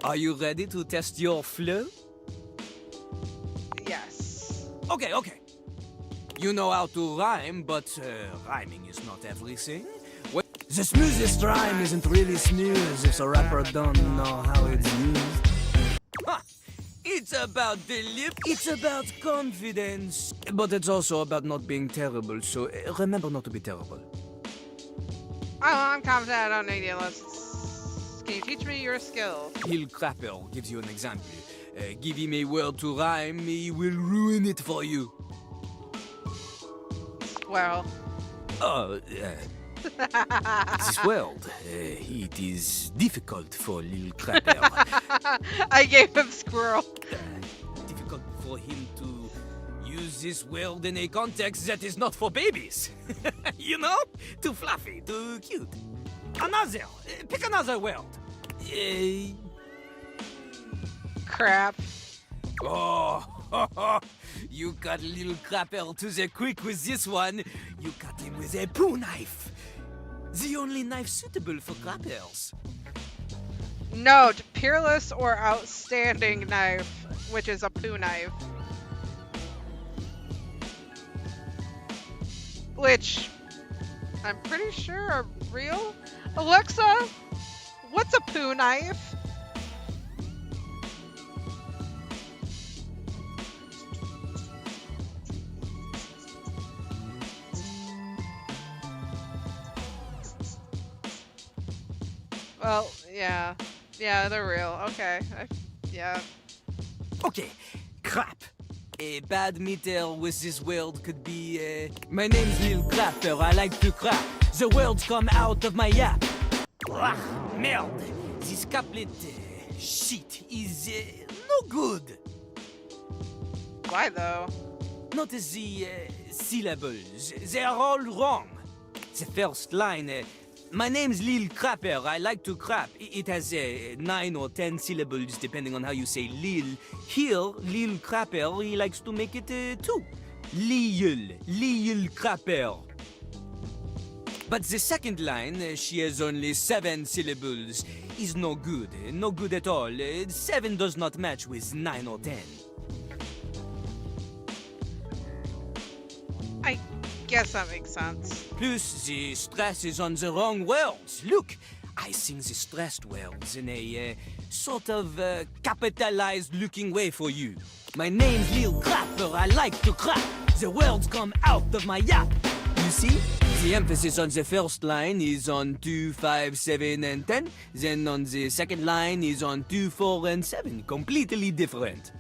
Are you ready to test your flow? Yes. Okay. You know how to rhyme, but rhyming is not everything. The smoothest rhyme isn't really smooth if the rapper don't know how it's used. Ha! It's about the lip. It's about confidence. But it's also about not being terrible, so remember not to be terrible. Oh, I'm confident I don't need you. Can you teach me your skill? Little Crapper gives you an example. Give him a word to rhyme, he will ruin it for you. Well. This world, it is difficult for Little Crapper. I gave him squirrel. Difficult for him to use this world in a context that is not for babies. You know? Too fluffy, too cute. Another. Pick another word. Crap. Oh, you got Little Crapper to the quick with this one. You cut him with a poo knife. The only knife suitable for crappers. Note, peerless or outstanding knife, which is a poo knife. Which, I'm pretty sure are real. Alexa, what's a poo knife? Well, yeah. Yeah, they're real. Okay. Yeah. Okay, crap. A bad meter with this world could be, my name's Little Crapper, I like to crap. The words come out of my yap. Merde. This couplet, shit, is, no good. Why, though? Notice the, syllables. They are all wrong. The first line, My name's Lil Crapper. I like to crap. It has 9 or 10 syllables depending on how you say Lil. Here, Lil Crapper, he likes to make it 2. Lil Crapper. But the second line, she has only 7 syllables, is no good. No good at all. 7 does not match with 9 or 10. I guess that makes sense. Plus, the stress is on the wrong words. Look, I sing the stressed words in a sort of capitalized looking way for you. My name's Lil Crapper, I like to crap. The words come out of my yap. You see? The emphasis on the first line is on 2, 5, 7, and 10. Then on the second line is on 2, 4, and 7. Completely different.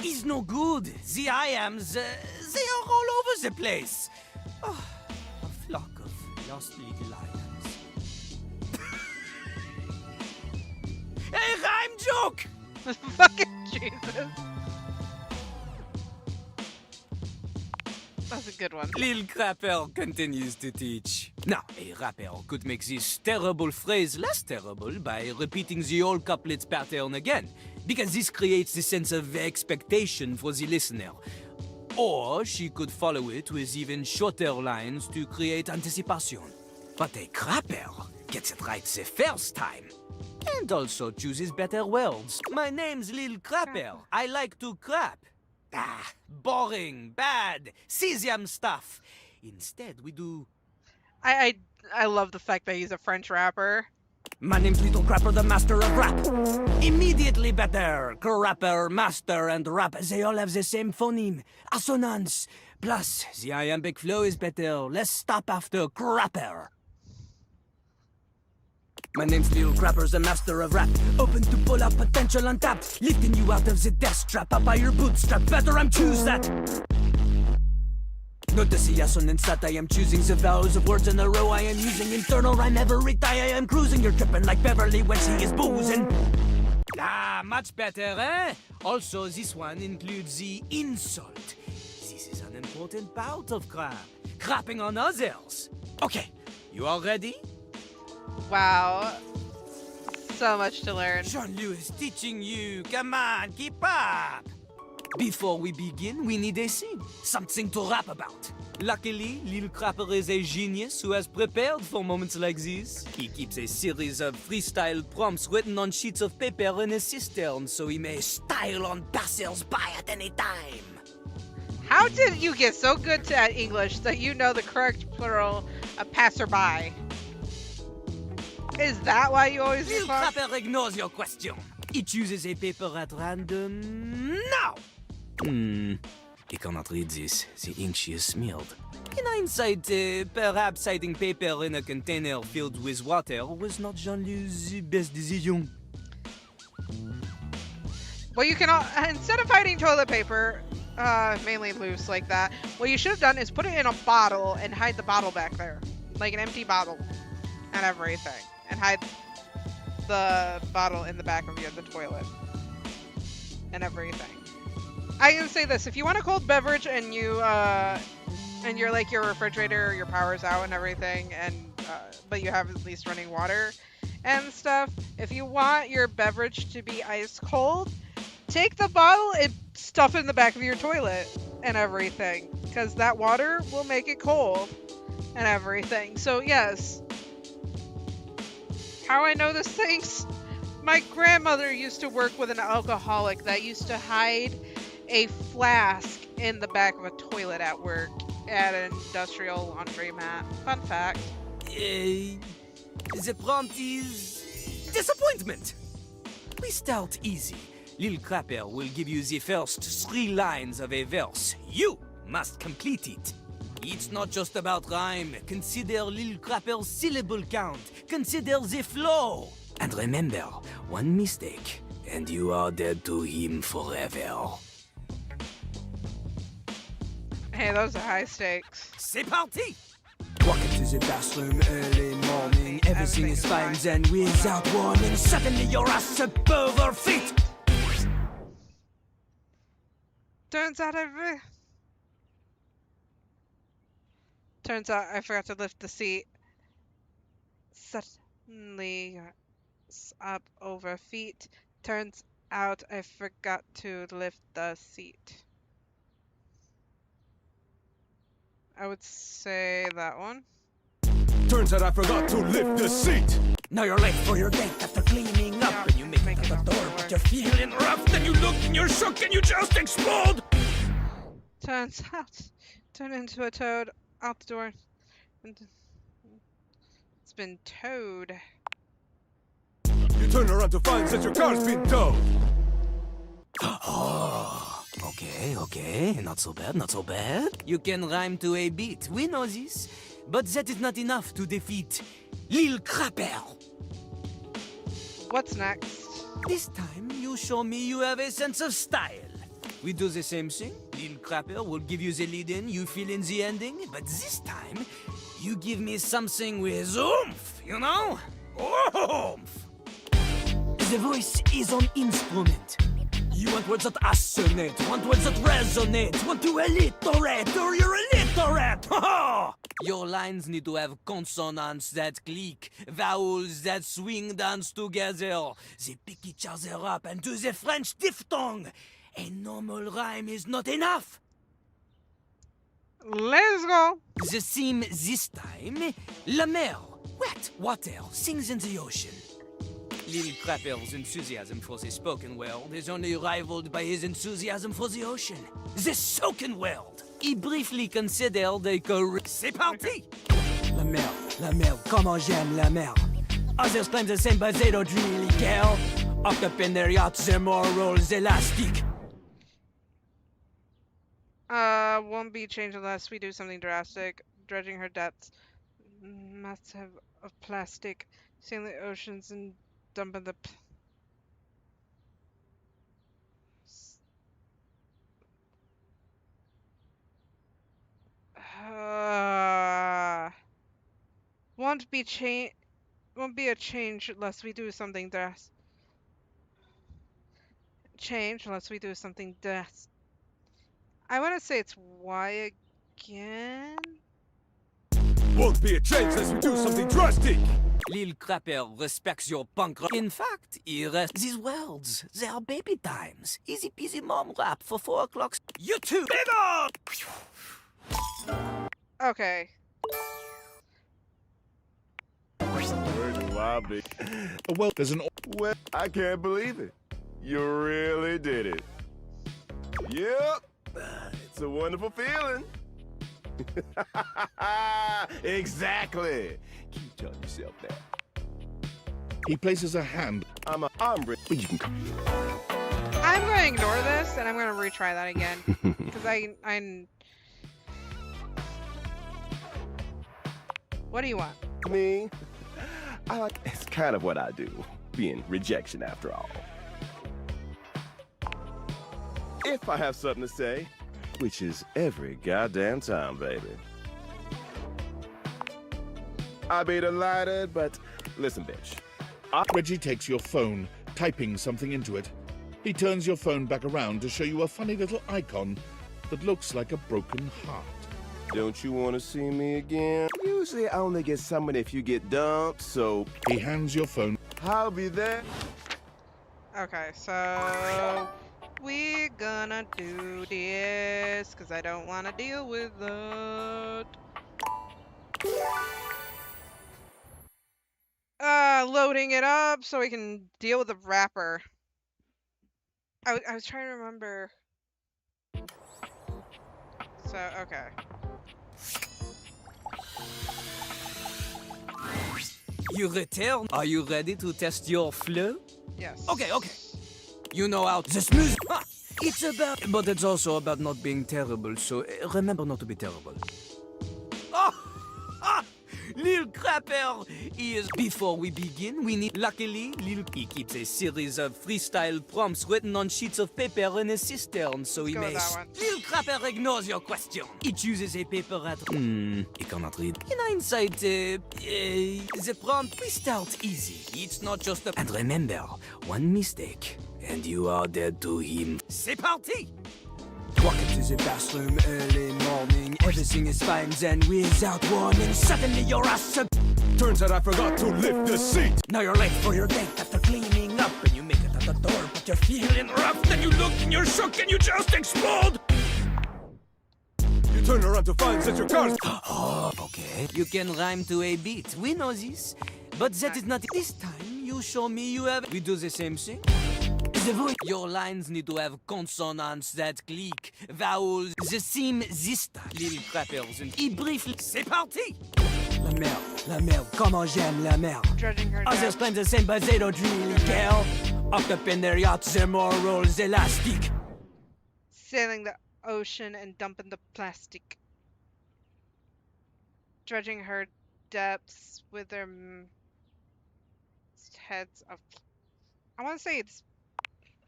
It's no good. The I-ams, they are all over the place. Oh, a flock of lost little I-ams. A rhyme joke! Fucking Jesus. That's a good one. Lil Crapper continues to teach. Now, a rapper could make this terrible phrase less terrible by repeating the old couplet's pattern again, because this creates the sense of expectation for the listener. Or she could follow it with even shorter lines to create anticipation. But a crapper gets it right the first time. And also chooses better words. My name's Lil Crapper. I like to crap. Ah, boring, bad, cesium stuff. Instead, we do... I love the fact that he's a French rapper. My name's Little Crapper, the master of rap. Immediately better. Crapper, master, and rap, they all have the same phoneme, assonance. Plus, the iambic flow is better. Let's stop after crapper. My name's Lil Crapper, the master of rap. Open to pull out potential untapped. Lifting you out of the death trap. Up by your bootstrap. Better I'm choose that. Notice the assonance that I am choosing the vowels of words in a row. I am using internal rhyme every tie. I am cruising. You're tripping like Beverly when she is boozing. Ah, much better, eh? Also, this one includes the insult. This is an important part of crap. Crapping on others. Okay, you all ready? Wow. So much to learn. Jean-Louis teaching you. Come on, keep up. Before we begin, we need a scene. Something to rap about. Luckily, Lil Crapper is a genius who has prepared for moments like these. He keeps a series of freestyle prompts written on sheets of paper in his cistern so he may style on passers-by at any time. How did you get so good at English that you know the correct plural of passerby? Is that why you always Lil Crapper ignores your question. He chooses a paper at random now. He cannot read this. The ink she is smeared. In hindsight, perhaps hiding paper in a container filled with water was not Jean-Louis' best decision. Well, you can, instead of hiding toilet paper, mainly loose like that, what you should have done is put it in a bottle and hide the bottle back there. Like an empty bottle and everything. And hide the bottle in the back of the toilet and everything. I can say this: if you want a cold beverage and you and you're like your refrigerator, your power's out and everything, and but you have at least running water and stuff. If you want your beverage to be ice cold, take the bottle and stuff it in the back of your toilet and everything, because that water will make it cold and everything. So yes. How I know these things? My grandmother used to work with an alcoholic that used to hide a flask in the back of a toilet at work at an industrial laundromat. Fun fact. The prompt is disappointment. We start easy. Lil Crapper will give you the first 3 lines of a verse. You must complete it. It's not just about rhyme. Consider Lil Crapper's syllable count. Consider the flow. And remember, one mistake, and you are dead to him forever. Hey, those are high stakes. C'est parti! Walk into the bathroom early morning. Everything is fine, then without warning, suddenly your ass above her feet. Turns out Turns out I forgot to lift the seat. Suddenly up over feet. Turns out I forgot to lift the seat. I would say that one. Turns out I forgot to lift the seat. Now you're late for your date after cleaning up. And you make it out the door, but you're feeling rough. Then you look and you're shook and you just explode. Turns out, turn into a toad out the door. And it's been towed. You turn around to find that your car's been towed. Oh, okay. Not so bad, not so bad. You can rhyme to a beat. We know this. But that is not enough to defeat Lil Crapper. What's next? This time, you show me you have a sense of style. We do the same thing. Lil Crapper will give you the lead in, you fill in the ending. But this time, you give me something with oomph, you know? Oomph! The voice is an instrument. You want words that assonate, want words that resonate, want to alliterate, or you're illiterate! Your lines need to have consonants that click, vowels that swing dance together. They pick each other up and do the French diphthong. A normal rhyme is not enough. Let's go. The theme this time, La Mer, wet water, sings in the ocean. Lil Crapper's enthusiasm for the spoken world is only rivaled by his enthusiasm for the ocean. The soaken world! He briefly considered a career. C'est parti! La mer, comment j'aime la mer. Others claim the same, but they don't really care. Up in their yachts, their morals elastic. Won't be changed unless we do something drastic. Dredging her depths. Massive of plastic. Sailing the oceans and dumping the... won't be a change unless we do something drastic. Change unless we do something drastic. I want to say it's why again? Won't be a change unless we do something drastic. Lil Crapper respects your punk rock. In fact, he rests these words. They are baby times. Easy peasy mom rap for 4 o'clock. You two, big on! Okay. Well, there's an... Well, I can't believe it. You really did it. Yep. It's a wonderful feeling. Exactly. Keep telling yourself that. He places a hand. I'm a hombre, but you can come. I'm going to ignore this and I'm going to retry that again because I. What do you want? Me? It's kind of what I do. Being rejection after all. If I have something to say, which is every goddamn time, baby. I'll be delighted, but listen, bitch. Reggie takes your phone, typing something into it. He turns your phone back around to show you a funny little icon that looks like a broken heart. Don't you want to see me again? Usually I only get someone if you get dumped, so... He hands your phone. I'll be there. Okay, so... We're gonna do this, because I don't want to deal with that. Loading it up so we can deal with the wrapper. I was trying to remember. So, okay. You return. Are you ready to test your flow? Yes. Okay. You know how the smooth. It's about, but it's also about not being terrible. So remember not to be terrible. Lil Crapper is. Before we begin, we need. Luckily, He keeps a series of freestyle prompts written on sheets of paper in a cistern, so he may. Lil Crapper ignores your question. He chooses a paper at. He cannot read. In hindsight, the prompt we start easy. It's not just a. And remember, one mistake, and you are dead to him. C'est parti! Walk into the bathroom early morning. Everything is fine, then without warning, suddenly your ass up. Turns out I forgot to lift the seat. Now you're late for your date after cleaning up, and you make it out the door, but you're feeling rough. Then you look and you're shook and you just explode. You turn around to find that your car's... Oh, okay. You can rhyme to a beat. We know this. But that is not... This time, you show me you have... We do the same thing. The voice. Your lines need to have consonants that click, vowels, the same this time. Little crappers and... Et briefly, c'est parti! La merde, comment j'aime la merde. Judging her Others death. claim the same, but they don't really care. Up up in their yachts, their morals elastic. Sailing the ocean and dumping the plastic. Dredging her depths with their heads of... I want to say it's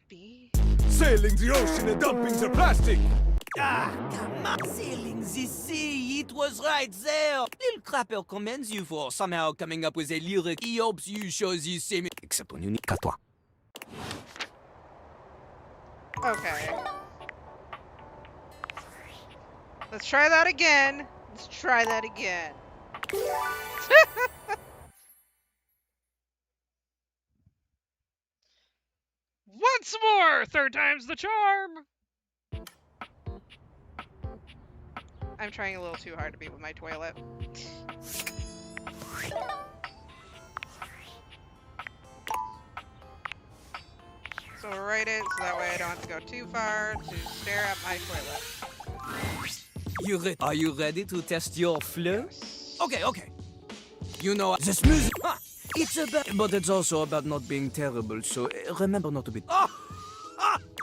B. Sailing the ocean and dumping the plastic. Ah, come on, sailing the sea, it was right there. Little Crapper commends you for somehow coming up with a lyric. He hopes you show the same... Except when you need toi. Okay. Let's try that again. Let's try that again. Once more! Third time's the charm! I'm trying a little too hard to be with my toilet. So we'll write it so that way I don't have to go too far to stare at my toilet. Are you ready to test your flow? Okay. You know, this music, it's about... But it's also about not being terrible, so remember not to be...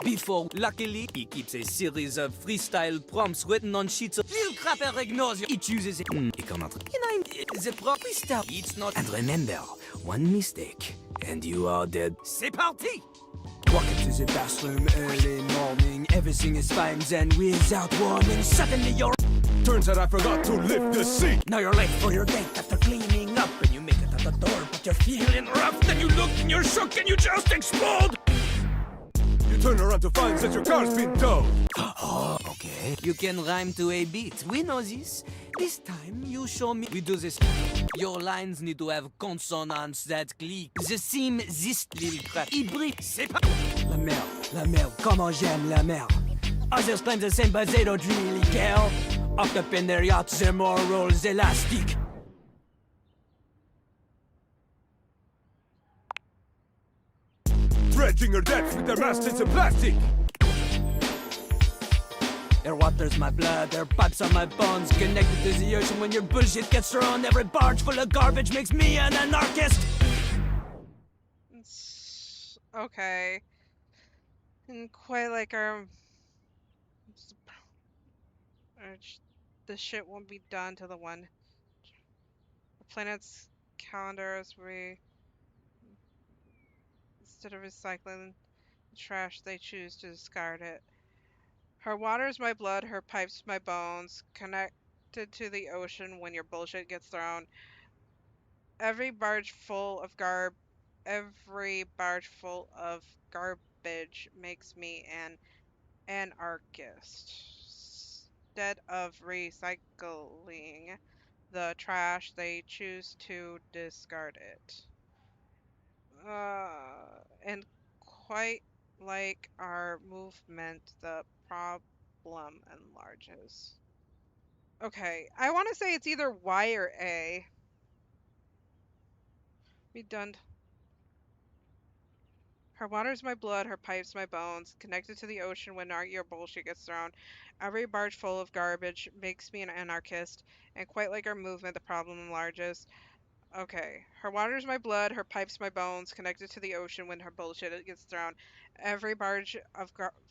Before, luckily, he keeps a series of freestyle prompts written on sheets of... Little Crapper ignores you. He chooses it. He cannot... the proper style. It's not... And remember, one mistake, and you are dead. C'est parti! Walk into the bathroom early morning. Everything is fine, then without warning, suddenly you're... Turns out I forgot to lift the seat. Now you're late for your date after cleaning up, and you make it out the door, but you're feeling rough. Then you look and you're shook and you just explode. You turn around to find that your car's been towed. Oh, okay. You can rhyme to a beat. We know this. This time, you show me... We do this. Your lines need to have consonants that click. The same this little crap. Hybride, c'est pas... La merde, comment j'aime la merde. Others claim the same, but they don't really care. Up up in their yachts, their morals elastic. Dredging her decks with their masts of plastic. Their water's my blood, their pipes are my bones. Connected to the ocean when your bullshit gets thrown. Every barge full of garbage makes me an anarchist. Okay. And quite like our... The shit won't be done to the one. The planet's calendar as we... Instead of recycling the trash, they choose to discard it. Her water's my blood, her pipes my bones, connected to the ocean when your bullshit gets thrown. Every barge full of garbage makes me an anarchist. Instead of recycling the trash, they choose to discard it. And quite like our movement, the problem enlarges. Okay, I want to say it's either Y or A. Be done. Her water's my blood, her pipes my bones, connected to the ocean when your bullshit gets thrown. Every barge full of garbage makes me an anarchist, and quite like our movement, the problem enlarges. Okay. Her water's my blood, her pipes my bones, connected to the ocean when her bullshit gets thrown. Every barge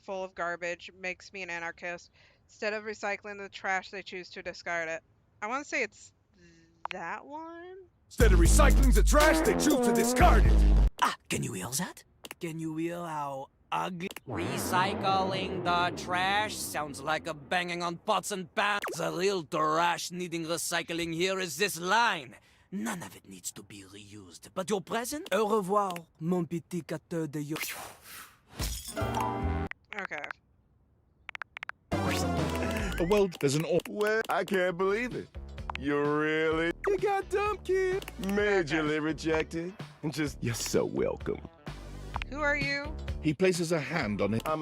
full of garbage makes me an anarchist. Instead of recycling the trash, they choose to discard it. I want to say it's that one? Instead of recycling the trash, they choose to discard it. Can you hear that? Can you hear how ugly? Recycling the trash sounds like a banging on pots and pans. The real trash needing recycling here is this line. None of it needs to be reused, but your present? Au revoir, mon petit gâteau de yo. Okay. A world, there's an Well, I can't believe it. You really? You got dumped, kid. Majorly rejected. And just, you're so welcome. Who are you? He places a hand on it. I'm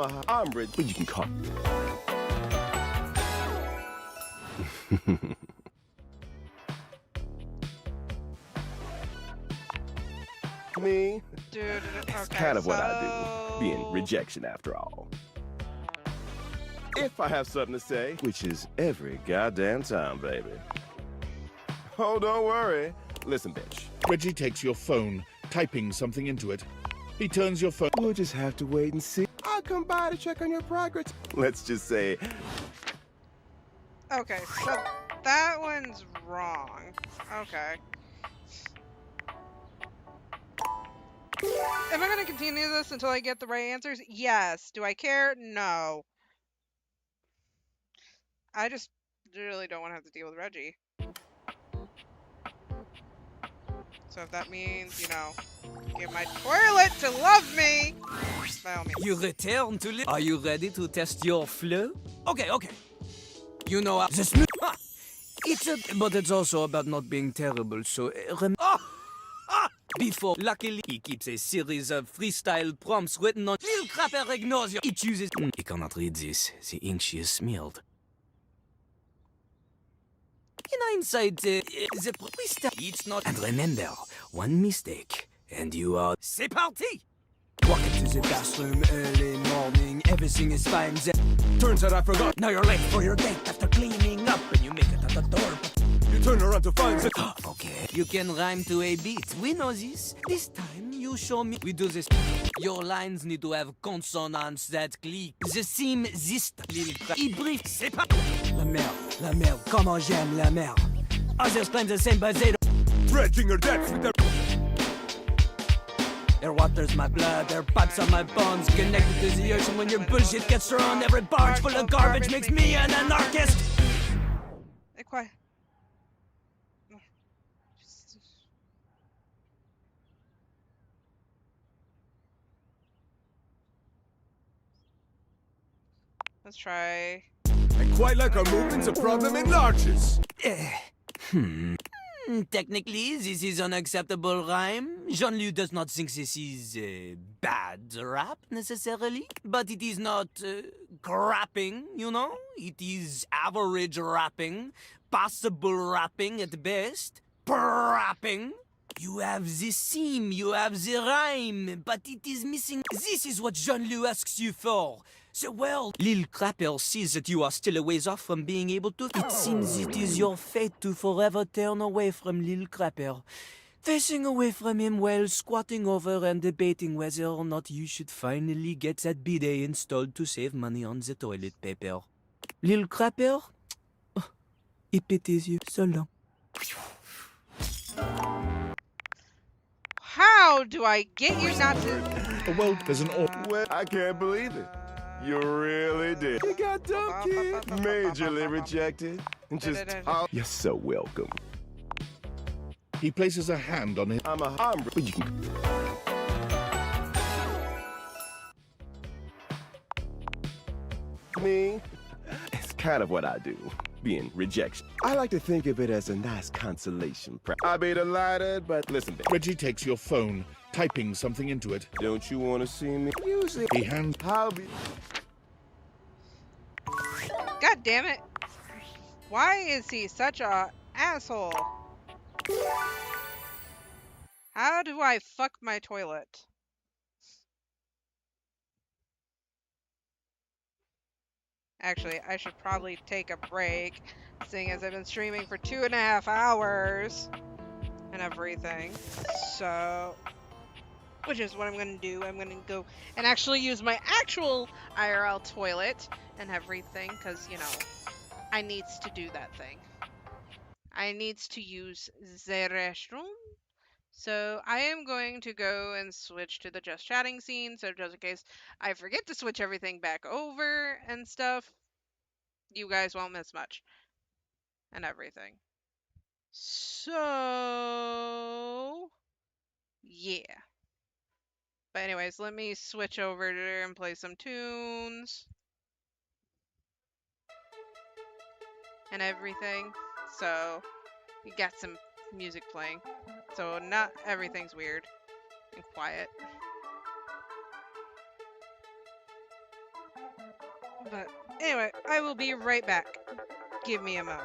rich, but you can call me. Dude, It's okay, kind of what I do, being rejection after all. If I have something to say, which is every goddamn time, baby. Oh, don't worry. Listen, bitch. Reggie takes your phone, typing something into it. He turns your phone. We'll just have to wait and see. I'll come by to check on your progress. Let's just say. Okay, so that one's wrong. Okay. Am I going to continue this until I get the right answers? Yes. Do I care? No. I just really don't want to have to deal with Reggie. So if that means, you know, get my toilet to love me, by all means. You return to live. Are you ready to test your flow? Okay. You know how the smooth. But it's also about not being terrible. So before, luckily, he keeps a series of freestyle prompts written on. Lil Crapper ignores you. He chooses. He cannot read this. The ink she is smeared. In hindsight, the it's not. And remember, one mistake, and you are. C'est parti! Walk into the bathroom early morning, everything is fine. Turns out I forgot. Now you're late for your date after cleaning up, and you make it at the door. But you turn around to find it. Okay. You can rhyme to a beat. We know this. This time you show me. We do this. Your lines need to have consonants that click. The theme this little crap. He briefed. C'est pas. La merde, comment j'aime la merde. Others claim the same, but they don't. Dredging her depths with their. Their water's my blood, their pipes are my bones. Connected to the ocean when your bullshit gets thrown. Every barge full of garbage makes me an anarchist. Hey, quiet. Let's try. I quite like our movements, a problem enlarges. Technically, this is unacceptable rhyme. Jean-Luc does not think this is bad rap, necessarily. But it is not crapping, you know? It is average rapping, passable rapping at best, rapping. You have the theme, you have the rhyme, but it is missing. This is what Jean-Luc asks you for. The world. Lil Crapper sees that you are still a ways off from being able to. It seems it is your fate to forever turn away from Lil Crapper. Facing away from him while squatting over and debating whether or not you should finally get that bidet installed to save money on the toilet paper. Lil Crapper, he pities you so long. How do I get you not to... A world, there's an Well, I can't believe it. You really did. You got dumped, kid. Majorly rejected. And just, you're so welcome. He places a hand on it. I'm but you can. Me? It's kind of what I do, being rejection. I like to think of it as a nice consolation prize. I be delighted, but listen, babe. Reggie takes your phone, typing something into it. Don't you want to see me? Usually, he hands. I'll be. God damn it! Why is he such a asshole? How do I fuck my toilet? Actually, I should probably take a break, seeing as I've been streaming for 2.5 hours and everything. So, which is what I'm going to do. I'm going to go and actually use my actual IRL toilet and everything, because, you know, I needs to do that thing. I needs to use the restroom. So I am going to go and switch to the just chatting scene, so just in case I forget to switch everything back over and stuff, you guys won't miss much and everything. So yeah. But anyways, let me switch over there and play some tunes. and everything. So you got some music playing. So not everything's weird and quiet. But anyway, I will be right back. Give me a mo.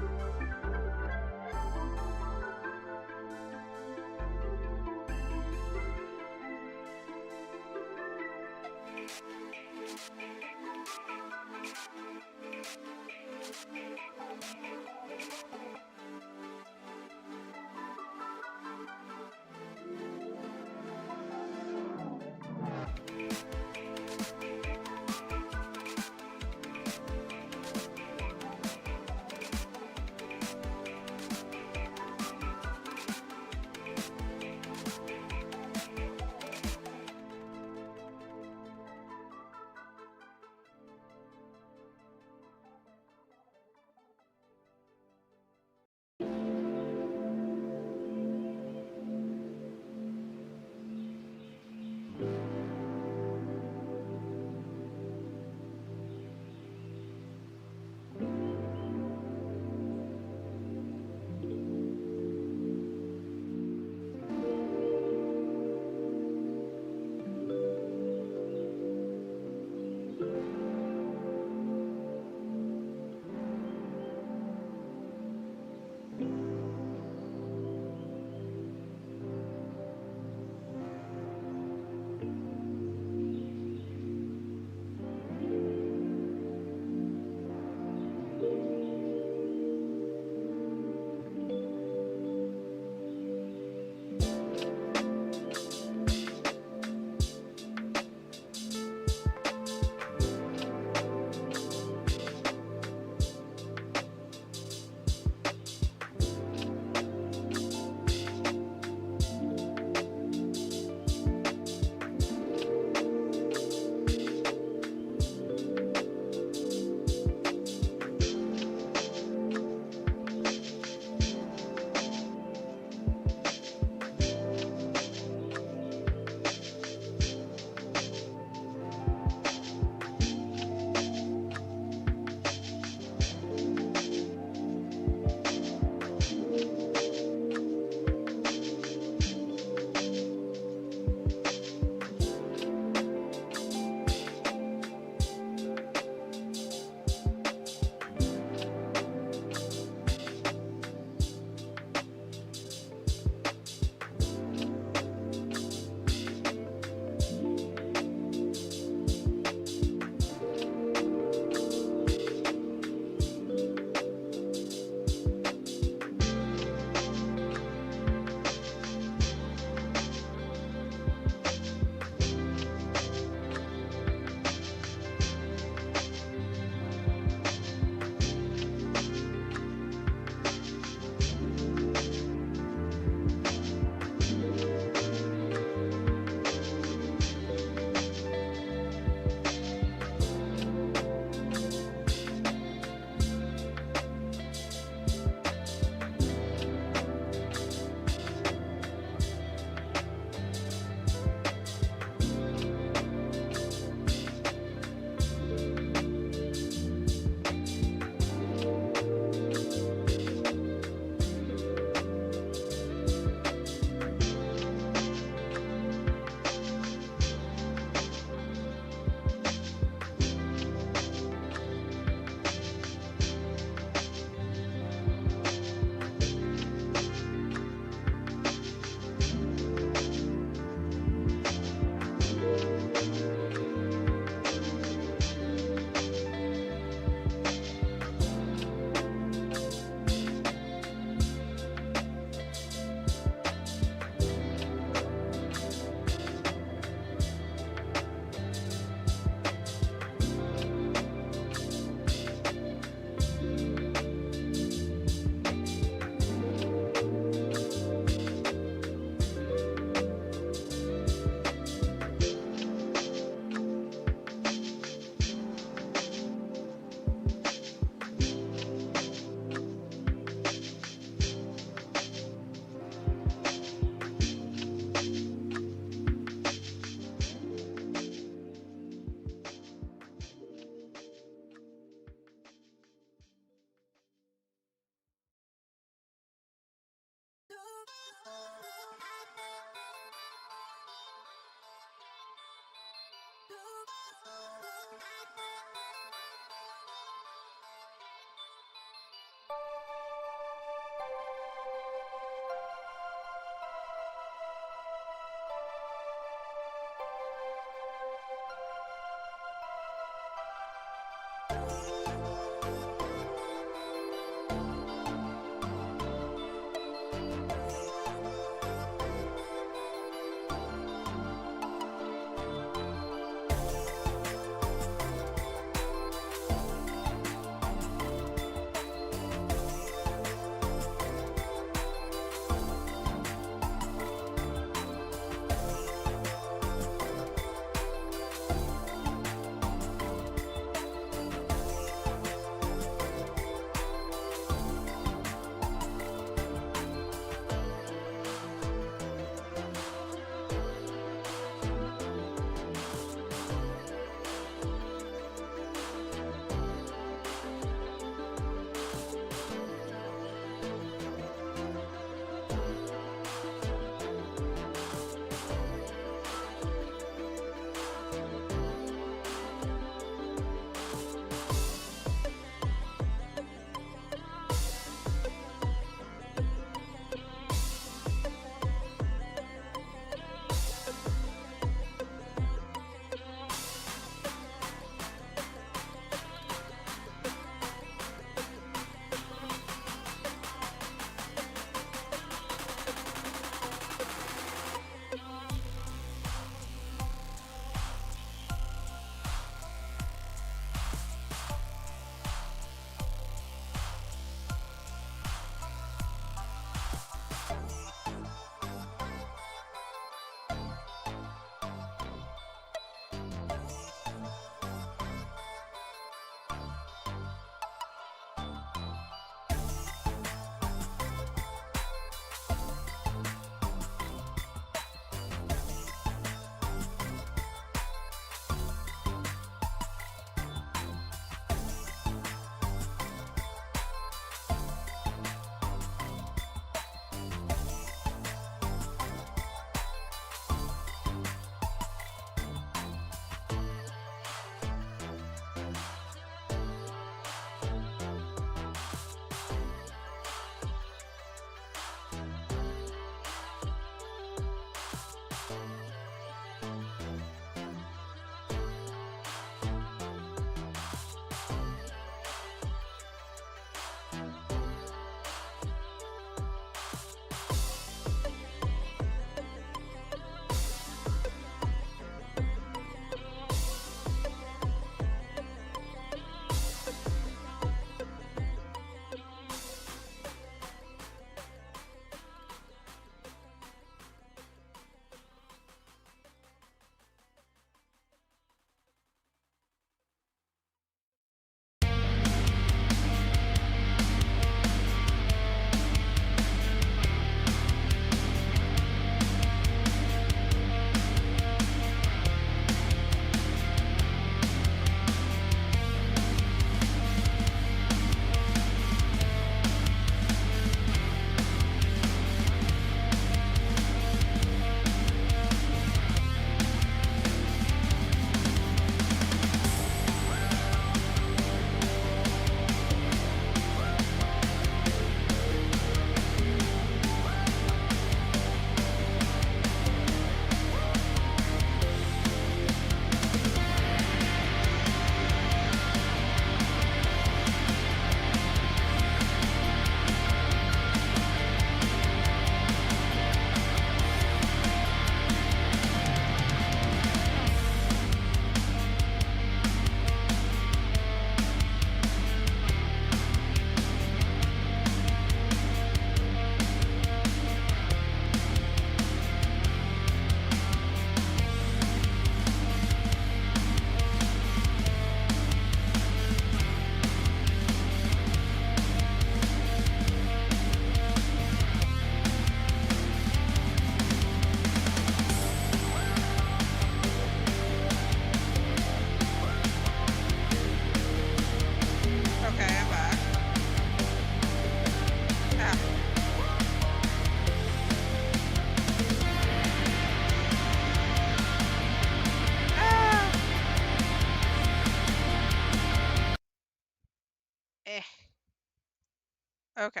Okay.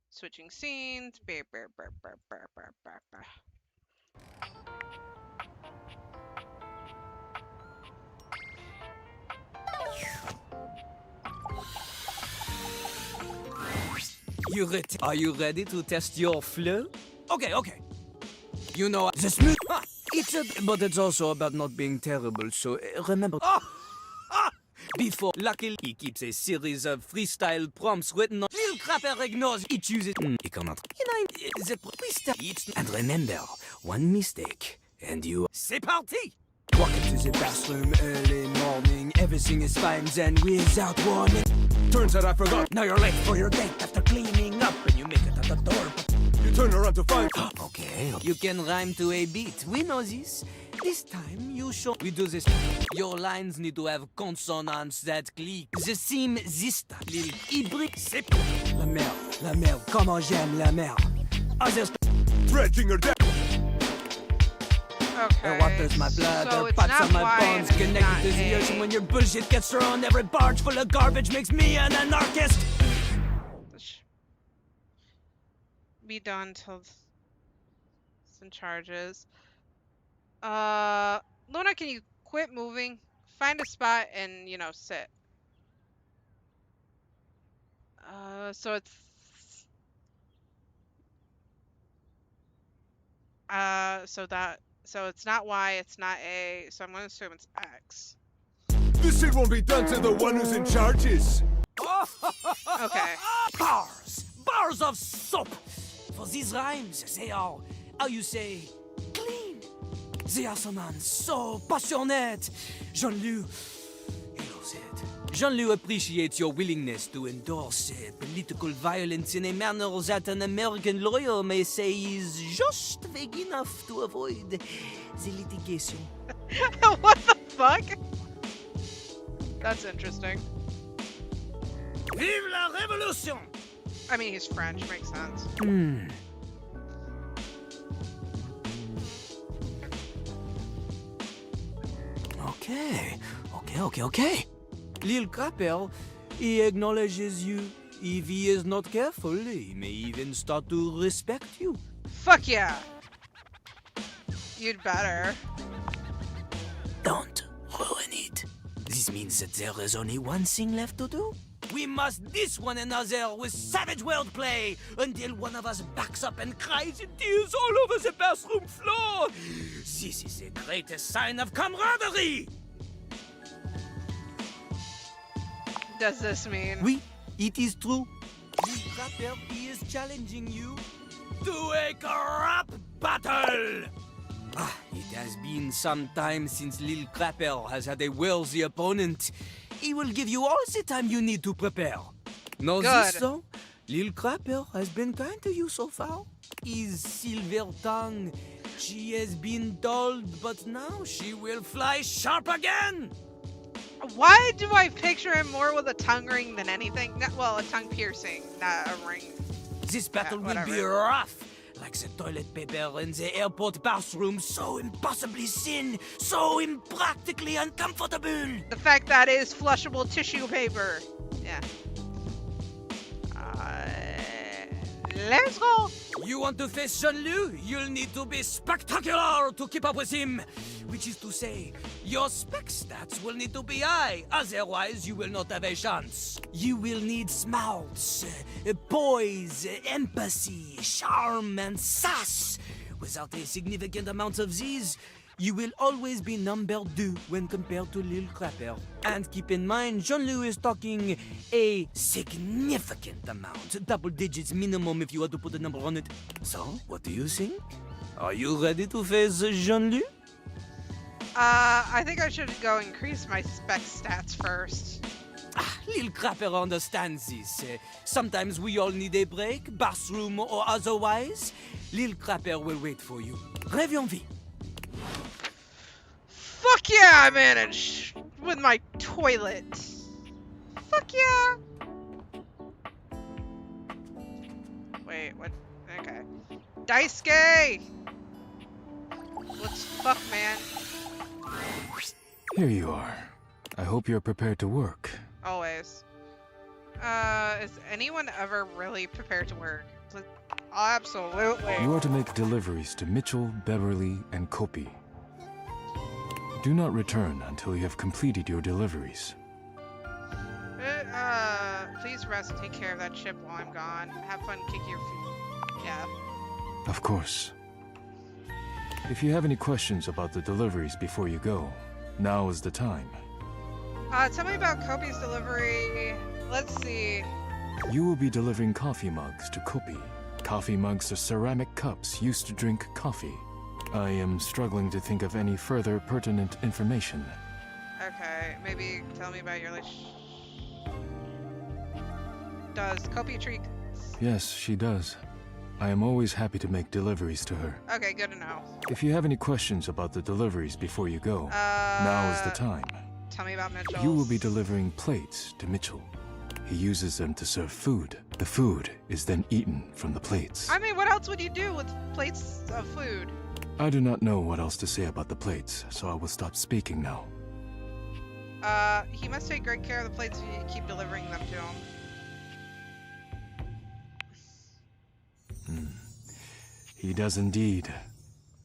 Switching scenes. Are you ready to test your flow? Okay. You know, the smooth... but it's also about not being terrible, so remember... Before, luckily, he keeps a series of freestyle prompts written on... Lil Crapper ignores... He chooses... He cannot... The freestyle... And remember, one mistake, and you... C'est parti! Walk into the bathroom early morning, everything is fine, then without warning. Turns out I forgot. Now you're late for your date after cleaning up, and you make it at the door. You turn around to find. Okay. You can rhyme to a beat. We know this. This time you show. We do this. Your lines need to have consonants that click. The theme this time. Lil hybride. C'est la merde. Comment j'aime la merde. Others. Dredging her down. Okay. Waters my blood, so or pots on my bones, connected to the ocean. When your bullshit gets thrown, every barge full of garbage makes me an anarchist. Be done till some charges. Luna, can you quit moving? Find a spot and, you know, sit. So it's so it's not Y, it's not A, so I'm gonna assume it's X. This shit won't be done to the one who's in charges. Okay. Bars of soap. For these rhymes, they are, how you say, clean. They are someone so passionate. Jean-Loup, he knows it. Jean-Loup appreciates your willingness to endorse political violence in a manner that an American lawyer may say is just vague enough to avoid the litigation. What the fuck? That's interesting. Vive la révolution! I mean, he's French, makes sense. Okay. Lil Crapper, he acknowledges you. If he is not careful, he may even start to respect you. Fuck yeah! You'd better. Don't ruin it. This means that there is only one thing left to do. We must diss one another with savage wordplay until one of us backs up and cries in tears all over the bathroom floor. This is the greatest sign of camaraderie. Does this mean? Oui, it is true. Lil Crapper, he is challenging you to a crap battle. It has been some time since Lil Crapper has had a worthy opponent. He will give you all the time you need to prepare. Know this, though? Lil Crapper has been kind to you so far. His silver tongue, she has been dulled, but now she will fly sharp again. Why do I picture him more with a tongue ring than anything? Well, a tongue piercing, not a ring. This battle will be rough, like the toilet paper in the airport bathroom, so impossibly thin, so impractically uncomfortable. The fact that it is flushable tissue paper. Yeah. Let's go. You want to face Jean-Loup? You'll need to be spectacular to keep up with him. Which is to say, your spec stats will need to be high, otherwise you will not have a chance. You will need smarts, poise, empathy, charm, and sass. Without a significant amount of these, you will always be number 2 when compared to Lil Crapper. And keep in mind, Jean-Loup is talking a significant amount. Double digits minimum if you had to put a number on it. So, what do you think? Are you ready to face Jean-Loup? I think I should go increase my spec stats first. Lil Crapper understands this. Sometimes we all need a break, bathroom or otherwise. Lil Crapper will wait for you. Rêve en vie. Fuck yeah, I managed with my toilet. Fuck yeah. Wait, what? Okay. Daisuke! Let's fuck, man. Here you are. I hope you're prepared to work. Always. Is anyone ever really prepared to work? Absolutely. You are to make deliveries to Mitchell, Beverly, and Kopi. Do not return until you have completed your deliveries. Please rest and take care of that ship while I'm gone. Have fun kicking your feet. Yeah. Of course. If you have any questions about the deliveries before you go, now is the time. Tell me about Kopi's delivery. Let's see. You will be delivering coffee mugs to Kopi. Coffee mugs are ceramic cups used to drink coffee. I am struggling to think of any further pertinent information. Okay, maybe tell me about your Does Kopi treat? Yes, she does. I am always happy to make deliveries to her. Okay, good to know. If you have any questions about the deliveries before you go, now is the time. Tell me about Mitchell. You will be delivering plates to Mitchell. He uses them to serve food. The food is then eaten from the plates. I mean, what else would you do with plates of food? I do not know what else to say about the plates, so I will stop speaking now. He must take great care of the plates if you keep delivering them to him. He does indeed.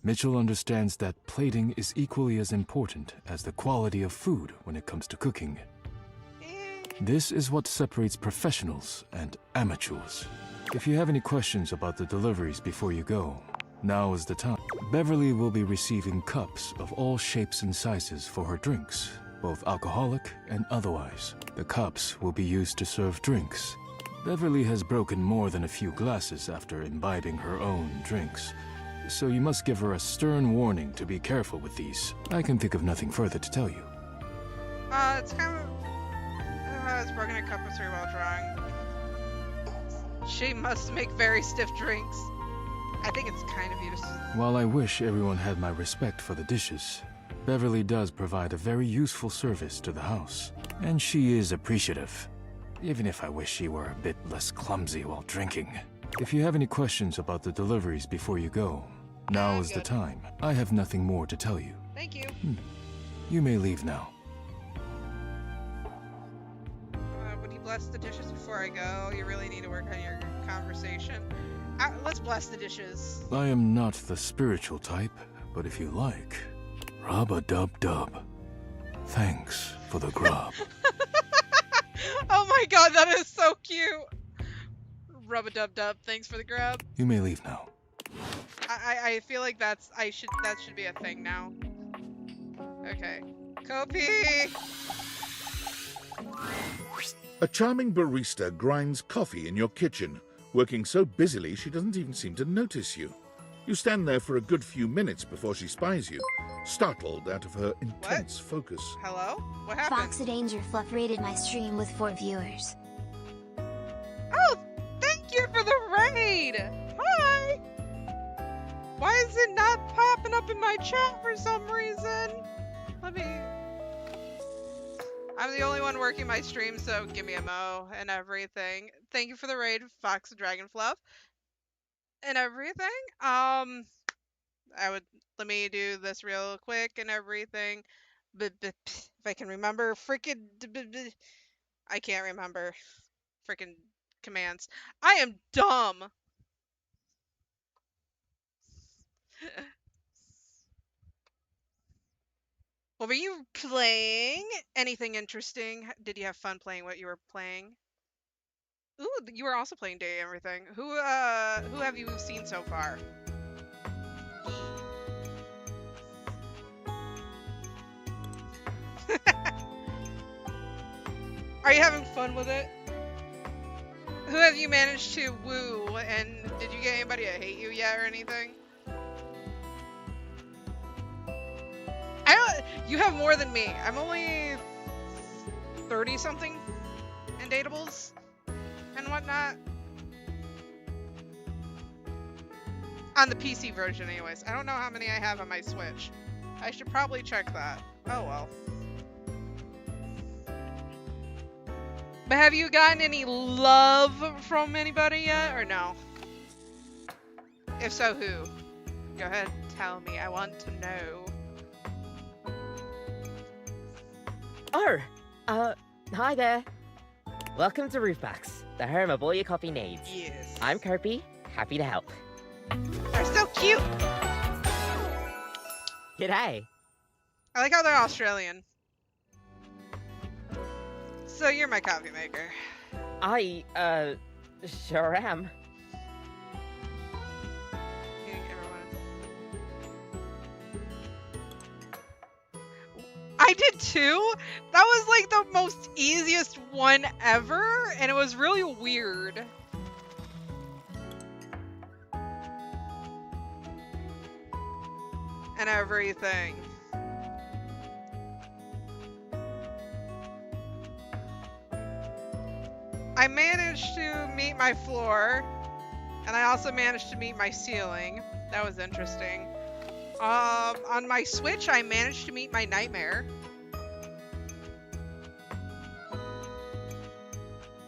Mitchell understands that plating is equally as important as the quality of food when it comes to cooking. This is what separates professionals and amateurs. If you have any questions about the deliveries before you go, now is the time. Beverly will be receiving cups of all shapes and sizes for her drinks, both alcoholic and otherwise. The cups will be used to serve drinks. Beverly has broken more than a few glasses after imbibing her own drinks, so you must give her a stern warning to be careful with these. I can think of nothing further to tell you. It's kind of... it's broken a cup of three while drawing. She must make very stiff drinks. I think it's kind of useful. While I wish everyone had my respect for the dishes, Beverly does provide a very useful service to the house, and she is appreciative. Even if I wish she were a bit less clumsy while drinking. If you have any questions about the deliveries before you go, now is the time. I have nothing more to tell you. Thank you. You may leave now. Would you bless the dishes before I go? You really need to work on your conversation. Let's bless the dishes. I am not the spiritual type, but if you like, rub-a-dub-dub. Thanks for the grub. Oh my god, that is so cute! Rub-a-dub-dub, thanks for the grub. You may leave now. I feel like that should be a thing now. Okay. Kopi! A charming barista grinds coffee in your kitchen, working so busily she doesn't even seem to notice you. You stand there for a good few minutes before she spies you, startled out of her intense focus. Hello? What happened? Fox Danger Fluff rated my stream with 4 viewers. Oh, thank you for the raid! Hi! Why is it not popping up in my chat for some reason? I'm the only one working my stream, so give me a mo and everything. Thank you for the raid, Fox Dragon Fluff. And everything. Let me do this real quick and everything. If I can remember I can't remember freaking commands. I am dumb. What were you playing? Anything interesting? Did you have fun playing what you were playing? Ooh, you were also playing Day and everything. Who have you seen so far? Are you having fun with it? Who have you managed to woo, and did you get anybody to hate you yet or anything? You have more than me. I'm only 30-something in Dateables and whatnot. On the PC version anyways. I don't know how many I have on my Switch. I should probably check that. Oh well. But have you gotten any love from anybody yet, or no? If so, who? Go ahead, tell me. I want to know. Oh, hi there. Welcome to Roofbox, the home of all your coffee needs. Yes. I'm Kirby, happy to help. They're so cute. G'day. I like how they're Australian. So you're my coffee maker. I, sure am. I did too. That was like the most easiest one ever, and it was really weird. And everything. I managed to meet my floor, and I also managed to meet my ceiling. That was interesting. On my Switch, I managed to meet my nightmare.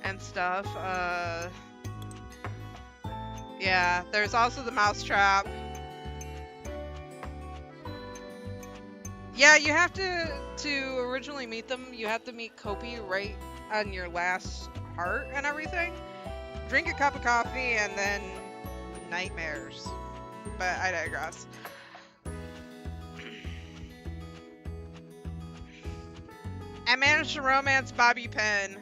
And stuff. Yeah, there's also the mousetrap. Yeah, you have to originally meet them, you have to meet Kopi right on your last heart and everything. Drink a cup of coffee and then nightmares. But I digress. I managed to romance Bobby Pin.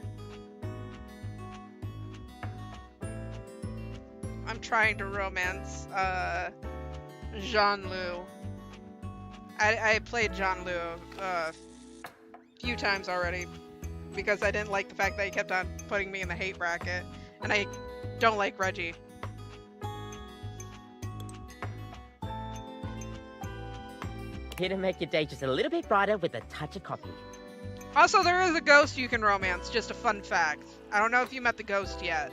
I'm trying to romance Jean-Lu. I played Jean-Lu a few times already because I didn't like the fact that he kept on putting me in the hate bracket, and I don't like Reggie. Here to make your day just a little bit brighter with a touch of coffee. Also, there is a ghost you can romance, just a fun fact. I don't know if you met the ghost yet.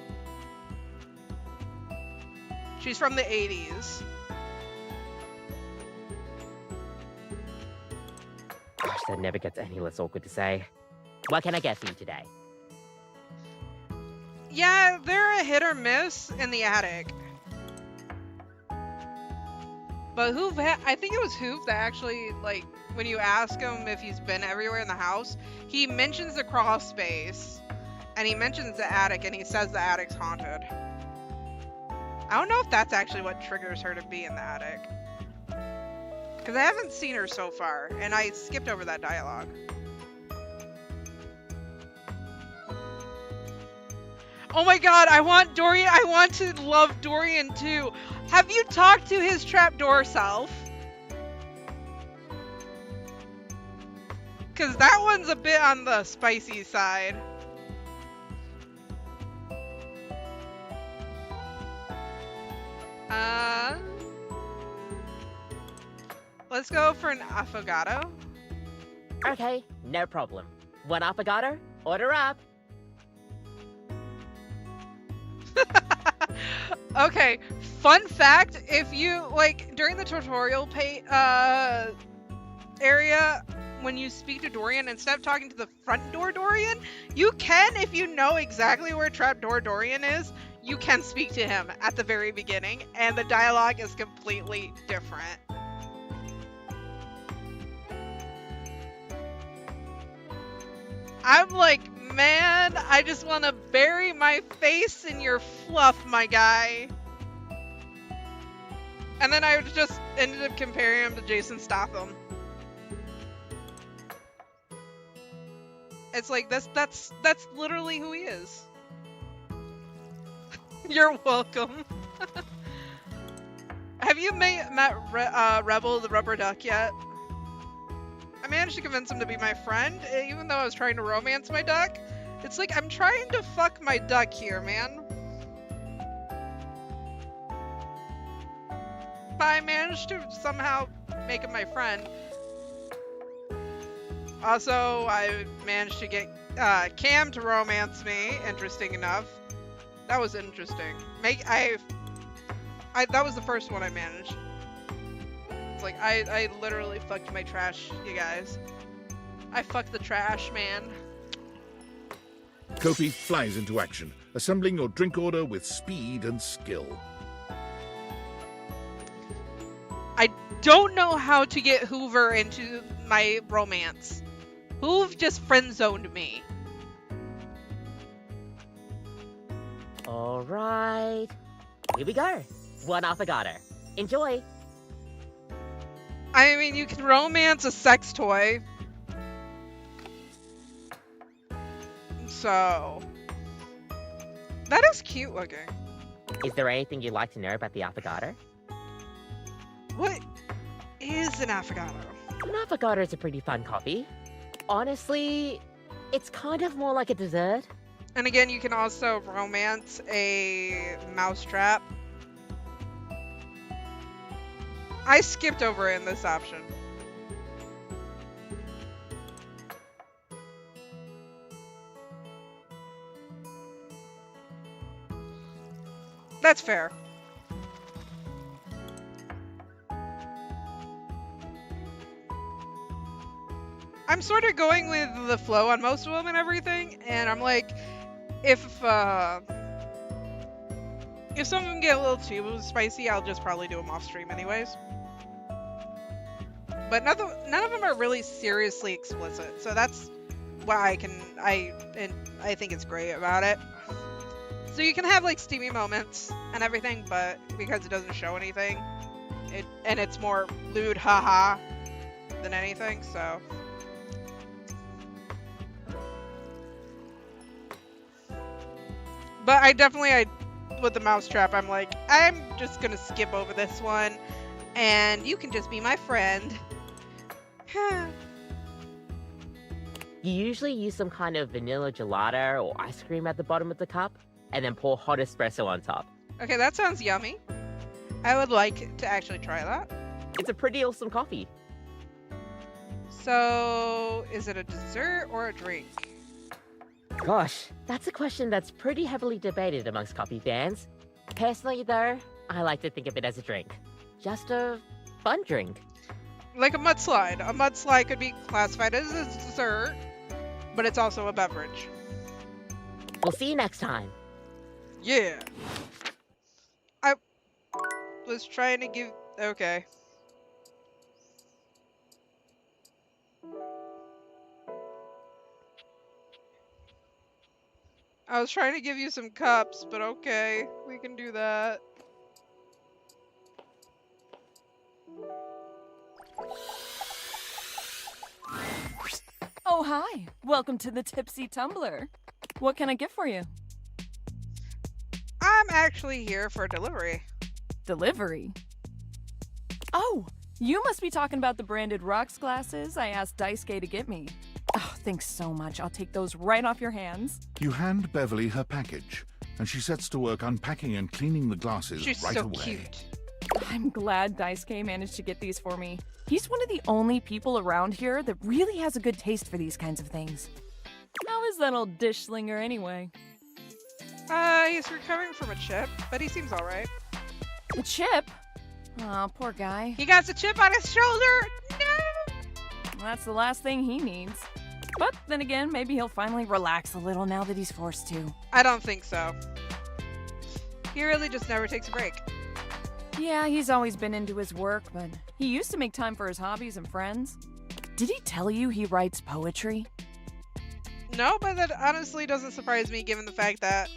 She's from the 80s. Gosh, that never gets any less awkward to say. What can I get for you today? Yeah, they're a hit or miss in the attic. But Hoove, I think it was Hoove that actually, like, when you ask him if he's been everywhere in the house, he mentions the crawl space, and he mentions the attic, and he says the attic's haunted. I don't know if that's actually what triggers her to be in the attic. Because I haven't seen her so far, and I skipped over that dialogue. Oh my god, I want Dorian, I want to love Dorian too. Have you talked to his trapdoor self? Because that one's a bit on the spicy side. Let's go for an affogato. Okay, no problem. One affogato, order up. Okay, fun fact, if you, like, during the tutorial area, when you speak to Dorian, instead of talking to the front door Dorian, you can, if you know exactly where trapdoor Dorian is, you can speak to him at the very beginning, and the dialogue is completely different. I'm like, man, I just want to bury my face in your fluff, my guy. And then I just ended up comparing him to Jason Statham. It's like, that's literally who he is. You're welcome. Have you met Rebel the Rubber Duck yet? I managed to convince him to be my friend, even though I was trying to romance my duck. It's like, I'm trying to fuck my duck here, man. But I managed to somehow make him my friend. Also, I managed to get Cam to romance me, interesting enough. That was interesting. That was the first one I managed. It's like, I literally fucked my trash, you guys. I fucked the trash, man. Kopi flies into action, assembling your drink order with speed and skill. I don't know how to get Hoover into my romance. Who've just friend-zoned me? Alright. Here we go. One affogato. Enjoy. I mean, you can romance a sex toy. So... That is cute looking. Is there anything you'd like to know about the affogato? What is an affogato? An affogato is a pretty fun coffee. Honestly, it's kind of more like a dessert. And again, you can also romance a mousetrap. I skipped over it in this option. That's fair. I'm sort of going with the flow on most of them and everything, and I'm like, if some of them get a little too spicy, I'll just probably do them off stream anyways. But none of them are really seriously explicit, so that's why I think it's great about it. So you can have like steamy moments and everything, but because it doesn't show anything, and it's more lewd haha than anything, so. But I definitely, with the mousetrap, I'm like, I'm just gonna skip over this one, and you can just be my friend. You usually use some kind of vanilla gelato or ice cream at the bottom of the cup, and then pour hot espresso on top. Okay, that sounds yummy. I would like to actually try that. It's a pretty awesome coffee. So, is it a dessert or a drink? Gosh, that's a question that's pretty heavily debated amongst coffee fans. Personally, though, I like to think of it as a drink. Just a fun drink. Like a mudslide. A mudslide could be classified as a dessert, but it's also a beverage. We'll see you next time. Yeah. I was trying to give... Okay. I was trying to give you some cups, but okay. We can do that. Oh, hi. Welcome to the Tipsy Tumbler. What can I get for you? I'm actually here for delivery. Delivery? Oh, you must be talking about the branded rocks glasses I asked Daisuke to get me. Oh, thanks so much. I'll take those right off your hands. You hand Beverly her package, and she sets to work unpacking and cleaning the glasses She's right so away. cute. I'm glad Daisuke managed to get these for me. He's one of the only people around here that really has a good taste for these kinds of things. How is that old dish slinger anyway? He's recovering from a chip, but he seems alright. A chip? Aw, poor guy. He got a chip on his shoulder! No! That's the last thing he needs. But then again, maybe he'll finally relax a little now that he's forced to. I don't think so. He really just never takes a break. Yeah, he's always been into his work, but he used to make time for his hobbies and friends. Did he tell you he writes poetry? No, but that honestly doesn't surprise me given the fact that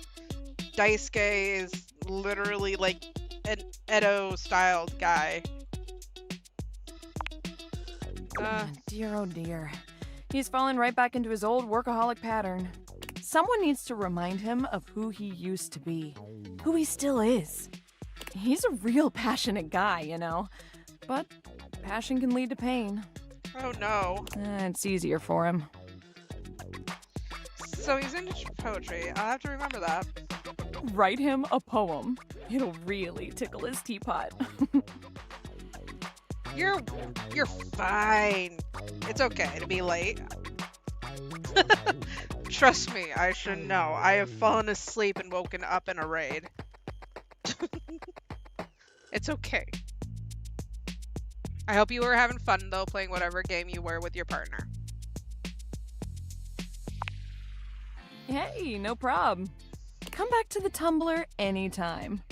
Daisuke is literally like an Edo-styled guy. Dear oh dear. He's fallen right back into his old workaholic pattern. Someone needs to remind him of who he used to be, who he still is. He's a real passionate guy, you know, but passion can lead to pain. Oh no. It's easier for him. So he's into poetry. I'll have to remember that. Write him a poem. It'll really tickle his teapot. You're fine. It's okay to be late. Trust me, I should know. I have fallen asleep and woken up in a raid. It's okay. I hope you were having fun though, playing whatever game you were with your partner. Hey, no prob. Come back to the Tumblr anytime.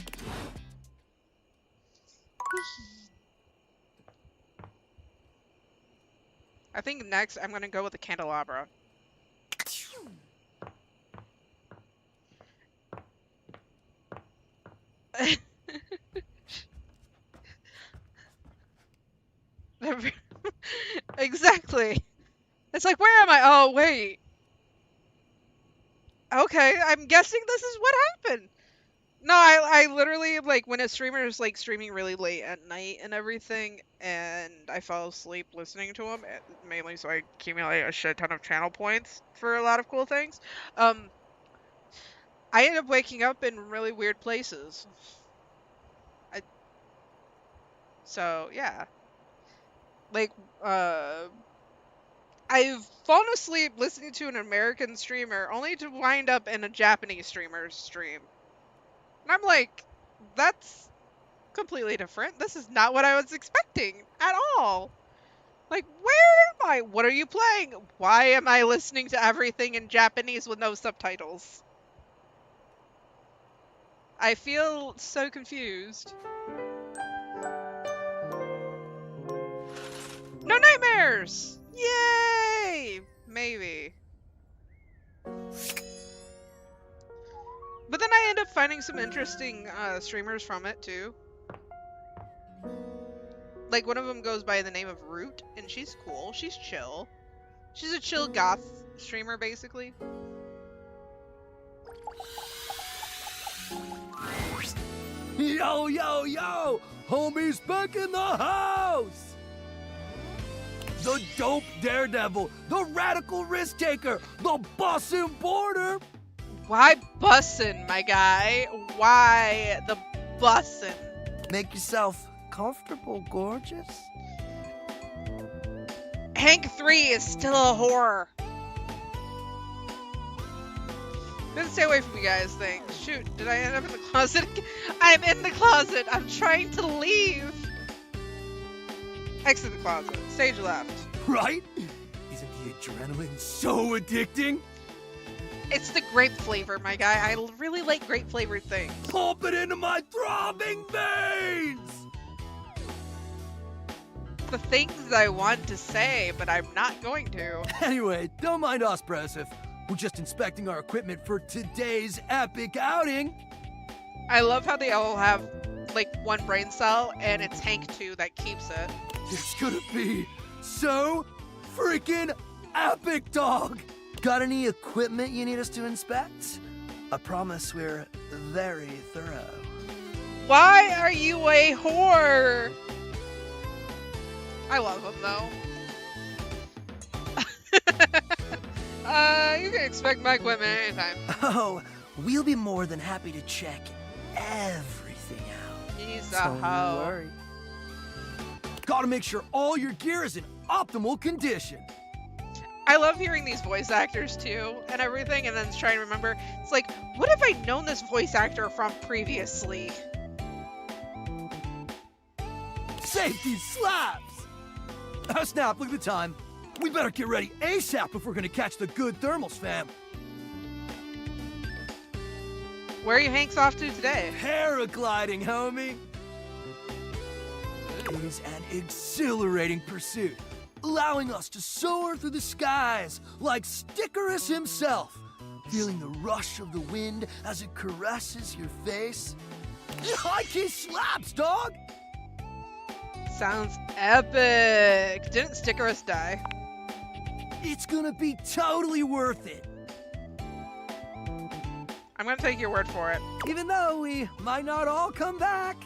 I think next I'm gonna go with the candelabra. Exactly. It's like, where am I? Oh, wait. Okay, I'm guessing this is what happened. No, I literally, like, when a streamer is, like, streaming really late at night and everything, and I fell asleep listening to him, mainly so I accumulate a shit ton of channel points for a lot of cool things, I end up waking up in really weird places. So, yeah. Like, I've fallen asleep listening to an American streamer only to wind up in a Japanese streamer's stream. And I'm like, that's completely different. This is not what I was expecting at all. Like, where am I? What are you playing? Why am I listening to everything in Japanese with no subtitles? I feel so confused. No nightmares! Yay! Maybe. But then I end up finding some interesting streamers from it too. Like, one of them goes by the name of Root, and she's cool. She's chill. She's a chill goth streamer, basically. Yo, yo, yo! Homie's back in the house! The dope daredevil, the radical risk taker, the bussin' border! Why bussin', my guy? Why the bussin'? Make yourself comfortable, gorgeous. Hank 3 is still a horror. I'm gonna stay away from you guys, thanks. Shoot, did I end up in the closet? I'm in the closet. I'm trying to leave. Exit the closet. Stage left. Right? Isn't the adrenaline so addicting? It's the grape flavor, my guy. I really like grape flavored things. Pump it into my throbbing veins! The things I want to say, but I'm not going to. Anyway, don't mind us, Broseph. We're just inspecting our equipment for today's epic outing. I love how they all have, like, one brain cell, and it's Hank 2 that keeps it. It's gonna be so freaking epic, dog! Got any equipment you need us to inspect? I promise we're very thorough. Why are you a whore? I love him, though. You can expect my equipment anytime. Oh, we'll be more than happy to check everything out. He's a hoe. Don't worry. Gotta make sure all your gear is in optimal condition. I love hearing these voice actors too and everything, and then trying to remember. It's like, what have I known this voice actor from previously? Safety slaps! Oh snap, look at the time. We better get ready ASAP if we're gonna catch the good thermals, fam. Where are you Hanks off to today? Paragliding, homie. It is an exhilarating pursuit, allowing us to soar through the skies like Stickerus himself, feeling the rush of the wind as it caresses your face. High key slaps, dog! Sounds epic. Didn't Stickerus die? It's gonna be totally worth it. I'm gonna take your word for it. Even though we might not all come back.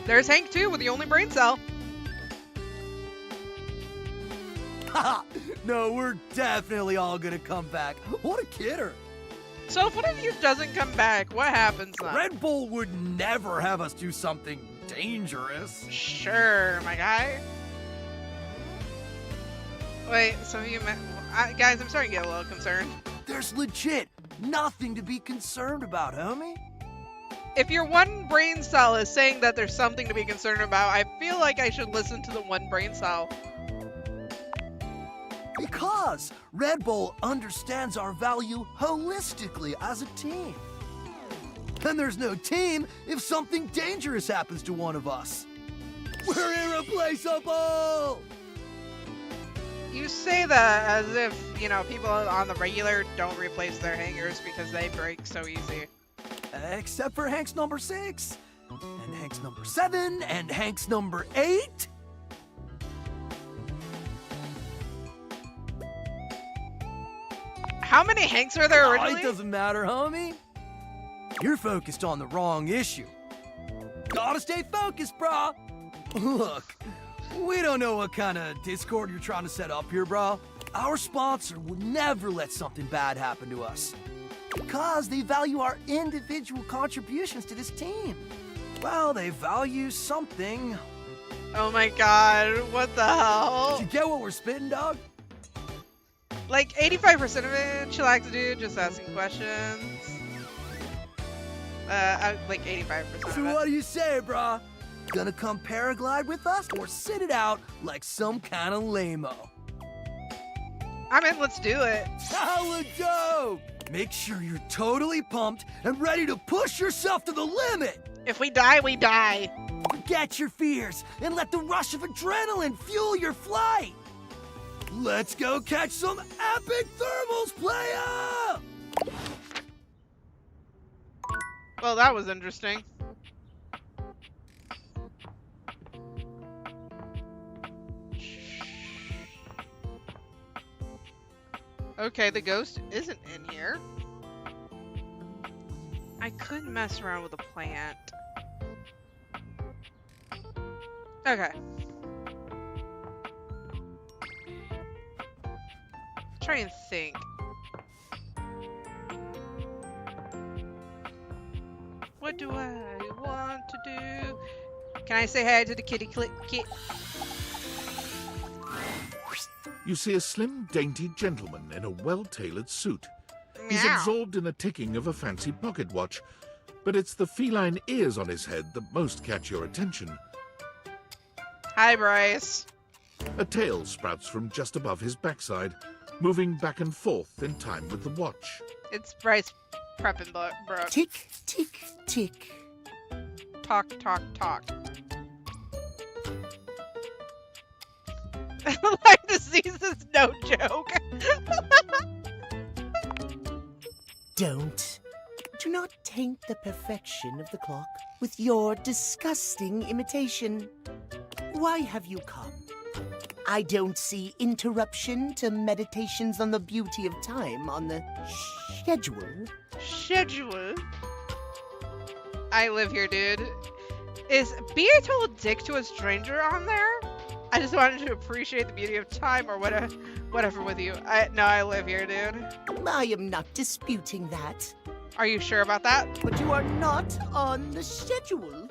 There's Hank 2 with the only brain cell. Haha, no, we're definitely all gonna come back. What a kidder. So if one of you doesn't come back, what happens then? Red Bull would never have us do something dangerous. Sure, my guy. Wait, some of you guys, I'm starting to get a little concerned. There's legit nothing to be concerned about, homie. If your one brain cell is saying that there's something to be concerned about, I feel like I should listen to the one brain cell. Because Red Bull understands our value holistically as a team. And there's no team if something dangerous happens to one of us. We're irreplaceable! You say that as if, you know, people on the regular don't replace their hangers because they break so easy. Except for Hank's number 6, and Hank's number 7, and Hank's number 8. How many Hanks are there originally? It doesn't matter, homie. You're focused on the wrong issue. Gotta stay focused, brah. Look, we don't know what kind of Discord you're trying to set up here, brah. Our sponsor would never let something bad happen to us. Because they value our individual contributions to this team. Well, they value something. Oh my god, what the hell? Did you get what we're spitting, dog? Like 85% of it, chillax dude, just asking questions. Like 85% So of it. what do you say, brah? Gonna come paraglide with us or sit it out like some kind of lame-o? I mean, let's do it. Hella dope! Make sure you're totally pumped and ready to push yourself to the limit! If we die, we die. Forget your fears and let the rush of adrenaline fuel your flight! Let's go catch some epic thermals, playa! Well, that was interesting. Okay, the ghost isn't in here. I could mess around with a plant. Okay. Try and think. What do I want to do? Can I say hi to the kitty kit? You see a slim, dainty gentleman in a well-tailored suit. He's Meow. absorbed in the ticking of a fancy pocket watch, but it's the feline ears on his head that most catch your attention. Hi, Bryce. A tail sprouts from just above his backside, moving back and forth in time with the watch. It's Bryce prepping, bro. Tick, tick, tick. Talk, talk, talk. Lyme disease is no joke. Do not taint the perfection of the clock with your disgusting imitation. Why have you come? I don't see interruption to meditations on the beauty of time on the schedule. Schedule? I live here, dude. Is be a total dick to a stranger on there? I just wanted to appreciate the beauty of time or whatever with you. I live here, dude. I am not disputing that. Are you sure about that? But you are not on the schedule.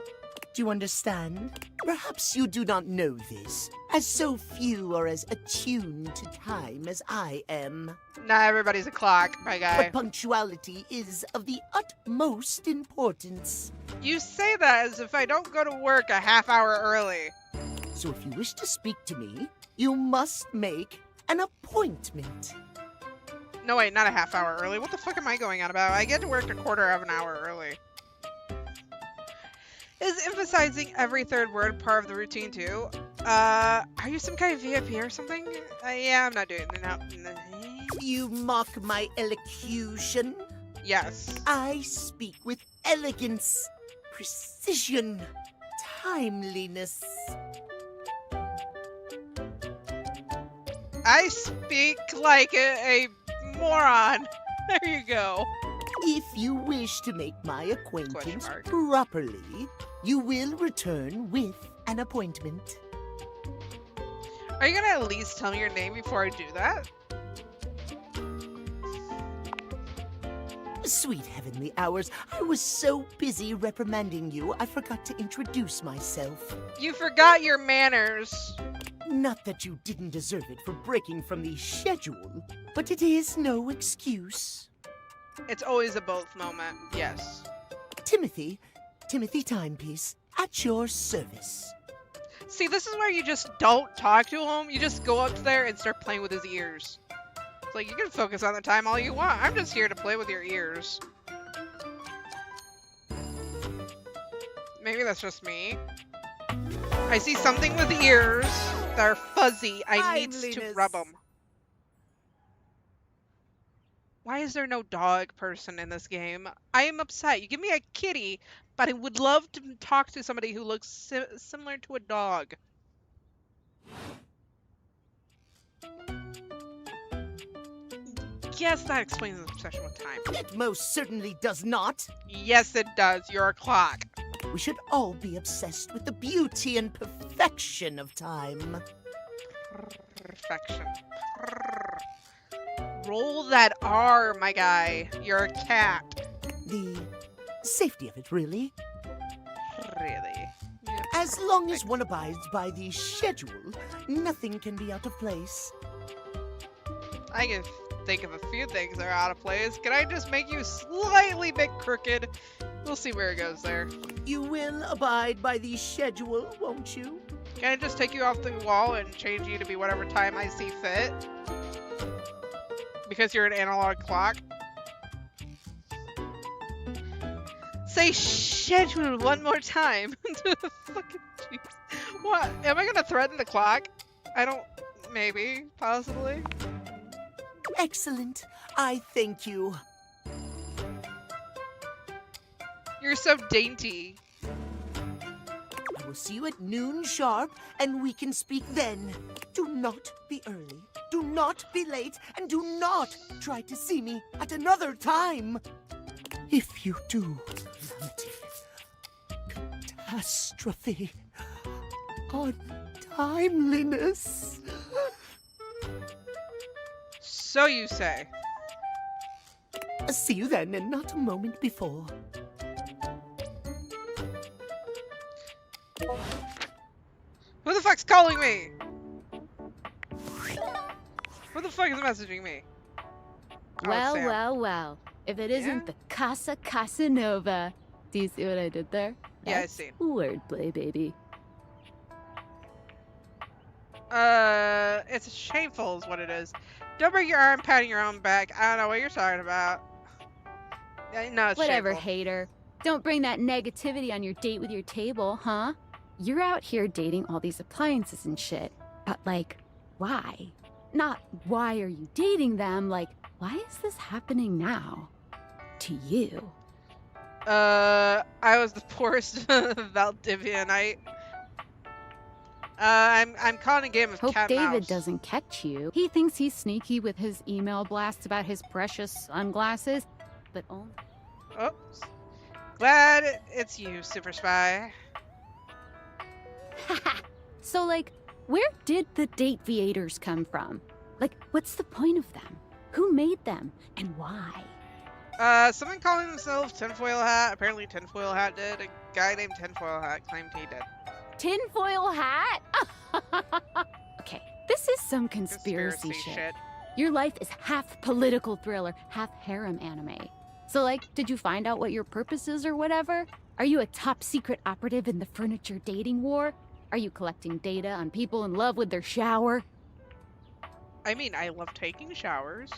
Do you understand? Perhaps you do not know this, as so few are as attuned to time as I am. Not everybody's a clock, my guy. But punctuality is of the utmost importance. You say that as if I don't go to work a half hour early. So if you wish to speak to me, you must make an appointment. No, wait, not a half hour early. What the fuck am I going on about? I get to work a quarter of an hour early. Is emphasizing every third word part of the routine too? Are you some kind of VIP or something? Yeah, I'm not doing it now. You mock my elocution? Yes. I speak with elegance, precision, timeliness. I speak like a moron. There you go. If you wish to make my acquaintance properly, you will return with an appointment. Are you gonna at least tell me your name before I do that? Sweet heavenly hours, I was so busy reprimanding you, I forgot to introduce myself. You forgot your manners. Not that you didn't deserve it for breaking from the schedule, but it is no excuse. It's always a both moment, yes. Timothy Timepiece, at your service. See, this is where you just don't talk to him. You just go up there and start playing with his ears. It's like, you can focus on the time all you want. I'm just here to play with your ears. Maybe that's just me. I see something with ears that are fuzzy. I need to rub them. Why is there no dog person in this game? I am upset. You give me a kitty, but I would love to talk to somebody who looks similar to a dog. Yes, that explains his obsession with time. It most certainly does not. Yes, it does. You're a clock. We should all be obsessed with the beauty and perfection of time. Perfection. Roll that R, my guy. You're a cat. The safety of it, really. Really? Yep. As long as one abides by the schedule, nothing can be out of place. I can think of a few things that are out of place. Can I just make you slightly bit crooked? We'll see where it goes there. You will abide by the schedule, won't you? Can I just take you off the wall and change you to be whatever time I see fit? Because you're an analog clock? Say schedule one more time. Fucking jeez. What? Am I gonna threaten the clock? I don't... Maybe. Possibly. Excellent. I thank you. You're so dainty. I will see you at noon sharp, and we can speak then. Do not be early, do not be late, and do not try to see me at another time. If you do, calamity, catastrophe, untimeliness. So you say. See you then, and not a moment before. Who the fuck's calling me? Who the fuck is messaging me? Oh, Well, Sam. well, well. If it isn't the Casa Casanova. Do you see what I did there? Yeah, I That's see. Wordplay, baby. It's shameful is what it is. Don't break your arm patting your own back. I don't know what you're talking about. Yeah, no, it's Whatever, shameful. hater. Don't bring that negativity on your date with your table, huh? You're out here dating all these appliances and shit. But, like, why? Not why are you dating them, like, why is this happening now? To you. I was the poorest Valdivianite. I'm calling a game of Hope cat David mouse. doesn't catch you. He thinks he's sneaky with his email blasts about his precious sunglasses, but only... Oops. Glad it's you, Super Spy. So, like, where did the date viators come from? Like, what's the point of them? Who made them? And why? Someone calling themselves Tinfoil Hat. Apparently Tinfoil Hat did. A guy named Tinfoil Hat claimed he did. Tinfoil hat? Okay, this is some conspiracy shit. Your life is half political thriller, half harem anime. So, like, did you find out what your purpose is or whatever? Are you a top secret operative in the furniture dating war? Are you collecting data on people in love with their shower? I mean, I love taking showers.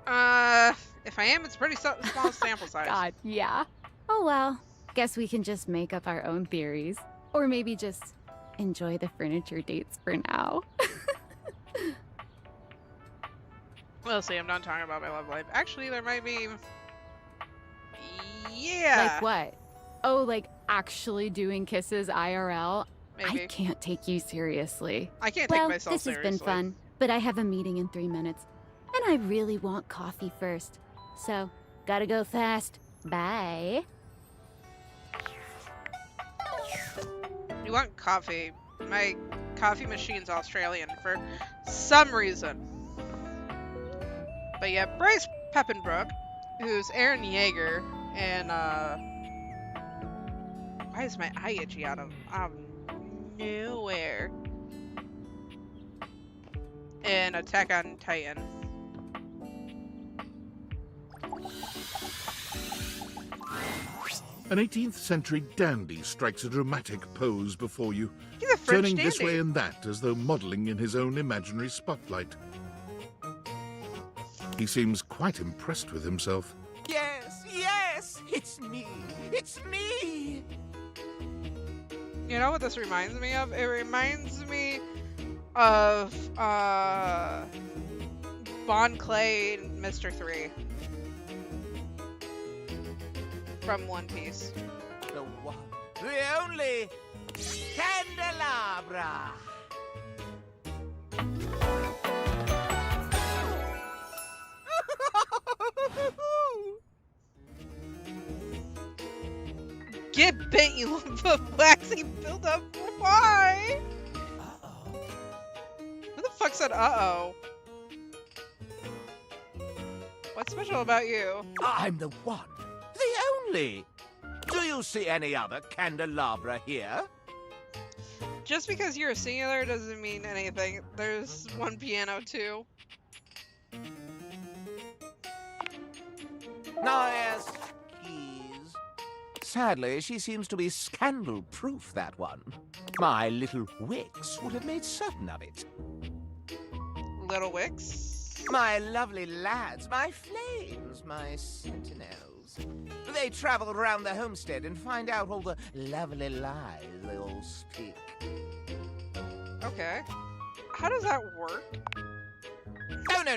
If I am, it's pretty small sample size. God, yeah. Oh well, guess we can just make up our own theories. Or maybe just enjoy the furniture dates for now. We'll see, I'm done talking about my love life. Actually, there might be... Yeah! Like what? Oh, like actually doing kisses IRL? Maybe. I can't take you seriously. I can't take well, myself this seriously. has been fun, but I have a meeting in 3 minutes. And I really want coffee first. So, gotta go fast. Bye. You want coffee. My coffee machine's Australian for some reason. But yeah, Bryce Peppenbrook, who's Aaron Yeager, and why is my eye itchy out of nowhere? And Attack on Titan. An 18th century dandy strikes a dramatic pose before you, He's a French turning this dandy. way and that as though modelling in his own imaginary spotlight. He seems quite impressed with himself. Yes, yes, it's me. It's me. You know what this reminds me of? It reminds me of Bon Clay and Mr. 3 from One Piece. The one, the only candelabra. Get bit, you waxy buildup. Why? Who the fuck said uh-oh? What's special about you? I'm the one, the only. Do you see any other candelabra here? Just because you're a singular doesn't mean anything. There's one piano too. Oh, yes, keys. Sadly, she seems to be scandal-proof, that one. My little Wix would have made certain of it. Little Wix? My lovely lads, my flames, my sentinels. They travel around the homestead and find out all the lovely lies they all speak. Okay. How does that work?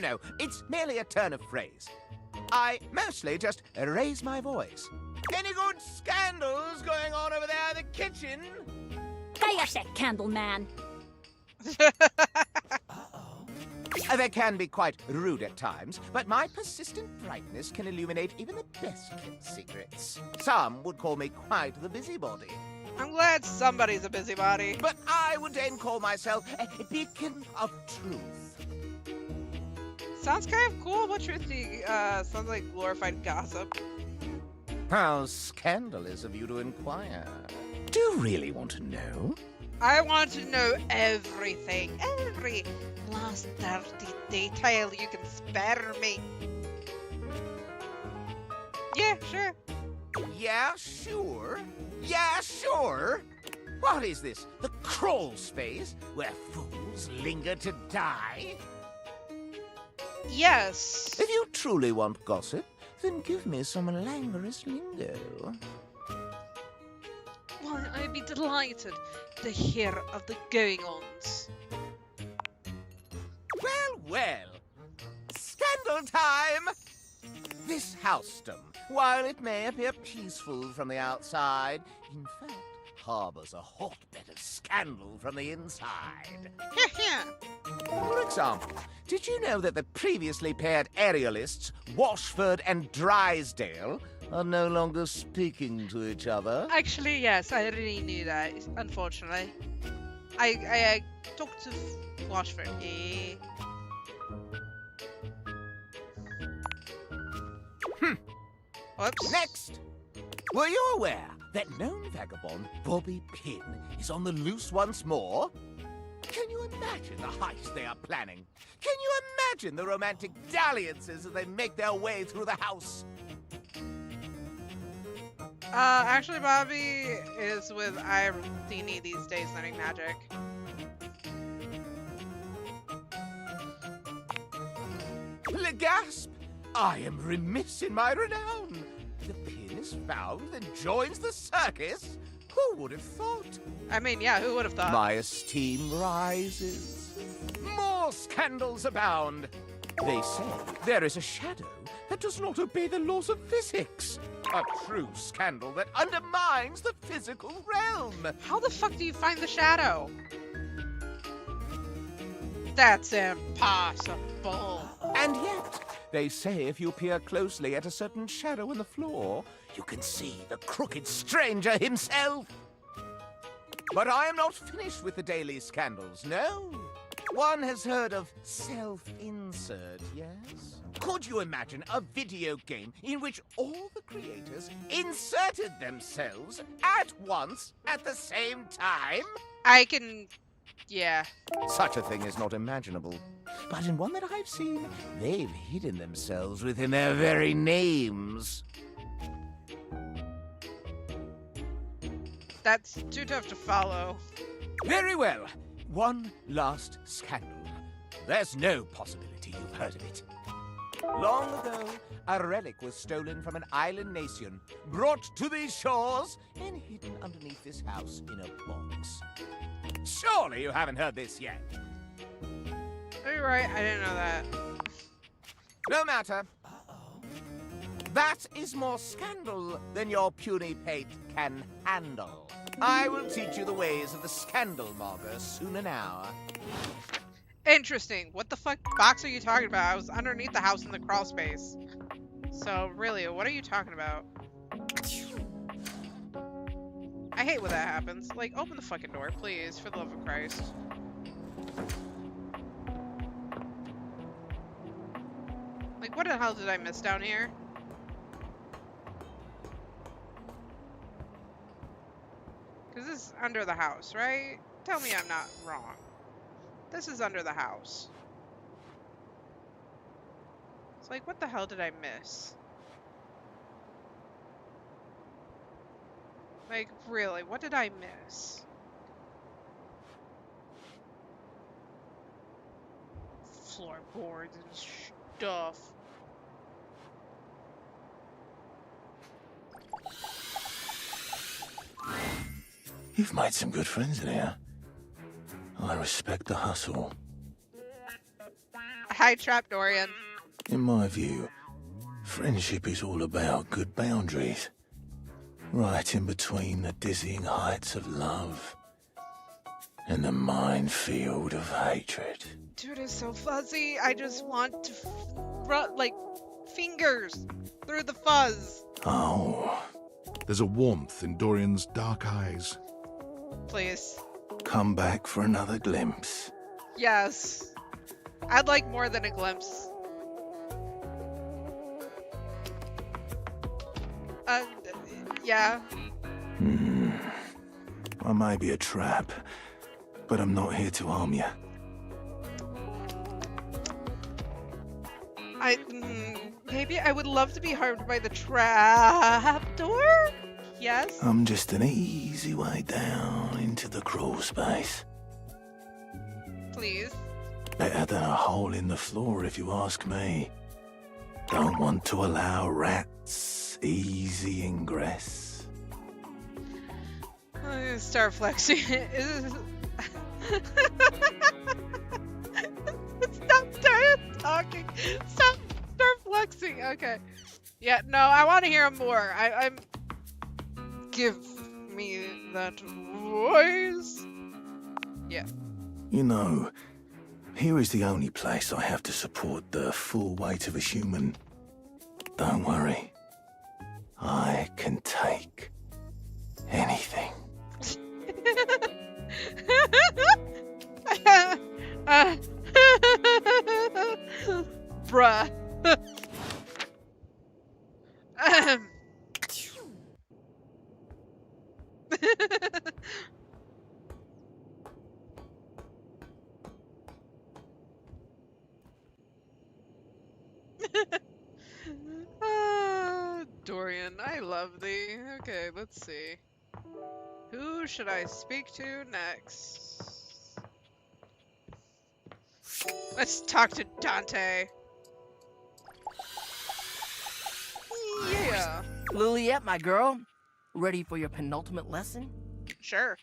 No. It's merely a turn of phrase. I mostly just raise my voice. Any good scandals going on over there in the kitchen? There's that candle man. They can be quite rude at times, but my persistent brightness can illuminate even the best kept secrets. Some would call me quite the busybody. I'm glad somebody's a busybody. But I would then call myself a beacon of truth. Sounds kind of cool, but truthy, sounds like glorified gossip. How scandalous of you to inquire. Do you really want to know? I want to know everything. Every last dirty detail you can spare me. Yeah, sure. Yeah, sure. Yeah, sure. What is this? The crawl space where fools linger to die? Yes. If you truly want gossip, then give me some languorous lingo. Why, I'd be delighted to hear of the going-ons. Well. Scandal time! This housedom, while it may appear peaceful from the outside, in fact, harbors a hotbed of scandal from the inside. For example, did you know that the previously paired aerialists, Washford and Drysdale, are no longer speaking to each other? Actually, yes, I already knew that, unfortunately. I talked to Washford. Yeah. Whoops. Next! Were you aware that known vagabond Bobby Pin is on the loose once more? Can you imagine the heist they are planning? Can you imagine the romantic dalliances as they make their way through the house? Actually, Bobby is with Irene these days learning magic. Legasp! I am remiss in my renown. The pin is found and joins the circus. Who would have thought? I mean, yeah, who would have thought? My esteem rises. More scandals abound. They say there is a shadow that does not obey the laws of physics. A true scandal that undermines the physical realm. How the fuck do you find the shadow? That's impossible. And yet, they say if you peer closely at a certain shadow in the floor, you can see the crooked stranger himself. But I am not finished with the daily scandals, no. One has heard of self-insert, yes? Could you imagine a video game in which all the creators inserted themselves at once at the same time? Yeah. Such a thing is not imaginable. But in one that I've seen, they've hidden themselves within their very names. That's too tough to follow. Very well. One last scandal. There's no possibility you've heard of it. Long ago, a relic was stolen from an island nation, brought to these shores, and hidden underneath this house in a box. Surely you haven't heard this yet. Are you right? I didn't know that. No matter. That is more scandal than your puny pate can handle. I will teach you the ways of the scandal monger soon enow. Interesting. What the fuck box are you talking about? I was underneath the house in the crawl space. So really, what are you talking about? I hate when that happens. Like, open the fucking door, please, for the love of Christ. Like, what the hell did I miss down here? Because this is under the house, right? Tell me I'm not wrong. This is under the house. It's like, what the hell did I miss? Like, really, what did I miss? Floorboards and stuff. You've made some good friends in here. I respect the hustle. Hi, Trap Dorian. In my view, friendship is all about good boundaries. Right in between the dizzying heights of love and the minefield of hatred. Dude, it's so fuzzy. I just want to run, like, fingers through the fuzz. Oh. There's a warmth in Dorian's dark eyes. Please. Come back for another glimpse. Yes. I'd like more than a glimpse. Yeah. I may be a trap, but I'm not here to harm you. Maybe I would love to be harmed by the trapdoor? Yes? I'm just an easy way down into the crawl space. Please. Better than a hole in the floor, if you ask me. Don't want to allow rats easy ingress. Start flexing. Stop talking. Stop. Start flexing. Okay. Yeah. No, I want to hear more. I'm. Give me that voice. Yeah. You know, here is the only place I have to support the full weight of a human. Don't worry. I can take anything. Bruh. Dorian, I love thee. Okay, let's see. Who should I speak to next? Let's talk to Dante. Yeah. Liliette, my girl. Ready for your penultimate lesson? Sure.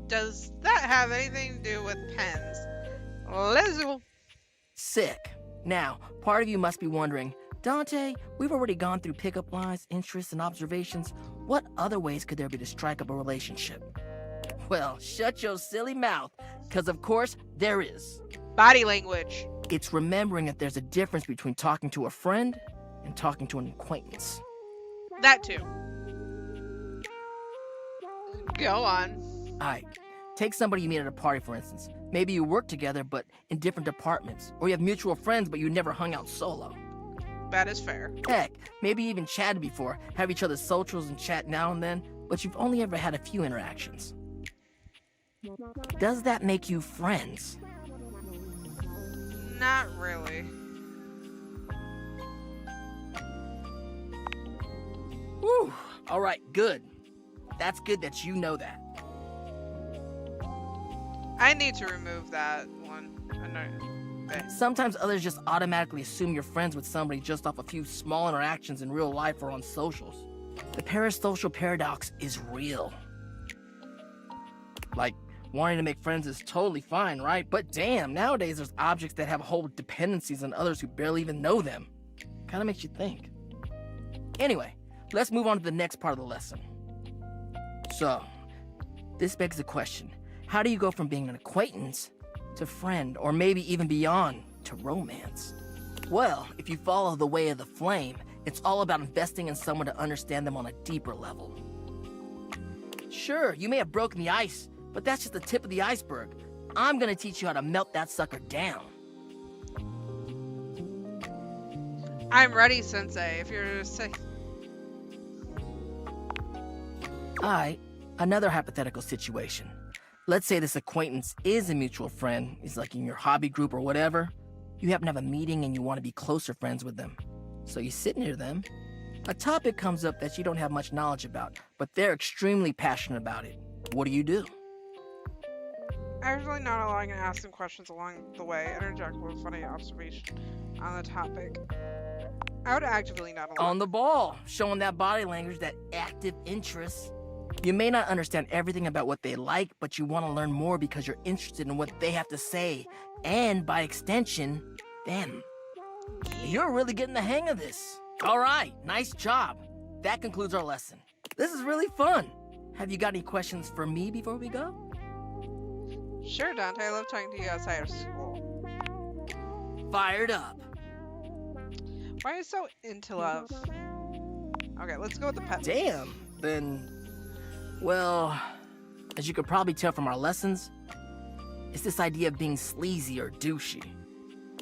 Does that have anything to do with pens? Let's go. Sick. Now, part of you must be wondering, Dante, we've already gone through pickup lines, interests, and observations. What other ways could there be to strike up a relationship? Well, shut your silly mouth, because of course there is. Body language. It's remembering that there's a difference between talking to a friend and talking to an acquaintance. That too. Go on. Alright, take somebody you meet at a party, for instance. Maybe you work together, but in different departments. Or you have mutual friends, but you never hung out solo. That is fair. Heck, maybe you even chatted before, have each other's socials and chat now and then, but you've only ever had a few interactions. Does that make you friends? Not really. Whew. Alright, good. That's good that you know that. I need to remove that someone. Okay. Sometimes others just automatically assume you're friends with somebody just off a few small interactions in real life or on socials. The parasocial paradox is real. Like, wanting to make friends is totally fine, right? But damn, nowadays there's objects that have whole dependencies on others who barely even know them. Kinda makes you think. Anyway, let's move on to the next part of the lesson. So, this begs the question, how do you go from being an acquaintance to friend, or maybe even beyond, to romance? Well, if you follow the way of the flame, it's all about investing in someone to understand them on a deeper level. Sure, you may have broken the ice, but that's just the tip of the iceberg. I'm gonna teach you how to melt that sucker down. I'm ready, Sensei, if you're sick. Alright, another hypothetical situation. Let's say this acquaintance is a mutual friend, is like in your hobby group or whatever. You happen to have a meeting and you want to be closer friends with them. So you sit near them. A topic comes up that you don't have much knowledge about, but they're extremely passionate about it. What do you do? I usually not allowing to ask them questions along the way, interject with a funny observation on the topic. I would actively not allow. On the ball, showing that body language, that active interest. You may not understand everything about what they like, but you want to learn more because you're interested in what they have to say, and by extension, them. You're really getting the hang of this. All right, nice job. That concludes our lesson. This is really fun. Have you got any questions for me before we go? Sure, Dante. I love talking to you outside of school. Fired up. Why are you so into love? Okay, let's go with the pet. Damn, then... Well, as you could probably tell from our lessons, it's this idea of being sleazy or douchey.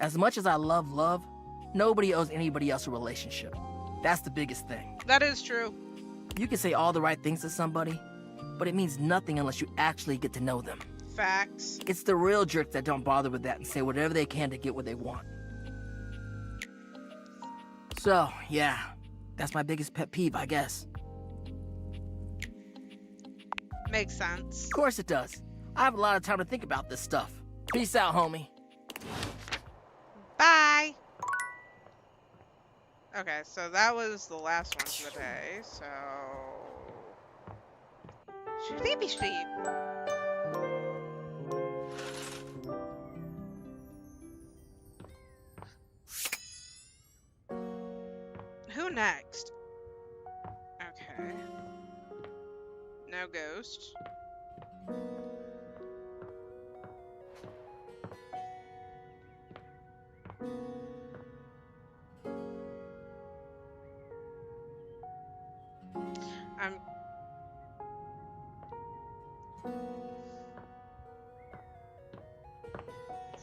As much as I love love, nobody owes anybody else a relationship. That's the biggest thing. That is true. You can say all the right things to somebody, but it means nothing unless you actually get to know them. Facts. It's the real jerks that don't bother with that and say whatever they can to get what they want. So, yeah, that's my biggest pet peeve, I guess. Makes sense. Of course it does. I have a lot of time to think about this stuff. Peace out, homie. Bye. Okay, so that was the last one for the day, so... Sleepy sleep. Who next? Okay. No ghost.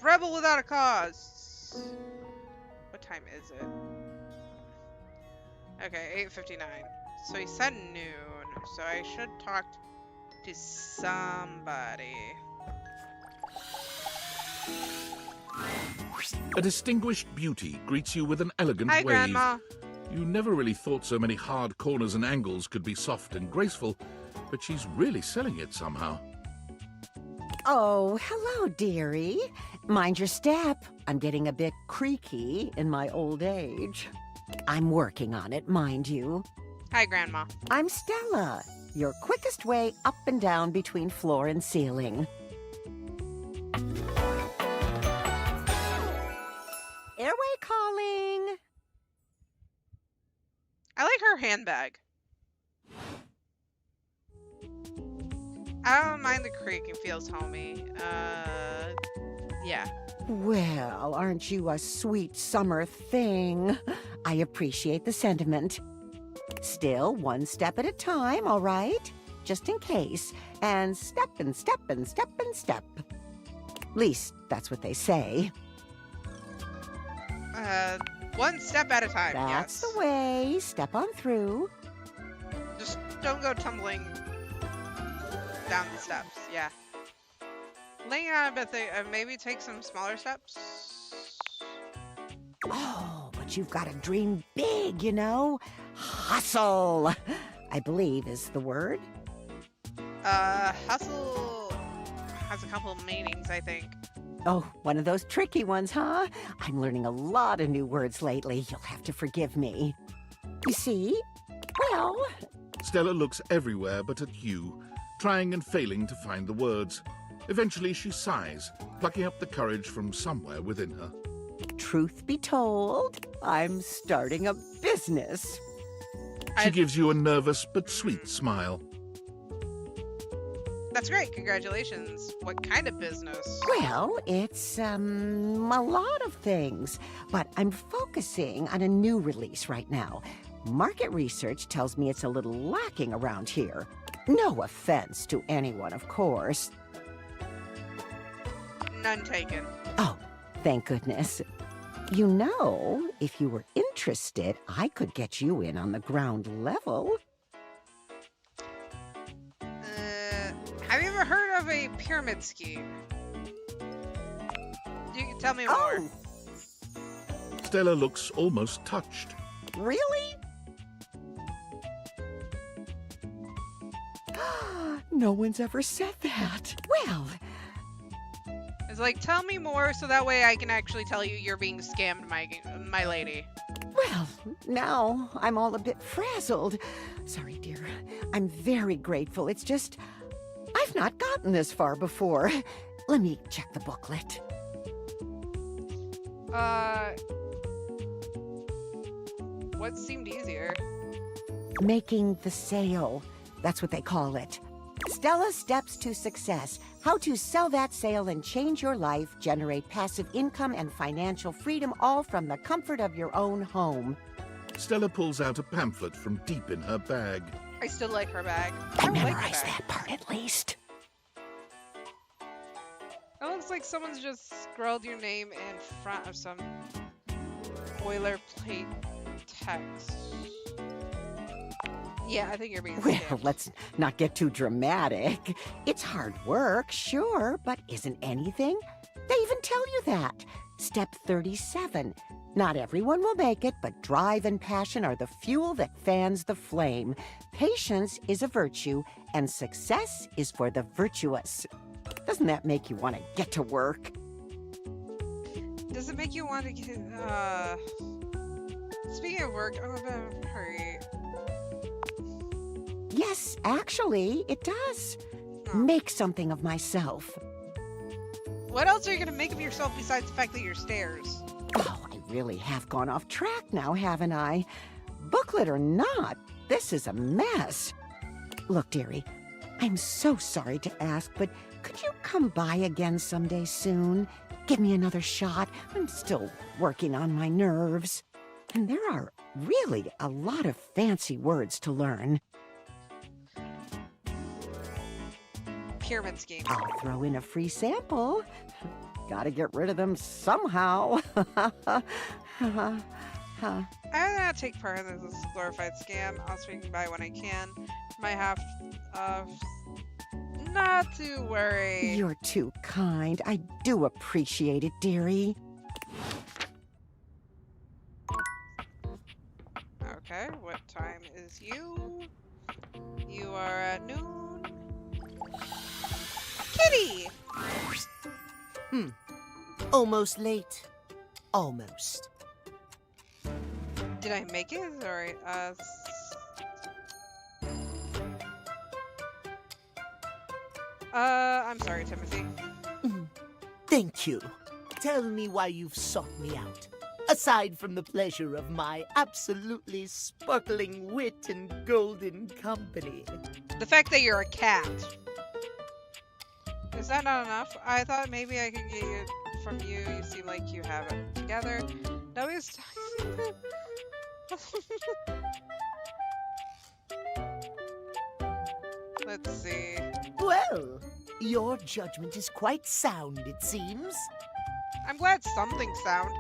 Rebel without a cause. What time is it? Okay, 8:59. So he said noon, so I should talk to somebody. A distinguished beauty greets you with an elegant Hi, wave. Grandma. You never really thought so many hard corners and angles could be soft and graceful, but she's really selling it somehow. Oh, hello, dearie. Mind your step. I'm getting a bit creaky in my old age. I'm working on it, mind you. Hi, Grandma. I'm Stella, your quickest way up and down between floor and ceiling. Airway calling. I like her handbag. I don't mind the creaking, feels homey. Yeah. Well, aren't you a sweet summer thing? I appreciate the sentiment. Still, one step at a time, all right? Just in case. And step and step and step and step. At least, that's what they say. One step at a time, That's yes. the way. Step on through. Just don't go tumbling down the steps, yeah. Laying on a bit, maybe take some smaller steps. Oh, but you've got to dream big, you know? Hustle, I believe is the word. Hustle has a couple of meanings, I think. Oh, one of those tricky ones, huh? I'm learning a lot of new words lately. You'll have to forgive me. You see? Well... Stella looks everywhere but at you, trying and failing to find the words. Eventually she sighs, plucking up the courage from somewhere within her. Truth be told, I'm starting a business. She gives you a nervous but sweet smile. That's great. Congratulations. What kind of business? Well, it's, a lot of things. But I'm focusing on a new release right now. Market research tells me it's a little lacking around here. No offense to anyone, of course. None taken. Oh, thank goodness. You know, if you were interested, I could get you in on the ground level. Have you ever heard of a pyramid scheme? You can tell me more. Stella looks almost touched. Really? No one's ever said that. Well... It's like, tell me more so that way I can actually tell you you're being scammed, my lady. Well, now I'm all a bit frazzled. Sorry, dear. I'm very grateful. It's just... I've not gotten this far before. Let me check the booklet. What seemed easier? Making the sale. That's what they call it. Stella Steps to Success. How to sell that sale and change your life, generate passive income and financial freedom, all from the comfort of your own home. Stella pulls out a pamphlet from deep in her bag. I still like her bag. I memorized that part at least. It looks like someone's just scrawled your name in front of some boilerplate text. Yeah, I think you're being Well, scammed. let's not get too dramatic. It's hard work, sure, but isn't anything? They even tell you that. Step 37. Not everyone will make it, but drive and passion are the fuel that fans the flame. Patience is a virtue, and success is for the virtuous. Doesn't that make you want to get to work? Does it make you want to get, Speaking of work, I'm in a hurry. Yes, actually, it does. Make something of myself. What else are you going to make of yourself besides the fact that you're stairs? Oh, I really have gone off track now, haven't I? Booklet or not, this is a mess. Look, dearie, I'm so sorry to ask, but could you come by again someday soon? Give me another shot. I'm still working on my nerves. And there are really a lot of fancy words to learn. Pyramid scheme. I'll throw in a free sample. Gotta get rid of them somehow. I will not take part in this glorified scam. I'll swing by when I can. Might have not to worry. You're too kind. I do appreciate it, dearie. Okay, what time is you? You are at noon. Kitty! Almost late. Almost. Did I make it? Sorry. I'm sorry, Timothy. Thank you. Tell me why you've sought me out. Aside from the pleasure of my absolutely sparkling wit and golden company. The fact that you're a cat. Is that not enough? I thought maybe I could get it from you. You seem like you have it together. No, he's... Let's see. Well, your judgment is quite sound, it seems. I'm glad something's sound.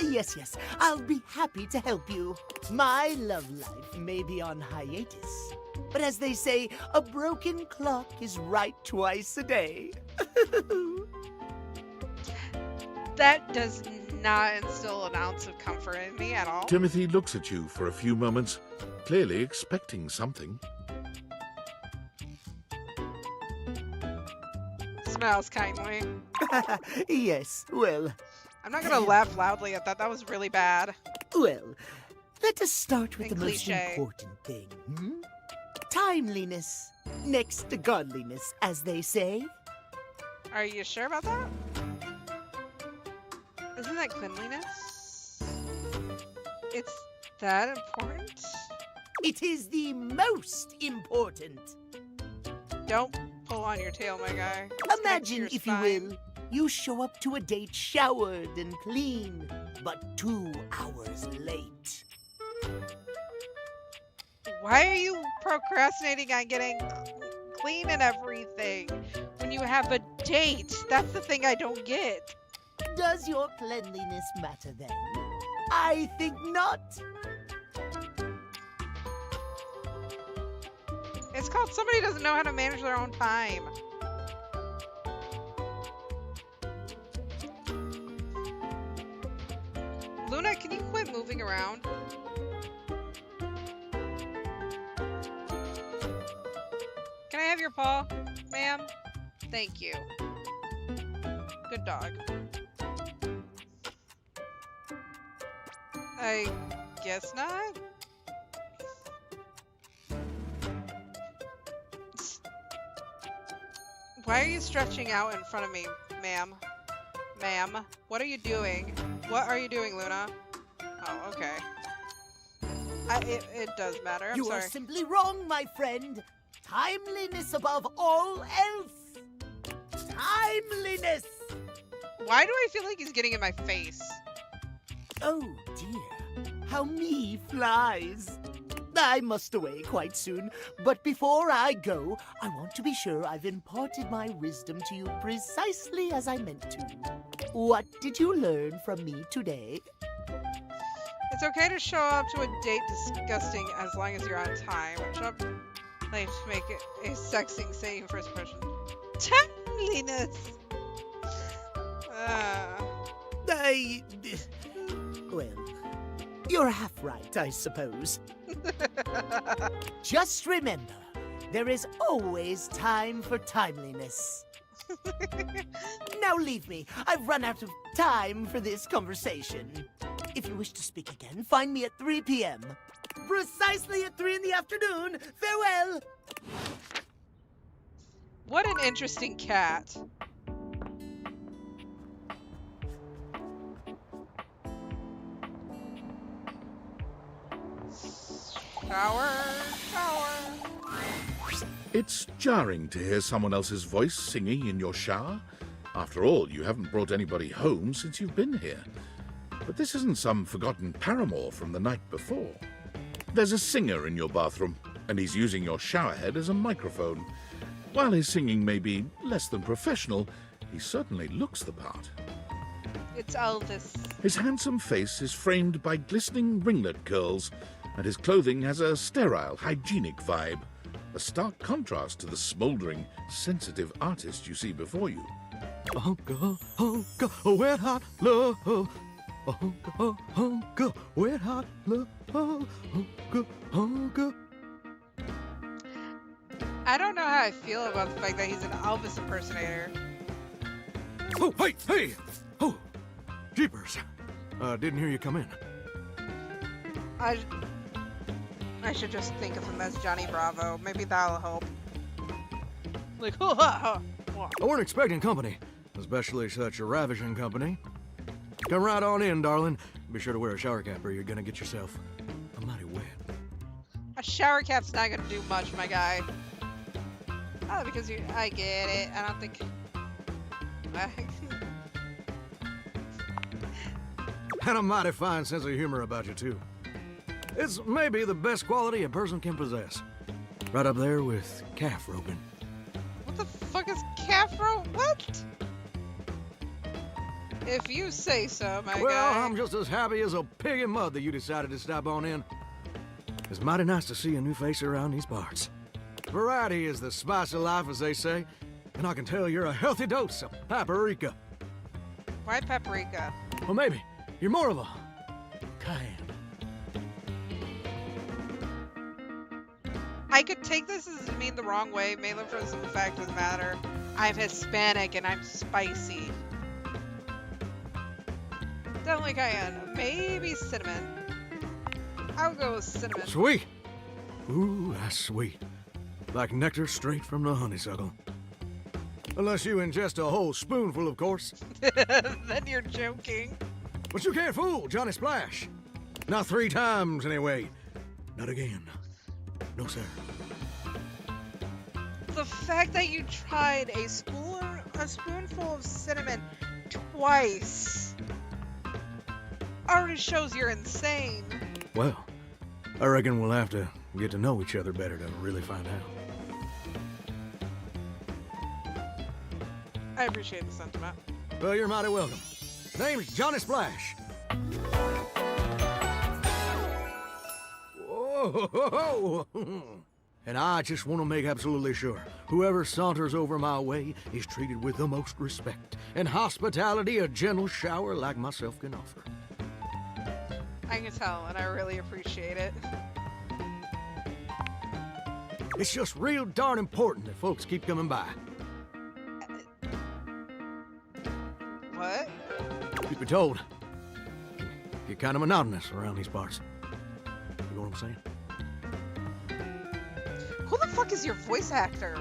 Yes, yes, I'll be happy to help you. My love life may be on hiatus, but as they say, a broken clock is right twice a day. That does not instill an ounce of comfort in me at all. Timothy looks at you for a few moments, clearly expecting something. else kindly. Yes, well, I'm not gonna laugh loudly at that. That was really bad. well, let us start with And the most cliché. important thing. Timeliness. Next to godliness, as they say. Are you sure about that? Isn't that cleanliness? It's that important? It is the most important. Don't pull on your tail, my guy. Imagine, if you will, you show up to a date showered and clean, but 2 hours late. Why are you procrastinating on getting clean and everything when you have a date? That's the thing I don't get. Does your cleanliness matter then? I think not. It's called somebody doesn't know how to manage their own time. Luna, can you quit moving around? Can I have your paw, ma'am? Thank you. Good dog. I guess not. Why are you stretching out in front of me, ma'am? Ma'am, what are you doing? What are you doing, Luna? Oh, okay. It does matter. I'm You sorry. are simply wrong, my friend. Timeliness above all else. Timeliness! Why do I feel like he's getting in my face? Oh dear, how me flies. I must away quite soon, but before I go, I want to be sure I've imparted my wisdom to you precisely as I meant to. What did you learn from me today? It's okay to show up to a date disgusting as long as you're on time. Show up late to make it a sexing saying first impression. Timeliness! Well, you're half right, I suppose. Just remember, there is always time for timeliness. Now leave me. I've run out of time for this conversation. If you wish to speak again, find me at 3 p.m. Precisely at 3 in the afternoon. Farewell! What an interesting cat. Shower. It's jarring to hear someone else's voice singing in your shower. After all, you haven't brought anybody home since you've been here. But this isn't some forgotten paramour from the night before. There's a singer in your bathroom, and he's using your showerhead as a microphone. While his singing may be less than professional, he certainly looks the part. It's Elvis. His handsome face is framed by glistening ringlet curls, and his clothing has a sterile, hygienic vibe, a stark contrast to the smouldering, sensitive artist you see before you. Oh, wet hot love. Oh, wet hot love. I don't know how I feel about the fact that he's an Elvis impersonator. Oh, hey! Oh, jeepers. Didn't hear you come in. I should just think of him as Johnny Bravo. Maybe that'll help. Like, I I weren't expecting company, especially such a ravishing company. Come right on in, darling. Be sure to wear a shower cap or you're gonna get yourself a mighty wet. A shower cap's not gonna do much, my guy. Oh, because I get it. I don't think. And a mighty fine sense of humor about you, too. It's maybe the best quality a person can possess. Right up there with calf roping. What the fuck is calf rope? What? If you say so, my Well, guy. I'm just as happy as a pig in mud that you decided to stop on in. It's mighty nice to see a new face around these parts. Variety is the spice of life, as they say, and I can tell you're a healthy dose of paprika. Why paprika? Well, maybe you're more of a cayenne. I could take this as mean the wrong way, mainly for the simple fact of the matter I'm Hispanic and I'm spicy. Definitely cayenne. Maybe cinnamon. I would go with cinnamon. Sweet. Ooh, that's sweet. Like nectar straight from the honeysuckle. Unless you ingest a whole spoonful, of course. Then you're joking. But you can't fool Johnny Splash. Not 3 times, anyway. Not again. No, sir. The fact that you tried a spoonful of cinnamon twice already shows you're insane. Well, I reckon we'll have to get to know each other better to really find out. I appreciate the sentiment. Well, you're mighty welcome. Name's Johnny Splash. Whoa! And I just want to make absolutely sure whoever saunters over my way is treated with the most respect and hospitality a gentle shower like myself can offer. I can tell, and I really appreciate it. It's just real darn important that folks keep coming by. What? Truth be told, get kind of monotonous around these parts. You know what I'm saying? Who the fuck is your voice actor?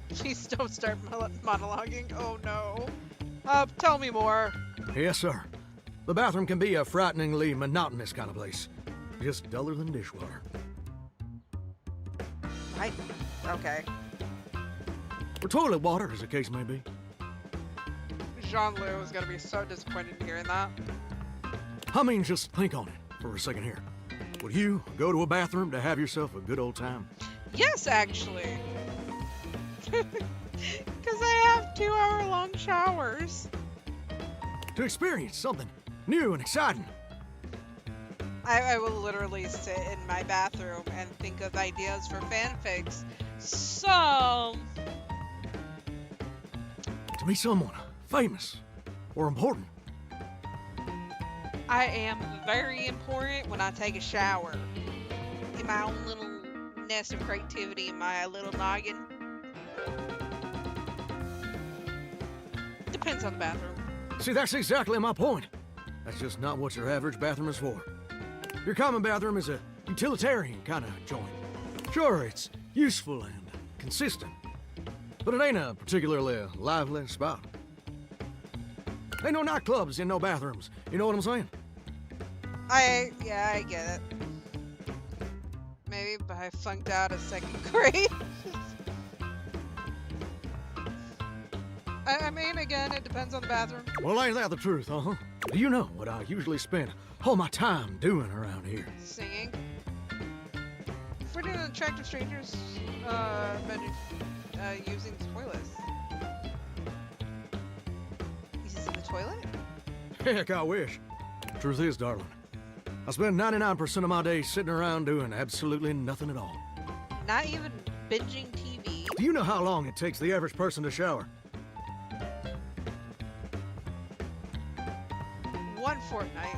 Please don't start monologuing. Oh no. Tell me more. Yes, sir. The bathroom can be a frighteningly monotonous kind of place. Just duller than dishwater. Okay. Or toilet water, as the case may be. Jean-Luc is gonna be so disappointed hearing that. I mean, just think on it for a second here. Would you go to a bathroom to have yourself a good old time? Yes, actually. Because I have 2-hour-long showers. To experience something new and exciting. I will literally sit in my bathroom and think of ideas for fanfics. So... To meet someone famous or important. I am very important when I take a shower. In my own little nest of creativity in my little noggin. Depends on the bathroom. See, that's exactly my point. That's just not what your average bathroom is for. Your common bathroom is a utilitarian kind of joint. Sure, it's useful and consistent, but it ain't a particularly lively spot. Ain't no nightclubs in no bathrooms. You know what I'm saying? Yeah, I get it. Maybe I flunked out of 2nd grade. I mean, again, it depends on the bathroom. Well, ain't that the truth, huh? Do you know what I usually spend all my time doing around here? Singing. If we're doing attractive strangers, using the toilets. Using the toilet? Heck, I wish. Truth is, darling, I spend 99% of my day sitting around doing absolutely nothing at all. Not even binging TV. Do you know how long it takes the average person to shower? 1 fortnight.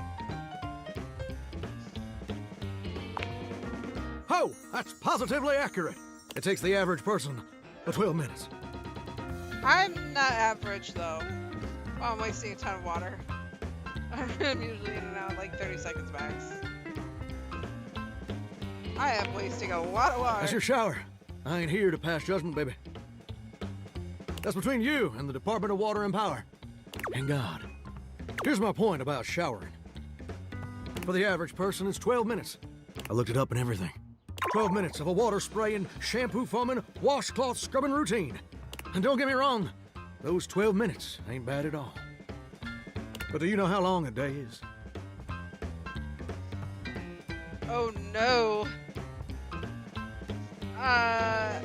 Oh, that's positively accurate. It takes the average person 12 minutes. I'm not average, though. Well, I'm wasting a ton of water. I'm usually in and out like 30 seconds max. I am wasting a lot of water. That's your shower. I ain't here to pass judgment, baby. That's between you and the Department of Water and Power. And God. Here's my point about showering. For the average person, it's 12 minutes. I looked it up and everything. 12 minutes of a water spraying, shampoo foaming, washcloth scrubbing routine. And don't get me wrong, those 12 minutes ain't bad at all. But do you know how long a day is? Oh no. I'm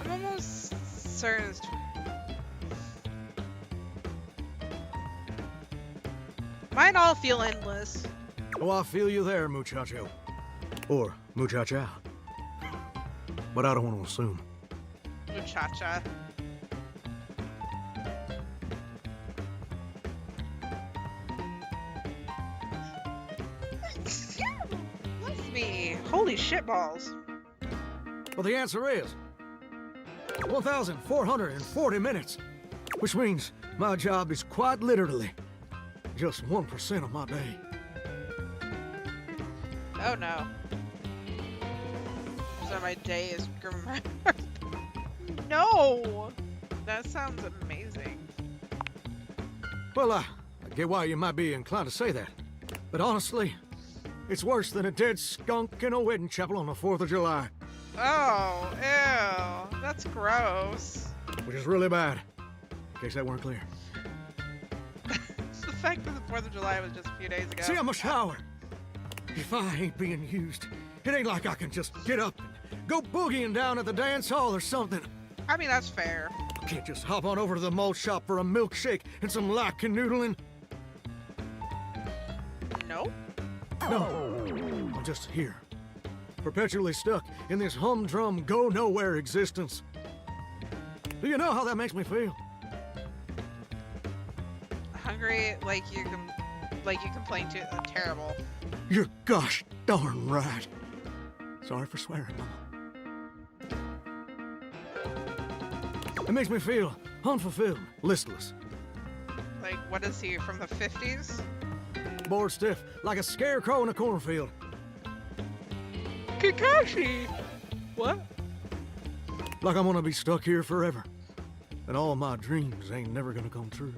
almost certain it's mine all feel endless. Oh, I feel you there, muchacho. Or muchacha. But I don't want to assume. Muchacha. Bless me. Holy shit balls. Well, the answer is 1,440 minutes, which means my job is quite literally just 1% of my day. Oh no. So my day is No! That sounds amazing. Well, I get why you might be inclined to say that. But honestly, it's worse than a dead skunk in a wedding chapel on the 4th of July. Oh, ew. That's gross. Which is really bad, in case that weren't clear. The fact that the 4th of July was just a few days ago. See, I'm a shower. If I ain't being used, it ain't like I can just get up and go boogieing down at the dance hall or something. I mean, that's fair. I can't just hop on over to the malt shop for a milkshake and some light canoodling. No? No. I'm just here, perpetually stuck in this humdrum, go-nowhere existence. Do you know how that makes me feel? Hungry, like you complain to. Terrible. You're gosh darn right. Sorry for swearing, Mama. It makes me feel unfulfilled, listless. Like, what is he, from the 50s? Bored stiff, like a scarecrow in a cornfield. Kakashi! What? Like I'm gonna be stuck here forever. And all my dreams ain't never gonna come true.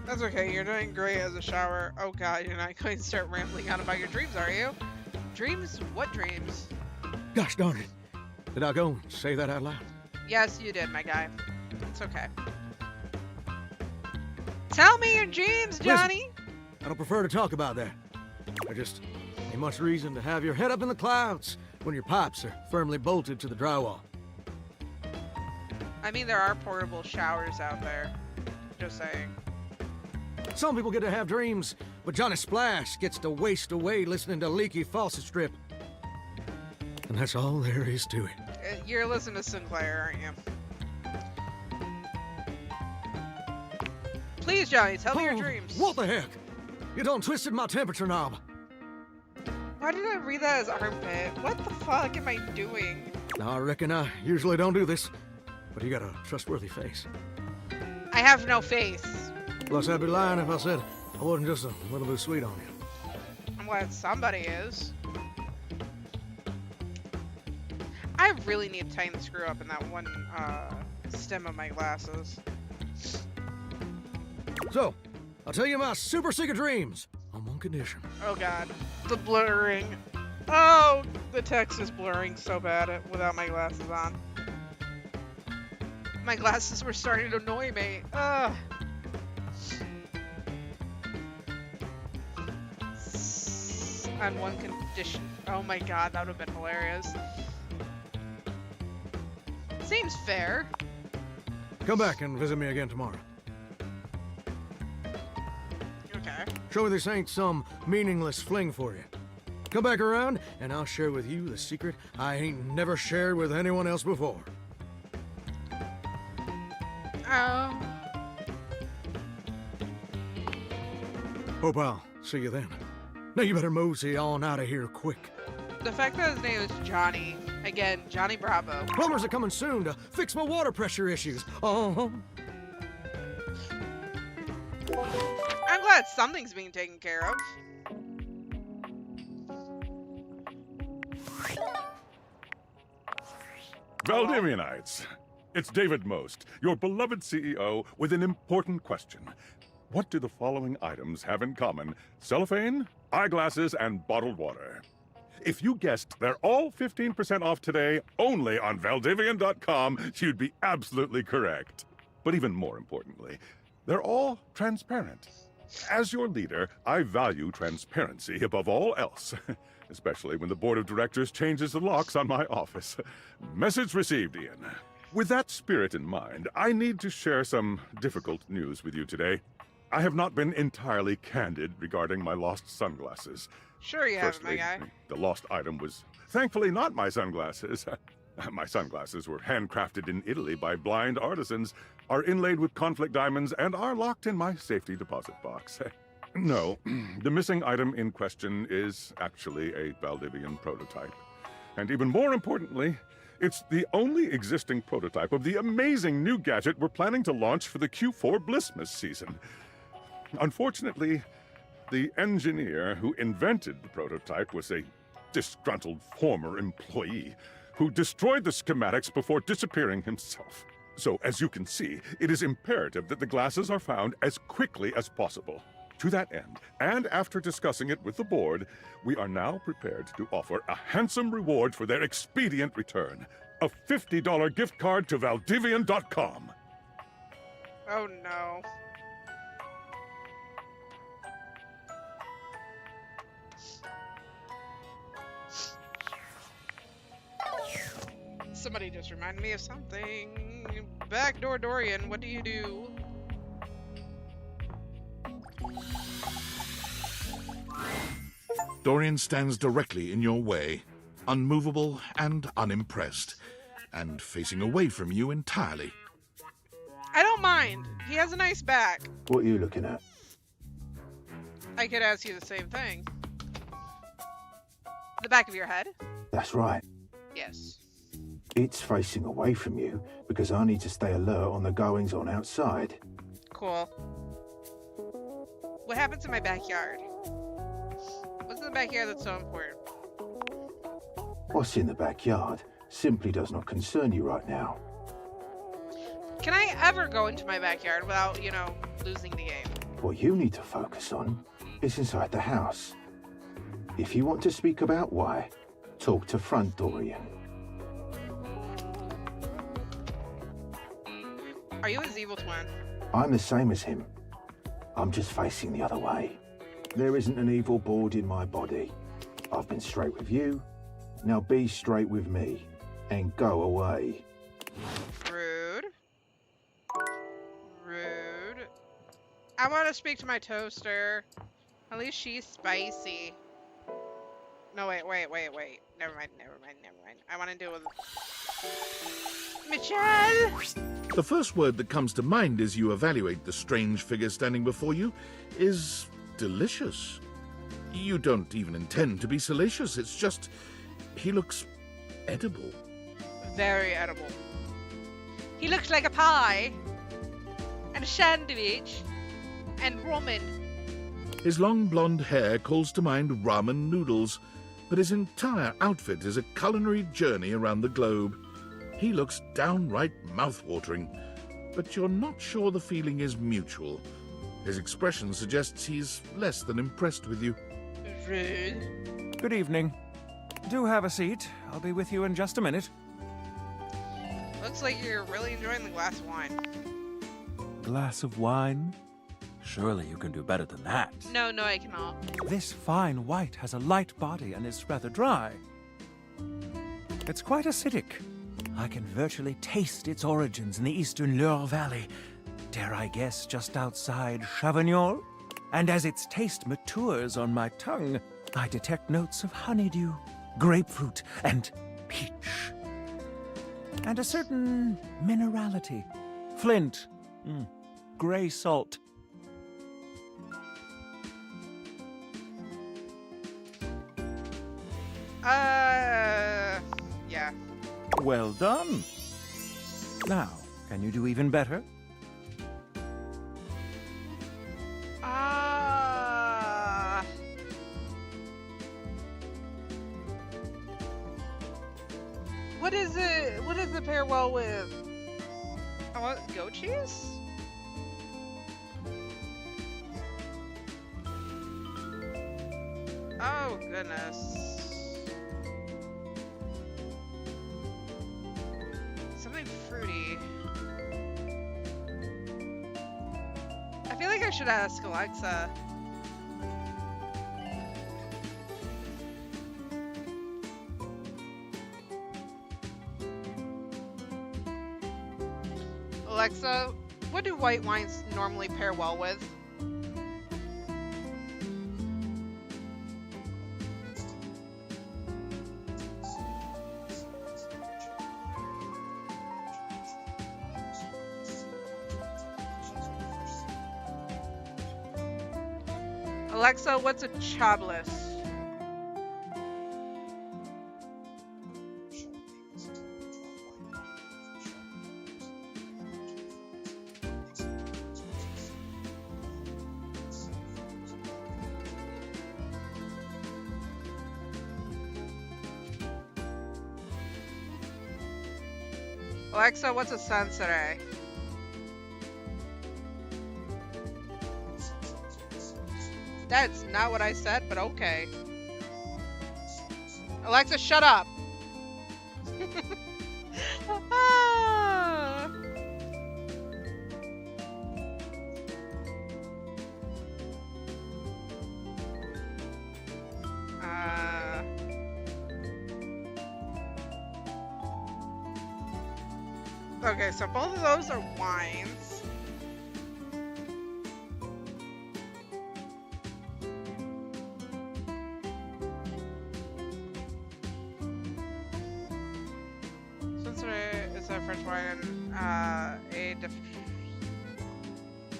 That's okay, you're doing great as a shower. Oh god, you're not going to start rambling on about your dreams, are you? Dreams? What dreams? Gosh darn it. Did I go and say that out loud? Yes, you did, my guy. It's okay. Tell me your dreams, Johnny! Listen, I don't prefer to talk about that. There just ain't much reason to have your head up in the clouds when your pipes are firmly bolted to the drywall. I mean, there are portable showers out there. Just saying. Some people get to have dreams, but Johnny Splash gets to waste away listening to Leaky Faucet Strip. And that's all there is to it. You're listening to Sinclair, aren't you? Please, Johnny, tell me your dreams. What the heck? You done twisted my temperature knob. Why did I read that as armpit? What the fuck am I doing? Now, I reckon I usually don't do this, but you got a trustworthy face. I have no face. Plus, I'd be lying if I said I wasn't just a little bit sweet on you. I'm glad somebody is. I really need to tighten the screw up in that one stem of my glasses. So, I'll tell you my super secret dreams on one condition. Oh god, the blurring. Oh, the text is blurring so bad without my glasses on. My glasses were starting to annoy me. Ugh. On one condition. Oh my god, that would have been hilarious. Seems fair. Come back and visit me again tomorrow. Okay. Show me this ain't some meaningless fling for you. Come back around, and I'll share with you the secret I ain't never shared with anyone else before. Oh. Hope I'll see you then. Now you better mosey on out of here quick. The fact that his name is Johnny. Again, Johnny Bravo. Plumbers are coming soon to fix my water pressure issues. Oh. I'm glad something's being taken care of. Valdivinites, it's David Most, your beloved CEO, with an important question. What do the following items have in common? Cellophane, eyeglasses, and bottled water. If you guessed they're all 15% off today, only on Valdivian.com, you'd be absolutely correct. But even more importantly, they're all transparent. As your leader, I value transparency above all else, especially when the board of directors changes the locks on my office. Message received, Ian. With that spirit in mind, I need to share some difficult news with you today. I have not been entirely candid regarding my lost sunglasses. Sure you haven't, my guy. The lost item was thankfully not my sunglasses. My sunglasses were handcrafted in Italy by blind artisans, are inlaid with conflict diamonds, and are locked in my safety deposit box. No, the missing item in question is actually a Valdivian prototype. And even more importantly, it's the only existing prototype of the amazing new gadget we're planning to launch for the Q4 Blissmas season. Unfortunately, the engineer who invented the prototype was a disgruntled former employee who destroyed the schematics before disappearing himself. So, as you can see, it is imperative that the glasses are found as quickly as possible. To that end, and after discussing it with the board, we are now prepared to offer a handsome reward for their expedient return. A $50 gift card to Valdivian.com. Oh no. Somebody just reminded me of something. Backdoor Dorian, what do you do? Dorian stands directly in your way, unmovable and unimpressed, and facing away from you entirely. I don't mind. He has a nice back. What are you looking at? I could ask you the same thing. The back of your head? That's right. Yes. It's facing away from you because I need to stay alert on the goings on outside. Cool. What happens in my backyard? What's in the backyard that's so important? What's in the backyard simply does not concern you right now. Can I ever go into my backyard without, you know, losing the game? What you need to focus on is inside the house. If you want to speak about why, talk to Front Dorian. Are you his evil twin? I'm the same as him. I'm just facing the other way. There isn't an evil board in my body. I've been straight with you. Now be straight with me and go away. Rude. Rude. I want to speak to my toaster. At least she's spicy. No, wait. Never mind. I want to deal with Michelle! The first word that comes to mind as you evaluate the strange figure standing before you is delicious. You don't even intend to be salacious, it's just he looks edible. Very edible. He looks like a pie, and a sandwich, and ramen. His long blonde hair calls to mind ramen noodles, but his entire outfit is a culinary journey around the globe. He looks downright mouth-watering, but you're not sure the feeling is mutual. His expression suggests he's less than impressed with you. Rude. Good evening. Do have a seat. I'll be with you in just a minute. Looks like you're really enjoying the glass of wine. Glass of wine? Surely you can do better than that. No, I cannot. This fine white has a light body and is rather dry. It's quite acidic. I can virtually taste its origins in the eastern Loire Valley, dare I guess just outside Chavagnol? And as its taste matures on my tongue, I detect notes of honeydew, grapefruit, and peach. And a certain minerality. Flint. Gray salt. Yeah. Well done. Now, can you do even better? What does it pair well with? I want goat cheese? Oh, goodness. Something fruity. I feel like I should ask Alexa. Alexa, what do white wines normally pair well with? Alexa, what's a chablis? Alexa, what's a sansere? That's not what I said, but okay. Alexa, shut up! Ah. Okay, so both of those are wines. Is a French wine, a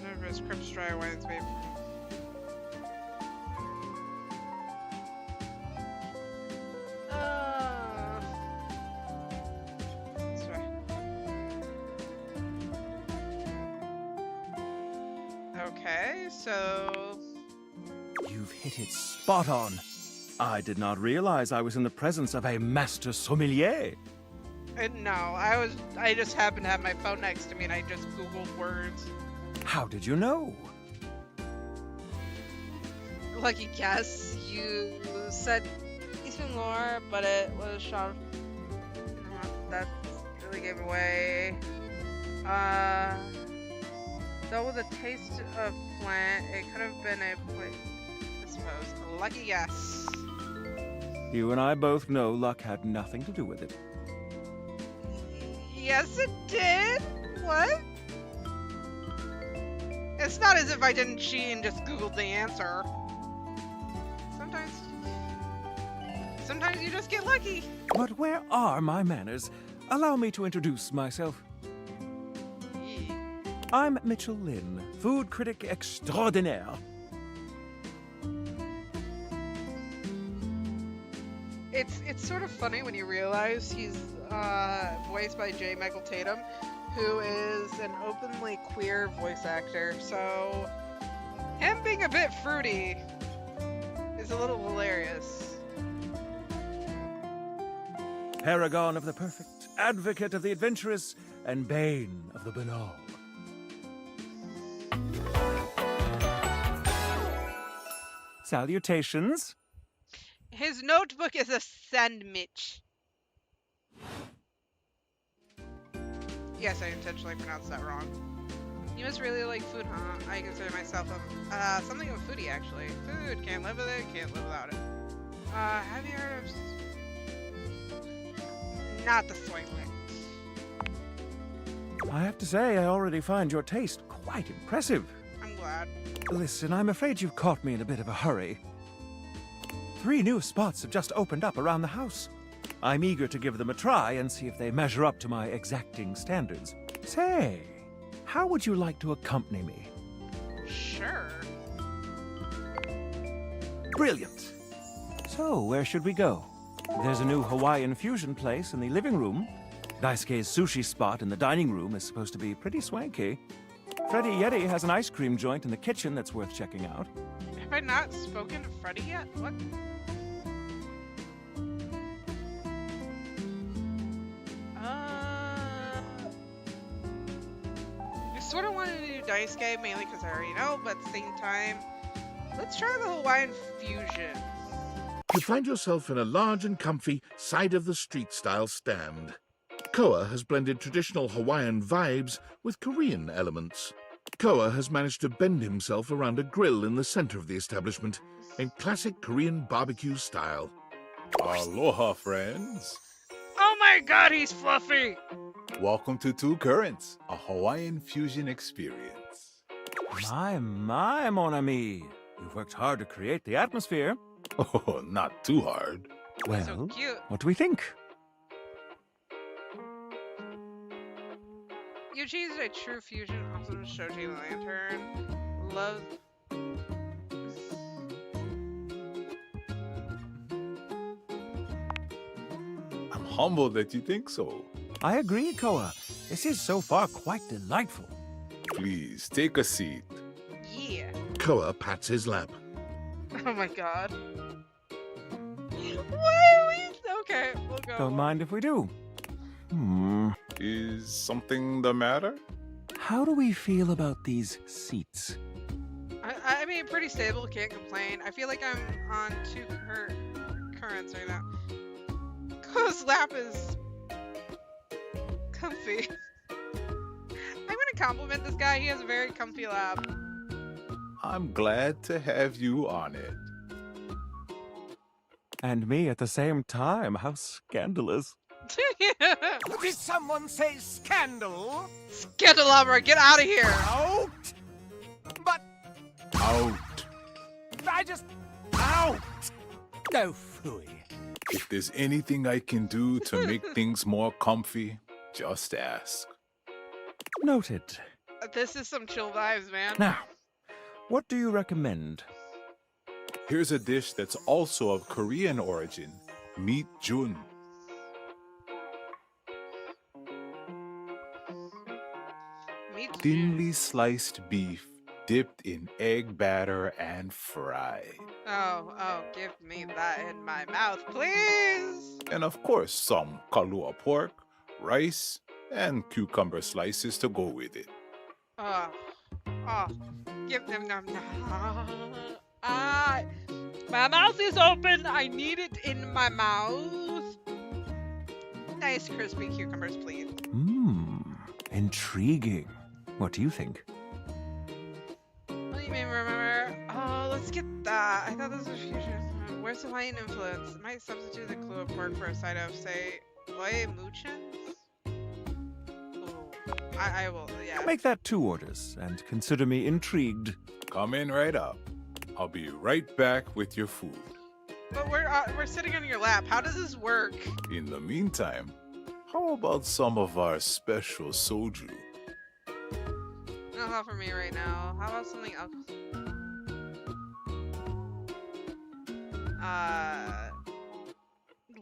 nervous Crips dry wines made Okay, so You've hit it spot on. I did not realize I was in the presence of a master sommelier. no, I just happened to have my phone next to me and I just Googled words. How did you know? Lucky guess. You said Eastern lore, but it was shot. That really gave away. Though with a taste of Flint, it could have been a place. I suppose. A lucky guess. You and I both know luck had nothing to do with it. Yes, it did. What? It's not as if I didn't cheat and just Googled the answer. Sometimes you just get lucky. But where are my manners? Allow me to introduce myself. I'm Mitchell Lynn, food critic extraordinaire. It's sort of funny when you realize he's voiced by J. Michael Tatum, who is an openly queer voice actor. So him being a bit fruity is a little hilarious. Paragon of the perfect, advocate of the adventurous, and bane of the banal. Salutations. His notebook is a sandwich. Yes, I intentionally pronounced that wrong. You must really like food, huh? I consider myself something of a foodie, actually. Food, can't live with it, can't live without it. Have you heard of... Not the soy lick. I have to say, I already find your taste quite impressive. I'm glad. Listen, I'm afraid you've caught me in a bit of a hurry. 3 new spots have just opened up around the house. I'm eager to give them a try and see if they measure up to my exacting standards. Say, how would you like to accompany me? Sure. Brilliant. So, where should we go? There's a new Hawaiian fusion place in the living room. Daisuke's sushi spot in the dining room is supposed to be pretty swanky. Freddy Yeti has an ice cream joint in the kitchen that's worth checking out. Have I not spoken to Freddy yet? What? I sort of wanted to do Daisuke mainly because I already know, but at the same time, let's try the Hawaiian fusion. You find yourself in a large and comfy side-of-the-street-style stand. Koa has blended traditional Hawaiian vibes with Korean elements. Koa has managed to bend himself around a grill in the center of the establishment in classic Korean barbecue style. Aloha, friends. Oh my god, he's fluffy! Welcome to Two Currents, a Hawaiian fusion experience. My, mon ami. You've worked hard to create the atmosphere. Oh, not too hard. Well, So cute. what do we think? You achieved a true fusion, also Shoji Lantern. Love humbled that you think so. I agree, Koa. This is so far quite delightful. Please, take a seat. Yeah. Koa pats his lap. Oh my god. Why are we... Okay, we'll go. Don't mind if we do. Is something the matter? How do we feel about these seats? I mean, pretty stable, can't complain. I feel like I'm on two currents right now. Koa's lap is comfy. I'm gonna compliment this guy, he has a very comfy lap. I'm glad to have you on it. And me at the same time. How scandalous. Did someone say scandal? Scandalabra, get out of here! Out! But Out. I just... Out! No phooey. If there's anything I can do to make things more comfy, just ask. Noted. This is some chill vibes, man. Now, what do you recommend? Here's a dish that's also of Korean origin. Meat jun. Thinly sliced beef dipped in egg batter and fried. Oh, give me that in my mouth, please! And of course, some kalua pork, rice, and cucumber slices to go with it. Oh, give them my mouth is open. I need it in my mouth. Nice crispy cucumbers, please. Intriguing. What do you think? What do you mean, remember? Oh, let's get that. I thought this was fusion. Where's the Hawaiian influence? It might substitute the clue of pork for a side of, say, Oye Muchins? Oh, I will, yeah. Make that 2 orders, and consider me intrigued. Come in right up. I'll be right back with your food. But we're sitting on your lap. How does this work? In the meantime, how about some of our special soju? No, not for me right now. How about something else?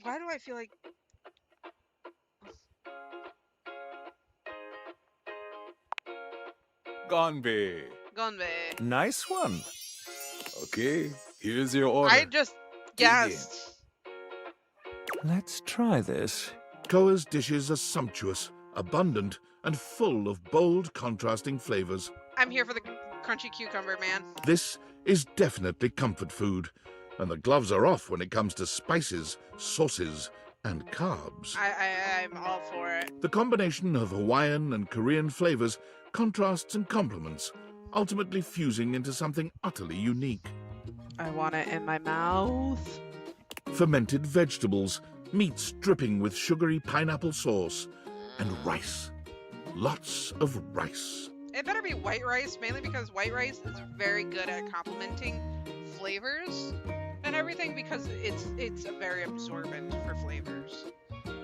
Why do I feel like... Gonbe. Gonbe. Nice one. Okay, here's your order. I just guessed. Let's try this. Koa's dishes are sumptuous, abundant, and full of bold, contrasting flavors. I'm here for the crunchy cucumber, man. This is definitely comfort food, and the gloves are off when it comes to spices, sauces, and carbs. I'm all for it. The combination of Hawaiian and Korean flavors contrasts and complements, ultimately fusing into something utterly unique. I want it in my mouth. Fermented vegetables, meats dripping with sugary pineapple sauce, and rice. Lots of rice. It better be white rice, mainly because white rice is very good at complementing flavors and everything, because it's a very absorbent for flavors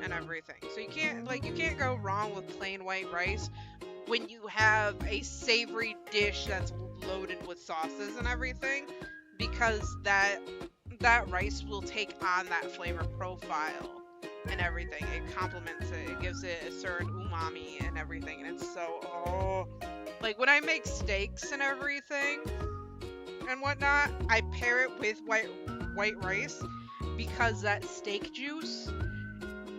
and everything. So you can't go wrong with plain white rice when you have a savory dish that's loaded with sauces and everything, because that rice will take on that flavor profile and everything. It complements it. It gives it a certain umami and everything, and it's so like when I make steaks and everything and whatnot, I pair it with white rice because that steak juice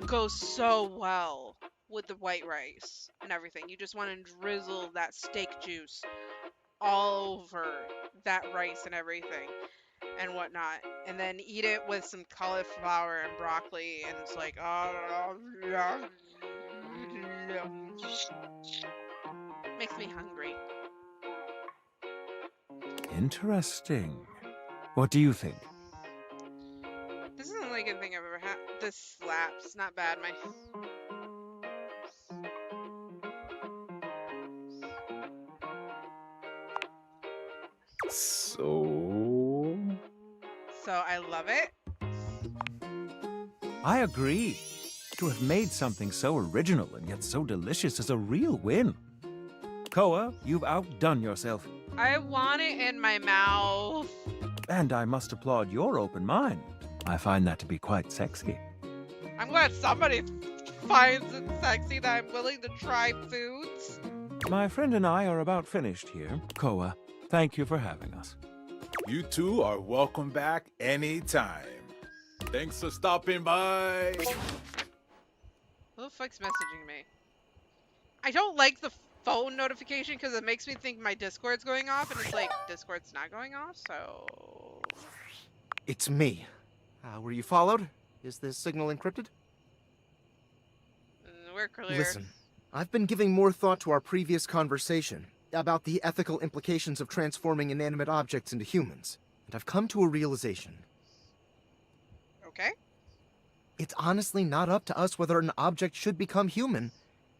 goes so well with the white rice and everything. You just want to drizzle that steak juice all over that rice and everything and whatnot, and then eat it with some cauliflower and broccoli, and it's like, makes me hungry. Interesting. What do you think? This isn't the only good thing I've ever had. This slaps. Not bad, my... So I love it. I agree. To have made something so original and yet so delicious is a real win. Koa, you've outdone yourself. I want it in my mouth. And I must applaud your open mind. I find that to be quite sexy. I'm glad somebody finds it sexy that I'm willing to try foods. My friend and I are about finished here. Koa, thank you for having us. You two are welcome back anytime. Thanks for stopping by. Who the fuck's messaging me? I don't like the phone notification because it makes me think my Discord's going off, and it's like, Discord's not going off, so... It's me. Were you followed? Is this signal encrypted? We're clear. Listen, I've been giving more thought to our previous conversation about the ethical implications of transforming inanimate objects into humans, and I've come to a realization. Okay. It's honestly not up to us whether an object should become human.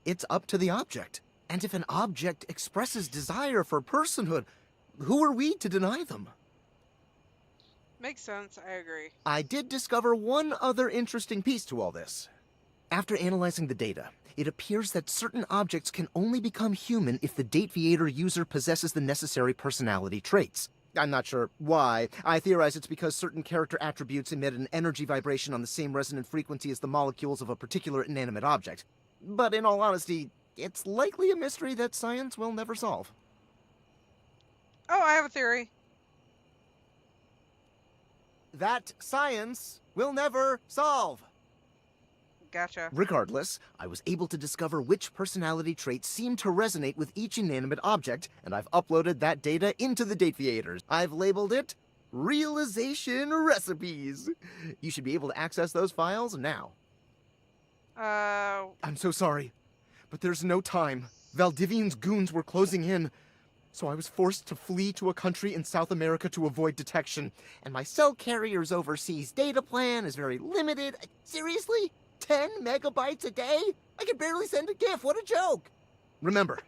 It's up to the object. And if an object expresses desire for personhood, who are we to deny them? Makes sense, I agree. I did discover one other interesting piece to all this. After analyzing the data, it appears that certain objects can only become human if the Dateviator user possesses the necessary personality traits. I'm not sure why. I theorize it's because certain character attributes emit an energy vibration on the same resonant frequency as the molecules of a particular inanimate object. But in all honesty, it's likely a mystery that science will never solve. Oh, I have a theory. That science will never solve. Gotcha. Regardless, I was able to discover which personality traits seem to resonate with each inanimate object, and I've uploaded that data into the Dateviators. I've labeled it Realization Recipes. You should be able to access those files now. I'm so sorry, but there's no time. Valdivian's goons were closing in, so I was forced to flee to a country in South America to avoid detection. And my cell carrier's overseas data plan is very limited. Seriously? 10 megabytes a day? I can barely send a GIF. What a joke. Remember,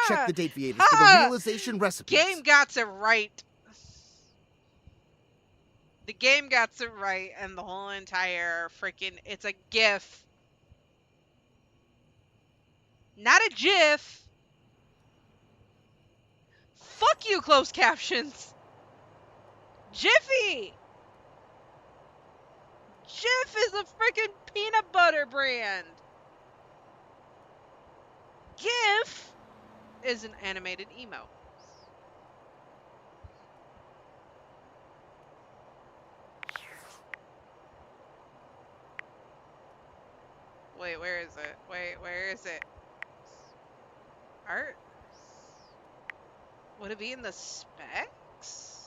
check the Dateviators for the Realization Recipes. Game got it right. The game got it right, and the whole entire freaking... It's a GIF. Not a GIF. Fuck you, closed captions. Jiffy. Jif is a freaking peanut butter brand. GIF is an animated emo. Wait, where is it? Wait, where is it? Art? Would it be in the specs?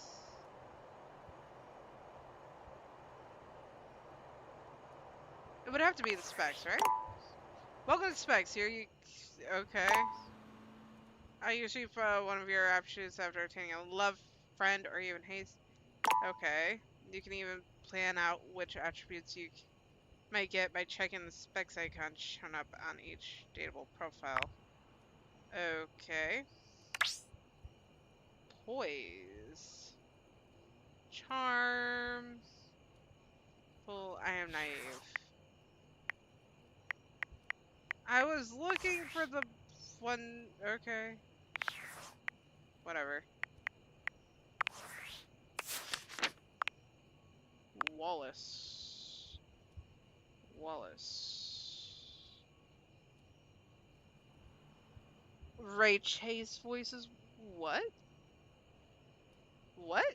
It would have to be the specs, right? Welcome to specs. Here you... Okay. I usually one of your attributes after obtaining a love, friend, or even haste. Okay. You can even plan out which attributes you might get by checking the specs icon shown up on each dateable profile. Okay. Poise. Charm. Full. I am naive. I was looking for the one. Okay. Whatever. Wallace. Ray Chase voices. What? What?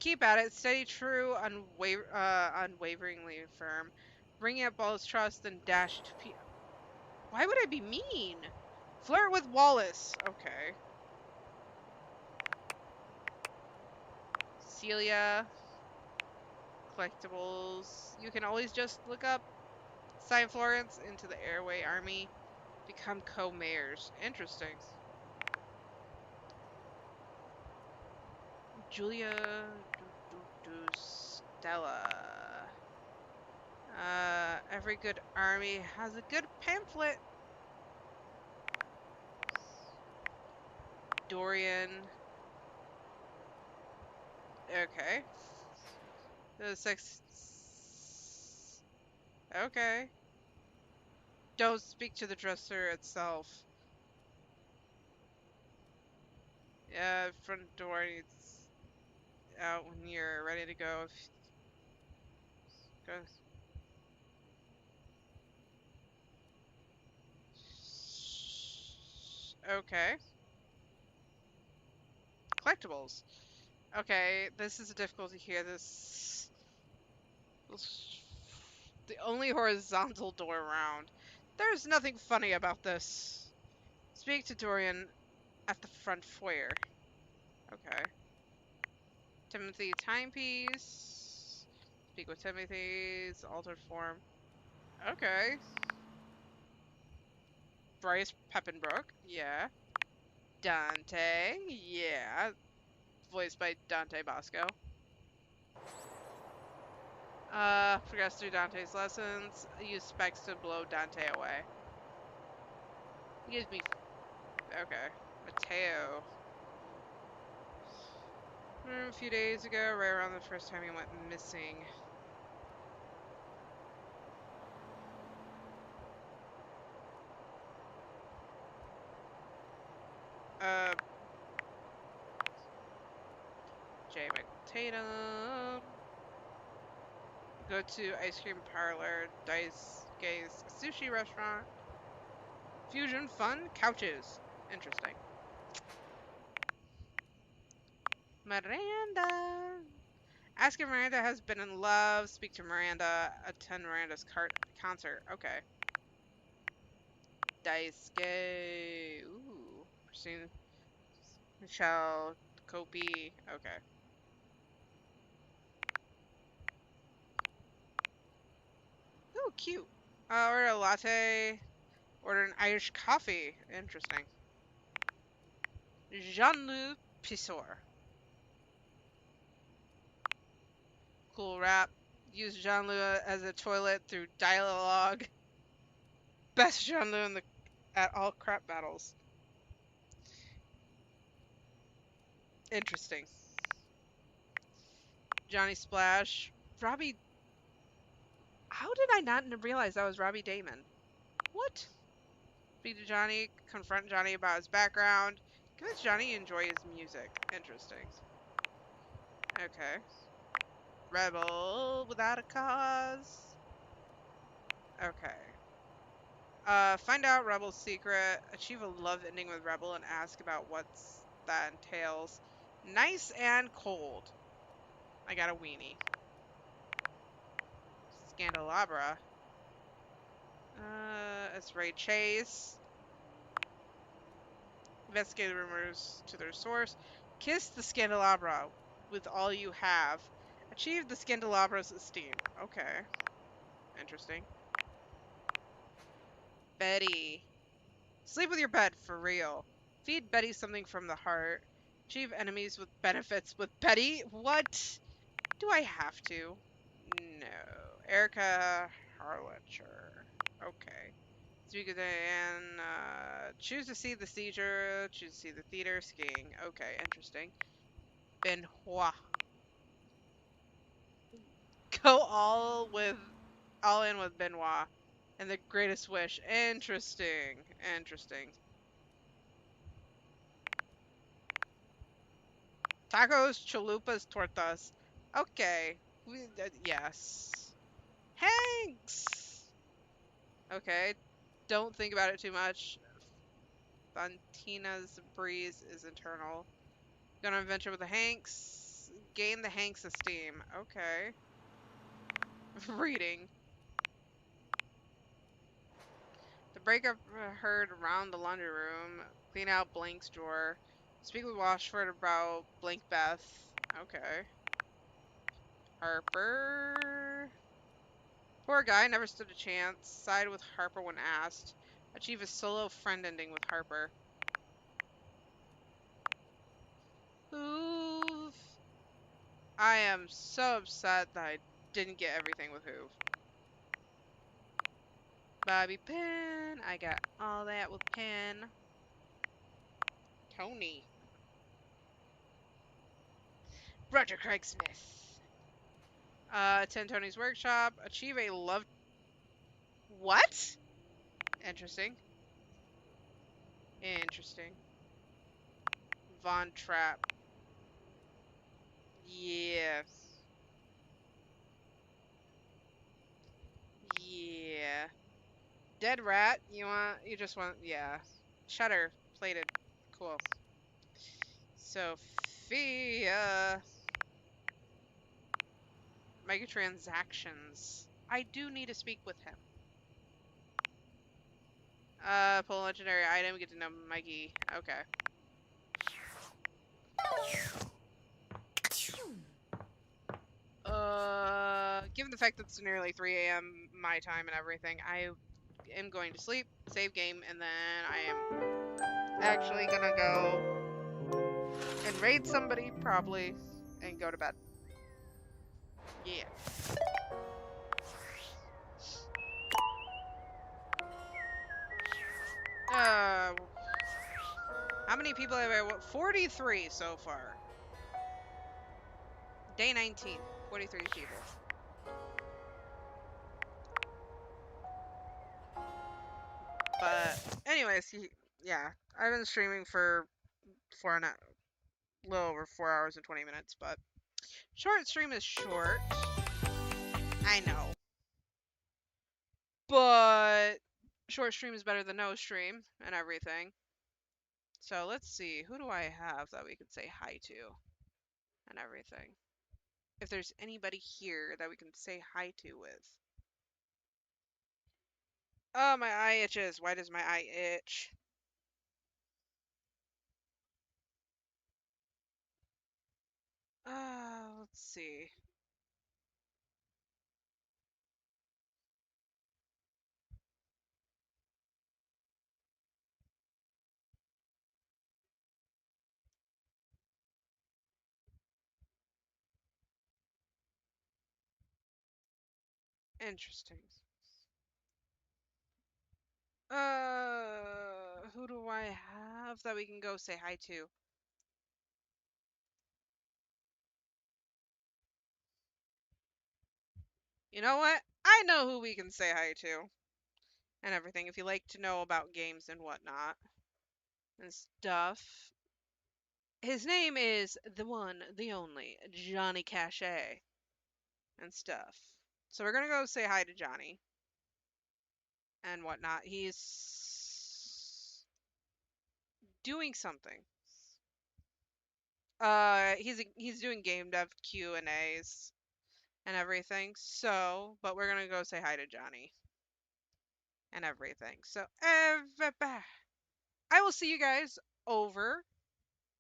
Keep at it. Steady, true, unwaveringly firm. Bringing up Wallace trust and dash to P. Why would I be mean? Flirt with Wallace. Okay. Celia. Collectibles. You can always just look up Sign Florence into the Airway Army. Become co-mayors. Interesting. Julia Stella. Every good army has a good pamphlet. Dorian. Okay. The sex. Okay. Don't speak to the dresser itself. Yeah, front door needs out when you're ready to go. Go. Okay. Collectibles. Okay, this is a difficulty here. The only horizontal door around. There's nothing funny about this. Speak to Dorian at the front foyer. Okay. Timothy timepiece. Speak with Timothy's altered form. Okay. Bryce Peppenbrook. Yeah. Dante. Yeah. Voiced by Dante Bosco. Progress through Dante's lessons. Use specs to blow Dante away. He gives me... Okay. Mateo. A few days ago, right around the first time he went missing. Jay McTatum. Go to ice cream parlor, Dice Gaze sushi restaurant. Fusion fun couches. Interesting. Miranda. Ask if Miranda has been in love. Speak to Miranda. Attend Miranda's concert. Okay. Dice Gay. Ooh. Christine. Michelle. Kopi. Okay. Ooh, cute. Order a latte. Order an Irish coffee. Interesting. Jean-Luc Pissor. Cool rap. Use Jean-Luc as a toilet through dialogue. Best Jean-Luc at all crap battles. Interesting. Johnny Splash. Robbie... How did I not realize that was Robbie Damon? What? Speak to Johnny. Confront Johnny about his background. Convince Johnny enjoy his music. Interesting. Okay. Rebel without a cause. Okay. Find out Rebel's secret. Achieve a love ending with Rebel and ask about what's that entails. Nice and cold. I got a weenie. Scandelabra. It's Ray Chase. Investigate the rumors to their source. Kiss the Scandelabra with all you have. Achieve the Scandelabra's esteem. Okay. Interesting. Betty. Sleep with your bed, for real. Feed Betty something from the heart. Achieve enemies with benefits with Betty? What? Do I have to? No. Erica Harlacher. Okay. Speak of Diane. Choose to see the seizure. Choose to see the theater. Skiing. Okay, interesting. Benoit. Go all in with Benoit. And the greatest wish. Interesting. Interesting. Tacos, chalupas, tortas. Okay. Yes. Hanks! Okay. Don't think about it too much. Fontina's breeze is internal. Gonna adventure with the Hanks. Gain the Hanks esteem. Okay. Reading. The breakup heard around the laundry room. Clean out Blank's drawer. Speak with Washford about Blank Beth. Okay. Harper. Poor guy, never stood a chance. Side with Harper when asked. Achieve a solo friend ending with Harper. Hoove. I am so upset that I didn't get everything with Hoove. Bobby Pin. I got all that with Pin. Tony. Roger Craig Smith. Attend Tony's workshop. Achieve a love... What? Interesting. Interesting. Von Trapp. Yes. Yeah. Dead Rat. You just want... Yeah. Shutter. plated. Cool. Sophia. Microtransactions. I do need to speak with him. Pull a legendary item, get to know Mikey. Okay. Given the fact that it's nearly 3 a.m. my time and everything, I am going to sleep, save game, and then I am actually gonna go and raid somebody, probably, and go to bed. Yeah. How many people have I... 43 so far. Day 19. 43 people. But anyways, yeah, I've been streaming for a little over 4 hours and 20 minutes, but short stream is short. I know. But short stream is better than no stream and everything. So let's see, who do I have that we could say hi to and everything? If there's anybody here that we can say hi to with. Oh, my eye itches. Why does my eye itch? Let's see. Interesting. Who do I have that we can go say hi to? You know what? I know who we can say hi to. And everything, if you like to know about games and whatnot. And stuff. His name is the one, the only, Johnny Cache. And stuff. So we're gonna go say hi to Johnny. And whatnot. He's doing something. He's doing game dev Q&As and everything. So, but we're gonna go say hi to Johnny and everything. So, I will see you guys over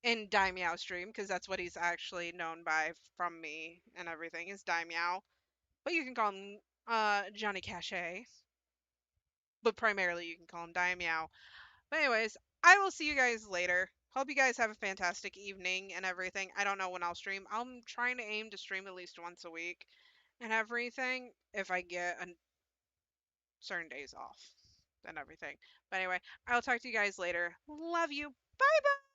in Daimyo stream because that's what he's actually known by from me and everything is Daimyo. But you can call him Johnny Cache. But primarily you can call him Daimyo. But anyways, I will see you guys later. Hope you guys have a fantastic evening and everything. I don't know when I'll stream. I'm trying to aim to stream at least once a week and everything if I get certain days off and everything. But anyway, I'll talk to you guys later. Love you. Bye bye.